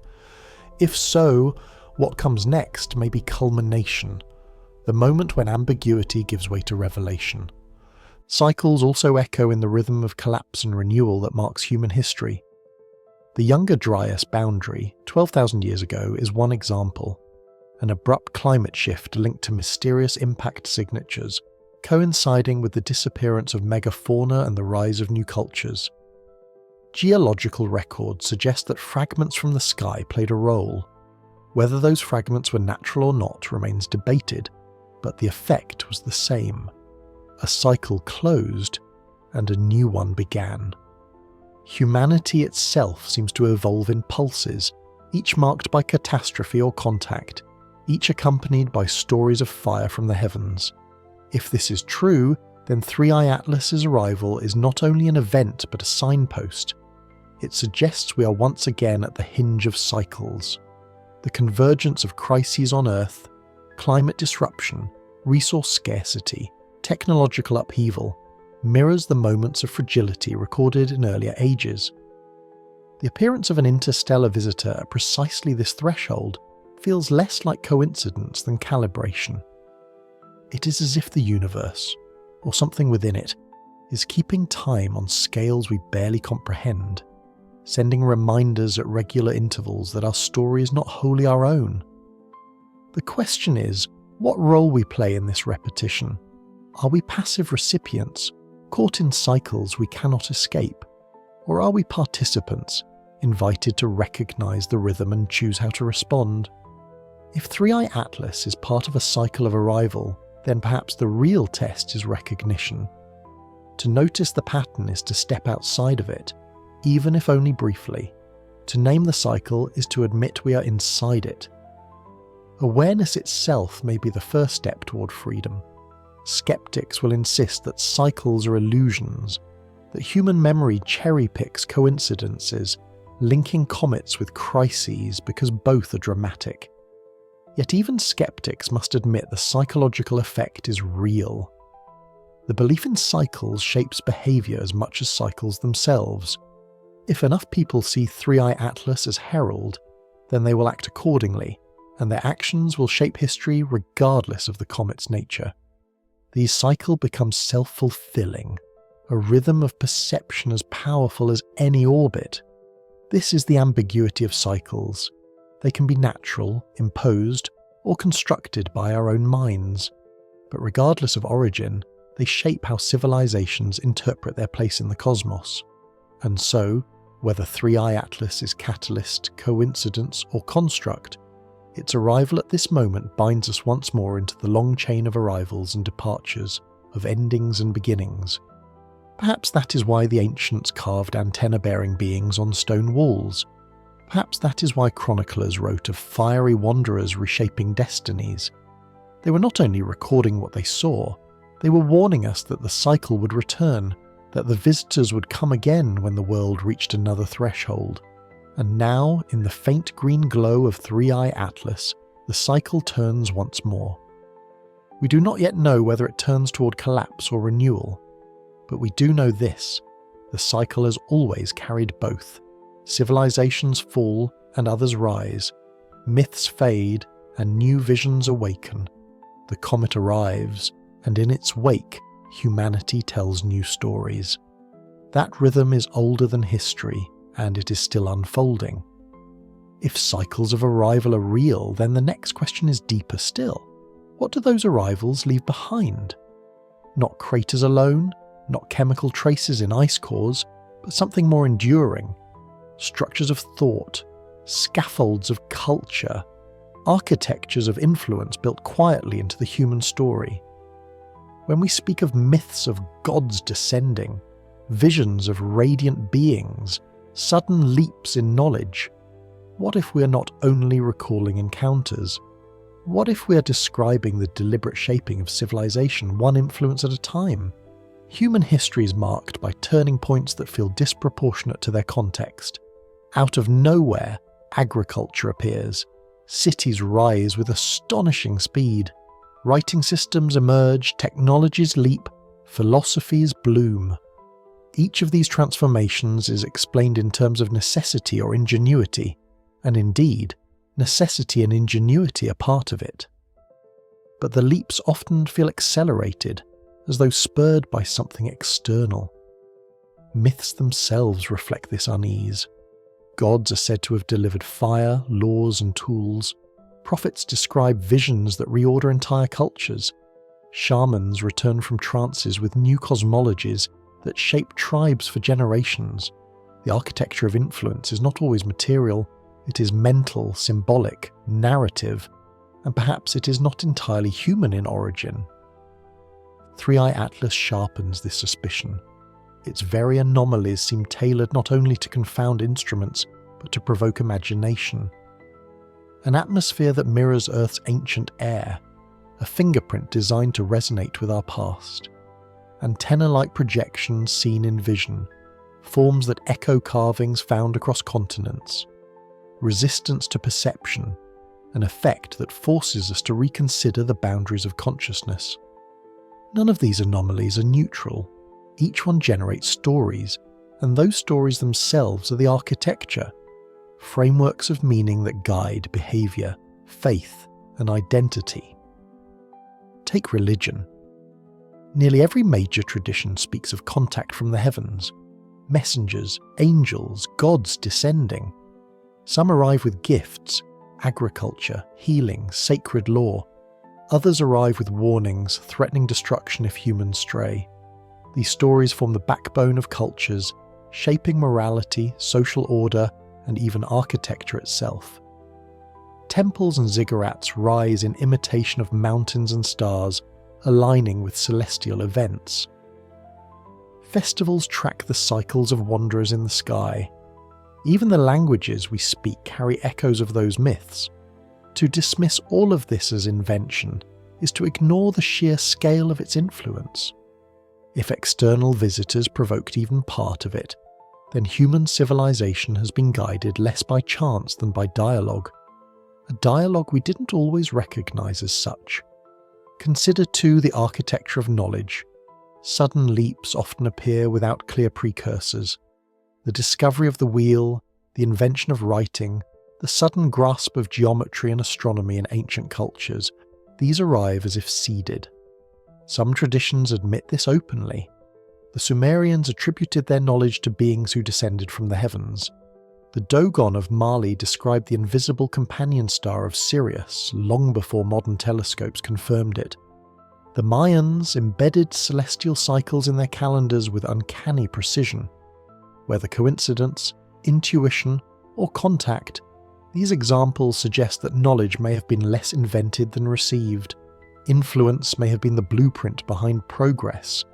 If so, what comes next may be culmination, the moment when ambiguity gives way to revelation. Cycles also echo in the rhythm of collapse and renewal that marks human history. The Younger Dryas boundary, 12,000 years ago, is one example, an abrupt climate shift linked to mysterious impact signatures, coinciding with the disappearance of megafauna and the rise of new cultures. Geological records suggest that fragments from the sky played a role. Whether those fragments were natural or not remains debated, but the effect was the same. A cycle closed, and a new one began. Humanity itself seems to evolve in pulses, each marked by catastrophe or contact, each accompanied by stories of fire from the heavens. If this is true, then 3i Atlas's arrival is not only an event but a signpost. It suggests we are once again at the hinge of cycles. The convergence of crises on Earth, climate disruption, resource scarcity, technological upheaval, mirrors the moments of fragility recorded in earlier ages. The appearance of an interstellar visitor at precisely this threshold feels less like coincidence than calibration. It is as if the universe, or something within it, is keeping time on scales we barely comprehend, sending reminders at regular intervals that our story is not wholly our own. The question is, what role we play in this repetition? Are we passive recipients, caught in cycles we cannot escape? Or are we participants, invited to recognize the rhythm and choose how to respond? If 3i Atlas is part of a cycle of arrival, then perhaps the real test is recognition. To notice the pattern is to step outside of it, even if only briefly. To name the cycle is to admit we are inside it. Awareness itself may be the first step toward freedom. Skeptics will insist that cycles are illusions, that human memory cherry-picks coincidences, linking comets with crises because both are dramatic. Yet even skeptics must admit the psychological effect is real. The belief in cycles shapes behaviour as much as cycles themselves. If enough people see 3i Atlas as herald, then they will act accordingly, and their actions will shape history regardless of the comet's nature. These cycles become self-fulfilling, a rhythm of perception as powerful as any orbit. This is the ambiguity of cycles. They can be natural, imposed, or constructed by our own minds. But regardless of origin, they shape how civilizations interpret their place in the cosmos. And so, whether Three-Eye Atlas is catalyst, coincidence, or construct, its arrival at this moment binds us once more into the long chain of arrivals and departures, of endings and beginnings. Perhaps that is why the ancients carved antenna-bearing beings on stone walls. Perhaps that is why chroniclers wrote of fiery wanderers reshaping destinies. They were not only recording what they saw, they were warning us that the cycle would return, that the visitors would come again when the world reached another threshold. And now, in the faint green glow of Three-Eye Atlas, the cycle turns once more. We do not yet know whether it turns toward collapse or renewal, but we do know this: the cycle has always carried both. Civilizations fall and others rise, myths fade and new visions awaken. The comet arrives, and in its wake, humanity tells new stories. That rhythm is older than history, and it is still unfolding. If cycles of arrival are real, then the next question is deeper still. What do those arrivals leave behind? Not craters alone, not chemical traces in ice cores, but something more enduring. Structures of thought, scaffolds of culture, architectures of influence built quietly into the human story. When we speak of myths of gods descending, visions of radiant beings, sudden leaps in knowledge, what if we are not only recalling encounters? What if we are describing the deliberate shaping of civilization one influence at a time? Human history is marked by turning points that feel disproportionate to their context. Out of nowhere, agriculture appears. Cities rise with astonishing speed. Writing systems emerge, technologies leap, philosophies bloom. Each of these transformations is explained in terms of necessity or ingenuity, and indeed, necessity and ingenuity are part of it. But the leaps often feel accelerated, as though spurred by something external. Myths themselves reflect this unease. Gods are said to have delivered fire, laws, and tools. Prophets describe visions that reorder entire cultures. Shamans return from trances with new cosmologies that shape tribes for generations. The architecture of influence is not always material, it is mental, symbolic, narrative, and perhaps it is not entirely human in origin. Three-Eye Atlas sharpens this suspicion. Its very anomalies seem tailored not only to confound instruments, but to provoke imagination. An atmosphere that mirrors Earth's ancient air, a fingerprint designed to resonate with our past. Antenna-like projections seen in vision, forms that echo carvings found across continents. Resistance to perception, an effect that forces us to reconsider the boundaries of consciousness. None of these anomalies are neutral. Each one generates stories, and those stories themselves are the architecture, frameworks of meaning that guide behaviour, faith, and identity. Take religion. Nearly every major tradition speaks of contact from the heavens, messengers, angels, gods descending. Some arrive with gifts, agriculture, healing, sacred law. Others arrive with warnings threatening destruction if humans stray. These stories form the backbone of cultures, shaping morality, social order, and even architecture itself. Temples and ziggurats rise in imitation of mountains and stars, aligning with celestial events. Festivals track the cycles of wanderers in the sky. Even the languages we speak carry echoes of those myths. To dismiss all of this as invention is to ignore the sheer scale of its influence. If external visitors provoked even part of it, then human civilization has been guided less by chance than by dialogue. A dialogue we didn't always recognize as such. Consider too the architecture of knowledge. Sudden leaps often appear without clear precursors. The discovery of the wheel, the invention of writing, the sudden grasp of geometry and astronomy in ancient cultures, these arrive as if seeded. Some traditions admit this openly. The Sumerians attributed their knowledge to beings who descended from the heavens. The Dogon of Mali described the invisible companion star of Sirius long before modern telescopes confirmed it. The Mayans embedded celestial cycles in their calendars with uncanny precision. Whether coincidence, intuition, or contact, these examples suggest that knowledge may have been less invented than received. Influence may have been the blueprint behind progress.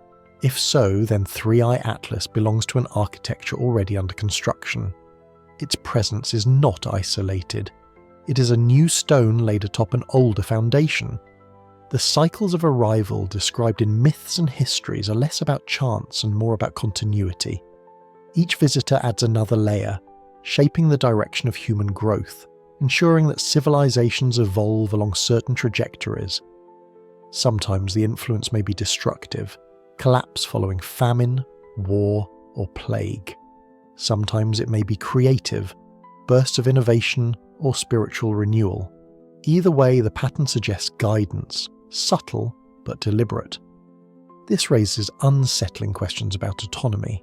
If so, then 3i Atlas belongs to an architecture already under construction. Its presence is not isolated. It is a new stone laid atop an older foundation. The cycles of arrival described in myths and histories are less about chance and more about continuity. Each visitor adds another layer, shaping the direction of human growth, ensuring that civilizations evolve along certain trajectories. Sometimes the influence may be destructive, collapse following famine, war, or plague. Sometimes it may be creative, bursts of innovation, or spiritual renewal. Either way, the pattern suggests guidance, subtle but deliberate. This raises unsettling questions about autonomy.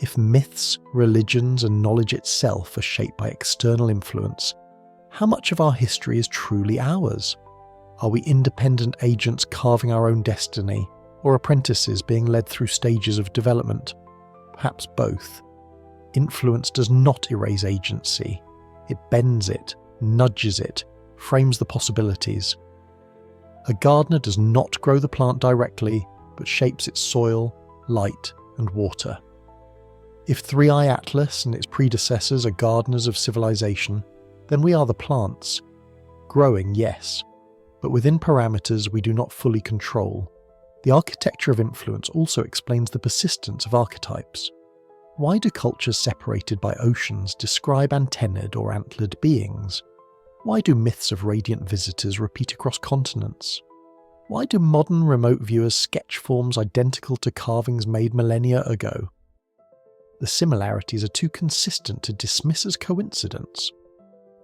If myths, religions, and knowledge itself are shaped by external influence, how much of our history is truly ours? Are we independent agents carving our own destiny, or apprentices being led through stages of development? Perhaps both. Influence does not erase agency. It bends it, nudges it, frames the possibilities. A gardener does not grow the plant directly, but shapes its soil, light, and water. If 3i Atlas and its predecessors are gardeners of civilization, then we are the plants. Growing, yes, but within parameters we do not fully control. The architecture of influence also explains the persistence of archetypes. Why do cultures separated by oceans describe antennaed or antlered beings? Why do myths of radiant visitors repeat across continents? Why do modern remote viewers sketch forms identical to carvings made millennia ago? The similarities are too consistent to dismiss as coincidence.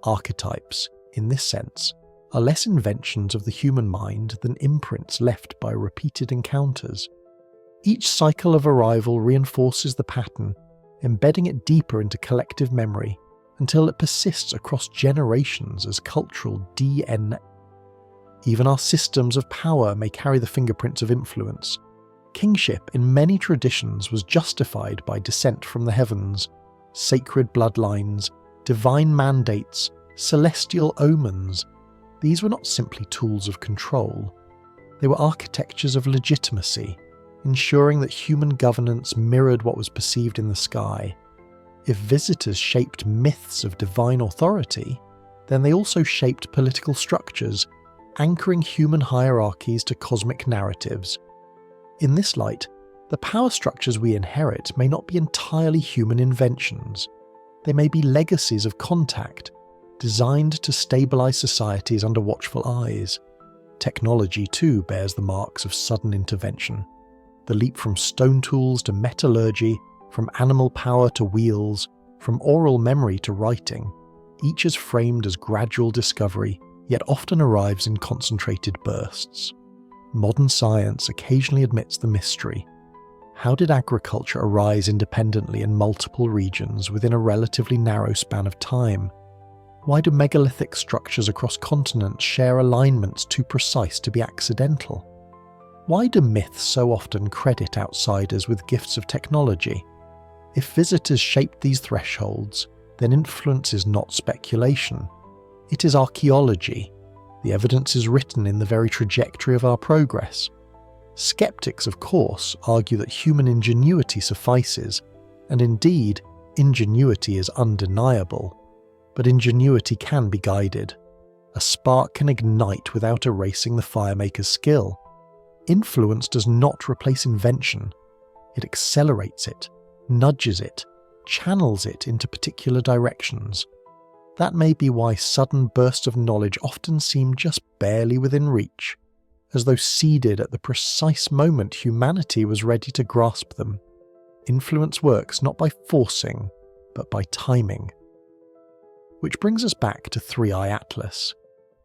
Archetypes, in this sense, are less inventions of the human mind than imprints left by repeated encounters. Each cycle of arrival reinforces the pattern, embedding it deeper into collective memory until it persists across generations as cultural DNA. Even our systems of power may carry the fingerprints of influence. Kingship in many traditions was justified by descent from the heavens, sacred bloodlines, divine mandates, celestial omens. These were not simply tools of control. They were architectures of legitimacy, ensuring that human governance mirrored what was perceived in the sky. If visitors shaped myths of divine authority, then they also shaped political structures, anchoring human hierarchies to cosmic narratives. In this light, the power structures we inherit may not be entirely human inventions. They may be legacies of contact, designed to stabilize societies under watchful eyes. Technology, too, bears the marks of sudden intervention. The leap from stone tools to metallurgy, from animal power to wheels, from oral memory to writing, each is framed as gradual discovery, yet often arrives in concentrated bursts. Modern science occasionally admits the mystery. How did agriculture arise independently in multiple regions within a relatively narrow span of time? Why do megalithic structures across continents share alignments too precise to be accidental? Why do myths so often credit outsiders with gifts of technology? If visitors shaped these thresholds, then influence is not speculation. It is archaeology. The evidence is written in the very trajectory of our progress. Skeptics, of course, argue that human ingenuity suffices, and indeed, ingenuity is undeniable. But ingenuity can be guided. A spark can ignite without erasing the firemaker's skill. Influence does not replace invention. It accelerates it, nudges it, channels it into particular directions. That may be why sudden bursts of knowledge often seem just barely within reach, as though seeded at the precise moment humanity was ready to grasp them. Influence works not by forcing, but by timing. Which brings us back to 3i Atlas.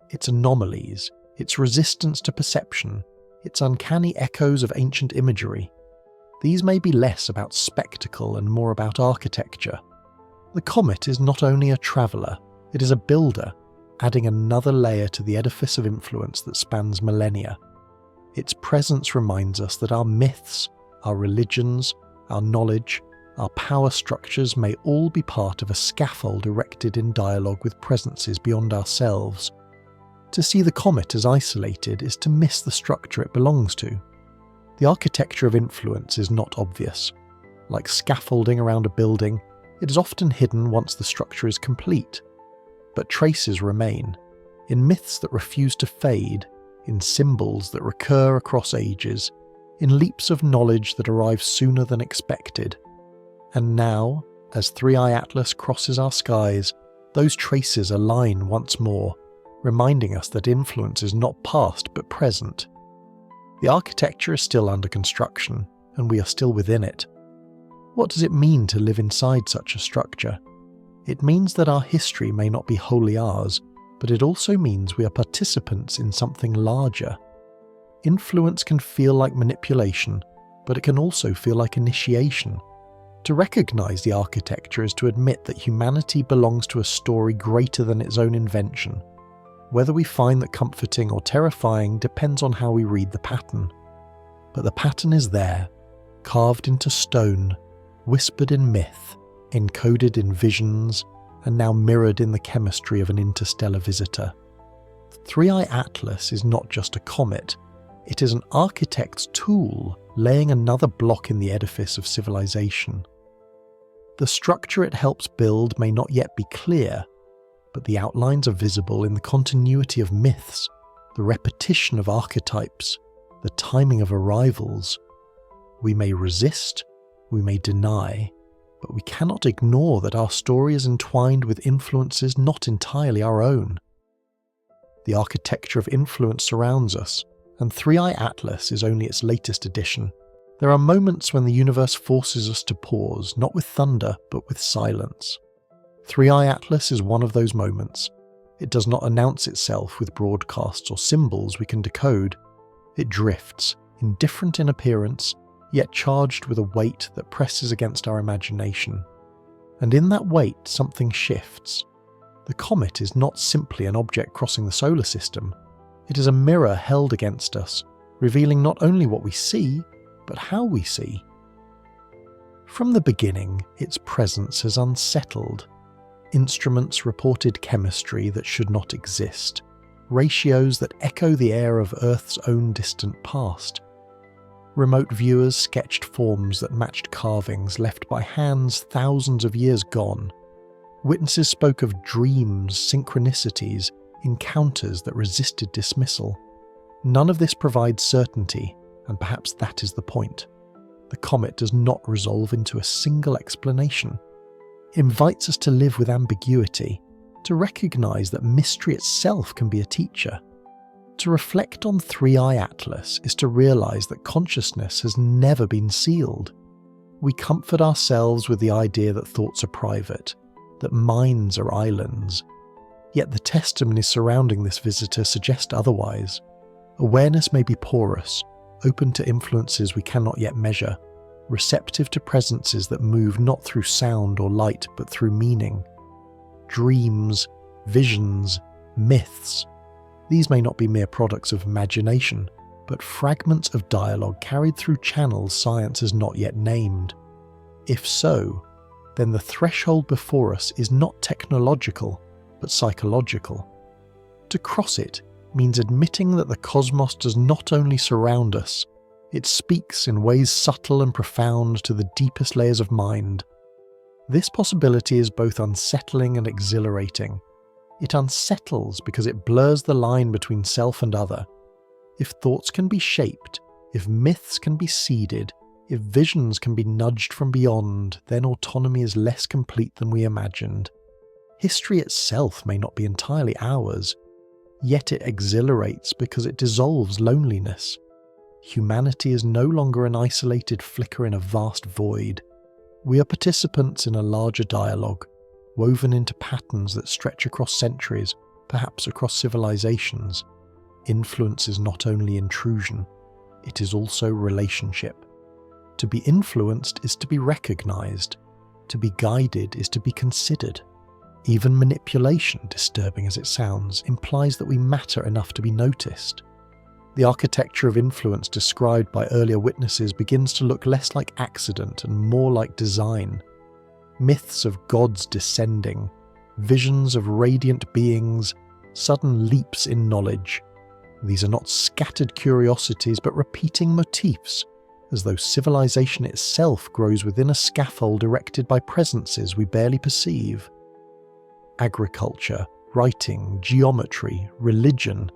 Its anomalies, its resistance to perception, its uncanny echoes of ancient imagery. These may be less about spectacle and more about architecture. The comet is not only a traveller, it is a builder, adding another layer to the edifice of influence that spans millennia. its presence reminds us that our myths, our religions, our knowledge, our power structures may all be part of a scaffold erected in dialogue with presences beyond ourselves. To see the comet as isolated is to miss the structure it belongs to. The architecture of influence is not obvious. Like scaffolding around a building, it is often hidden once the structure is complete. But traces remain, in myths that refuse to fade, in symbols that recur across ages, in leaps of knowledge that arrive sooner than expected. And now, as Three-Eye Atlas crosses our skies, those traces align once more, reminding us that influence is not past but present. The architecture is still under construction, and we are still within it. What does it mean to live inside such a structure? It means that our history may not be wholly ours, but it also means we are participants in something larger. Influence can feel like manipulation, but it can also feel like initiation. To recognize the architecture is to admit that humanity belongs to a story greater than its own invention. Whether we find that comforting or terrifying depends on how we read the pattern. But the pattern is there, carved into stone, whispered in myth, encoded in visions, and now mirrored in the chemistry of an interstellar visitor. Three-Eye Atlas is not just a comet, it is an architect's tool laying another block in the edifice of civilization. The structure it helps build may not yet be clear, but the outlines are visible in the continuity of myths, the repetition of archetypes, the timing of arrivals. We may resist, we may deny, but we cannot ignore that our story is entwined with influences not entirely our own. The architecture of influence surrounds us, and Three-Eye Atlas is only its latest addition. There are moments when the universe forces us to pause, not with thunder, but with silence. Three-Eye Atlas is one of those moments. It does not announce itself with broadcasts or symbols we can decode. It drifts, indifferent in appearance, yet charged with a weight that presses against our imagination. And in that weight, something shifts. The comet is not simply an object crossing the solar system. It is a mirror held against us, revealing not only what we see, but how we see. From the beginning, its presence has unsettled. Instruments reported chemistry that should not exist, ratios that echo the air of Earth's own distant past. Remote viewers sketched forms that matched carvings left by hands thousands of years gone. Witnesses spoke of dreams, synchronicities, encounters that resisted dismissal. None of this provides certainty, and perhaps that is the point. The comet does not resolve into a single explanation. It invites us to live with ambiguity, to recognize that mystery itself can be a teacher. To reflect on Three-Eye Atlas is to realize that consciousness has never been sealed. We comfort ourselves with the idea that thoughts are private, that minds are islands. Yet the testimonies surrounding this visitor suggest otherwise. Awareness may be porous, open to influences we cannot yet measure, receptive to presences that move not through sound or light but through meaning. Dreams, visions, myths. These may not be mere products of imagination, but fragments of dialogue carried through channels science has not yet named. If so, then the threshold before us is not technological, but psychological. To cross it means admitting that the cosmos does not only surround us, it speaks in ways subtle and profound to the deepest layers of mind. This possibility is both unsettling and exhilarating. It unsettles because it blurs the line between self and other. If thoughts can be shaped, if myths can be seeded, if visions can be nudged from beyond, then autonomy is less complete than we imagined. History itself may not be entirely ours, yet it exhilarates because it dissolves loneliness. Humanity is no longer an isolated flicker in a vast void. We are participants in a larger dialogue, woven into patterns that stretch across centuries, perhaps across civilizations. Influence is not only intrusion, it is also relationship. To be influenced is to be recognized. To be guided is to be considered. Even manipulation, disturbing as it sounds, implies that we matter enough to be noticed. The architecture of influence described by earlier witnesses begins to look less like accident and more like design. Myths of gods descending, visions of radiant beings, sudden leaps in knowledge. These are not scattered curiosities but repeating motifs, as though civilization itself grows within a scaffold erected by presences we barely perceive. Agriculture, writing, geometry, religion,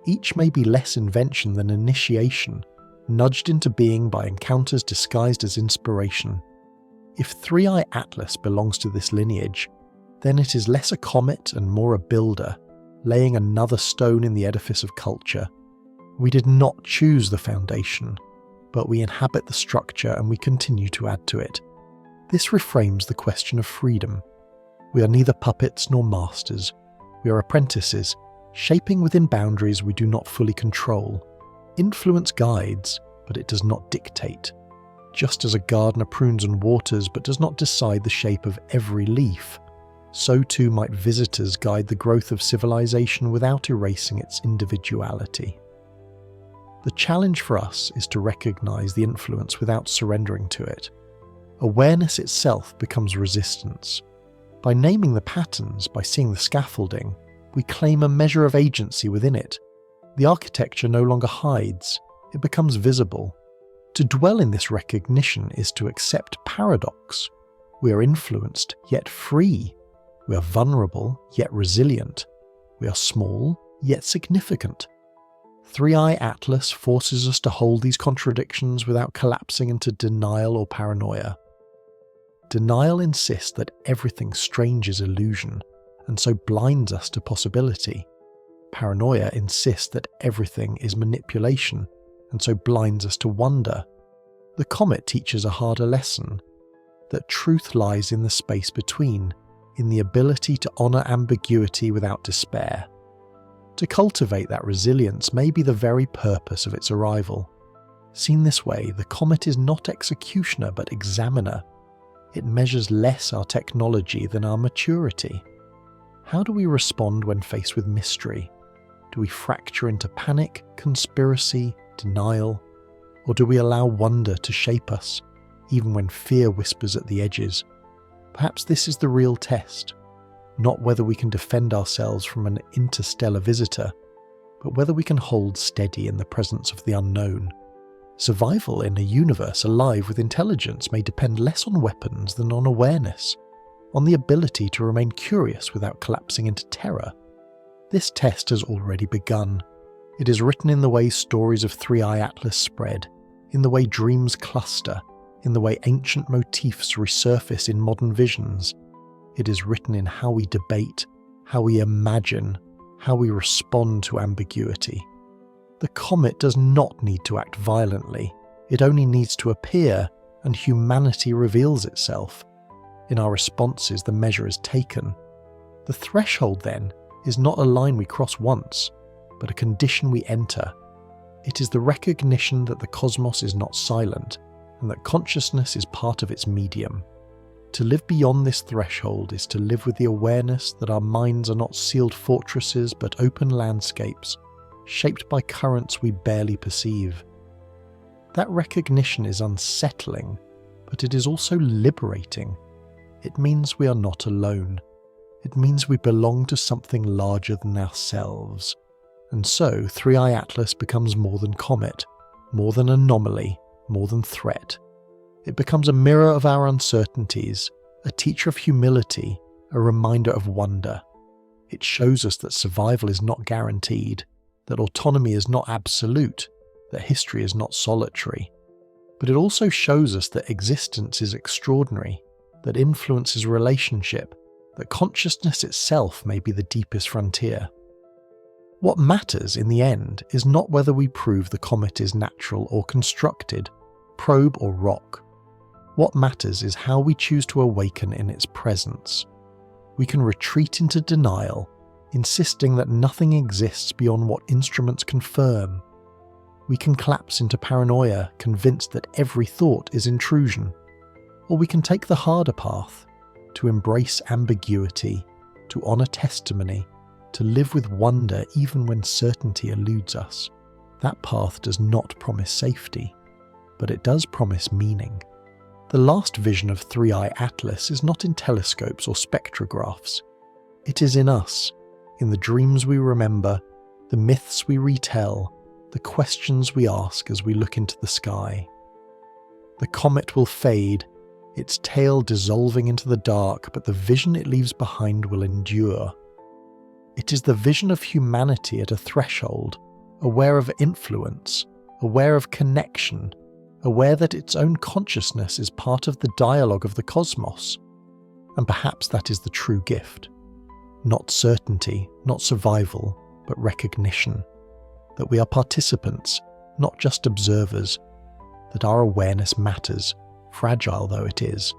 each may be less invention than initiation, nudged into being by encounters disguised as inspiration. If Three-Eye Atlas belongs to this lineage, then it is less a comet and more a builder, laying another stone in the edifice of culture. We did not choose the foundation, but we inhabit the structure and we continue to add to it. This reframes the question of freedom. We are neither puppets nor masters. We are apprentices, shaping within boundaries we do not fully control. Influence guides, but it does not dictate. Just as a gardener prunes and waters but does not decide the shape of every leaf, so too might visitors guide the growth of civilization without erasing its individuality. The challenge for us is to recognize the influence without surrendering to it. Awareness itself becomes resistance. By naming the patterns, by seeing the scaffolding, we claim a measure of agency within it. The architecture no longer hides, it becomes visible. To dwell in this recognition is to accept paradox. We are influenced, yet free. We are vulnerable, yet resilient. We are small, yet significant. Three-Eye Atlas forces us to hold these contradictions without collapsing into denial or paranoia. Denial insists that everything strange is illusion, and so blinds us to possibility. Paranoia insists that everything is manipulation, and so blinds us to wonder. The comet teaches a harder lesson, that truth lies in the space between, in the ability to honour ambiguity without despair. To cultivate that resilience may be the very purpose of its arrival. Seen this way, the comet is not executioner but examiner. It measures less our technology than our maturity. How do we respond when faced with mystery? Do we fracture into panic, conspiracy, denial? Or do we allow wonder to shape us, even when fear whispers at the edges? Perhaps this is the real test. Not whether we can defend ourselves from an interstellar visitor, but whether we can hold steady in the presence of the unknown. Survival in a universe alive with intelligence may depend less on weapons than on awareness, on the ability to remain curious without collapsing into terror. This test has already begun. It is written in the way stories of Three-Eye Atlas spread, in the way dreams cluster, in the way ancient motifs resurface in modern visions. It is written in how we debate, how we imagine, how we respond to ambiguity. The comet does not need to act violently, it only needs to appear, and humanity reveals itself. In our responses, the measure is taken. The threshold, then, is not a line we cross once, but a condition we enter. It is the recognition that the cosmos is not silent, and that consciousness is part of its medium. To live beyond this threshold is to live with the awareness that our minds are not sealed fortresses but open landscapes, shaped by currents we barely perceive. That recognition is unsettling, but it is also liberating. It means we are not alone. It means we belong to something larger than ourselves. And so, Three-Eye Atlas becomes more than comet, more than anomaly, more than threat. It becomes a mirror of our uncertainties, a teacher of humility, a reminder of wonder. It shows us that survival is not guaranteed, that autonomy is not absolute, that history is not solitary. But it also shows us that existence is extraordinary, that influence is relationship, that consciousness itself may be the deepest frontier. What matters in the end is not whether we prove the comet is natural or constructed, probe or rock. What matters is how we choose to awaken in its presence. We can retreat into denial, insisting that nothing exists beyond what instruments confirm. We can collapse into paranoia, convinced that every thought is intrusion. Or we can take the harder path, to embrace ambiguity, to honour testimony, to live with wonder even when certainty eludes us. That path does not promise safety, but it does promise meaning. The last vision of Three-Eye Atlas is not in telescopes or spectrographs. It is in us, in the dreams we remember, the myths we retell, the questions we ask as we look into the sky. The comet will fade, its tail dissolving into the dark, but the vision it leaves behind will endure. It is the vision of humanity at a threshold, aware of influence, aware of connection, aware that its own consciousness is part of the dialogue of the cosmos. And perhaps that is the true gift. Not certainty, not survival, but recognition. That we are participants, not just observers. That our awareness matters, fragile though it is.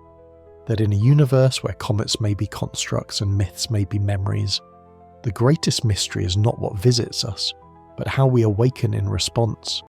That in a universe where comets may be constructs and myths may be memories, the greatest mystery is not what visits us, but how we awaken in response.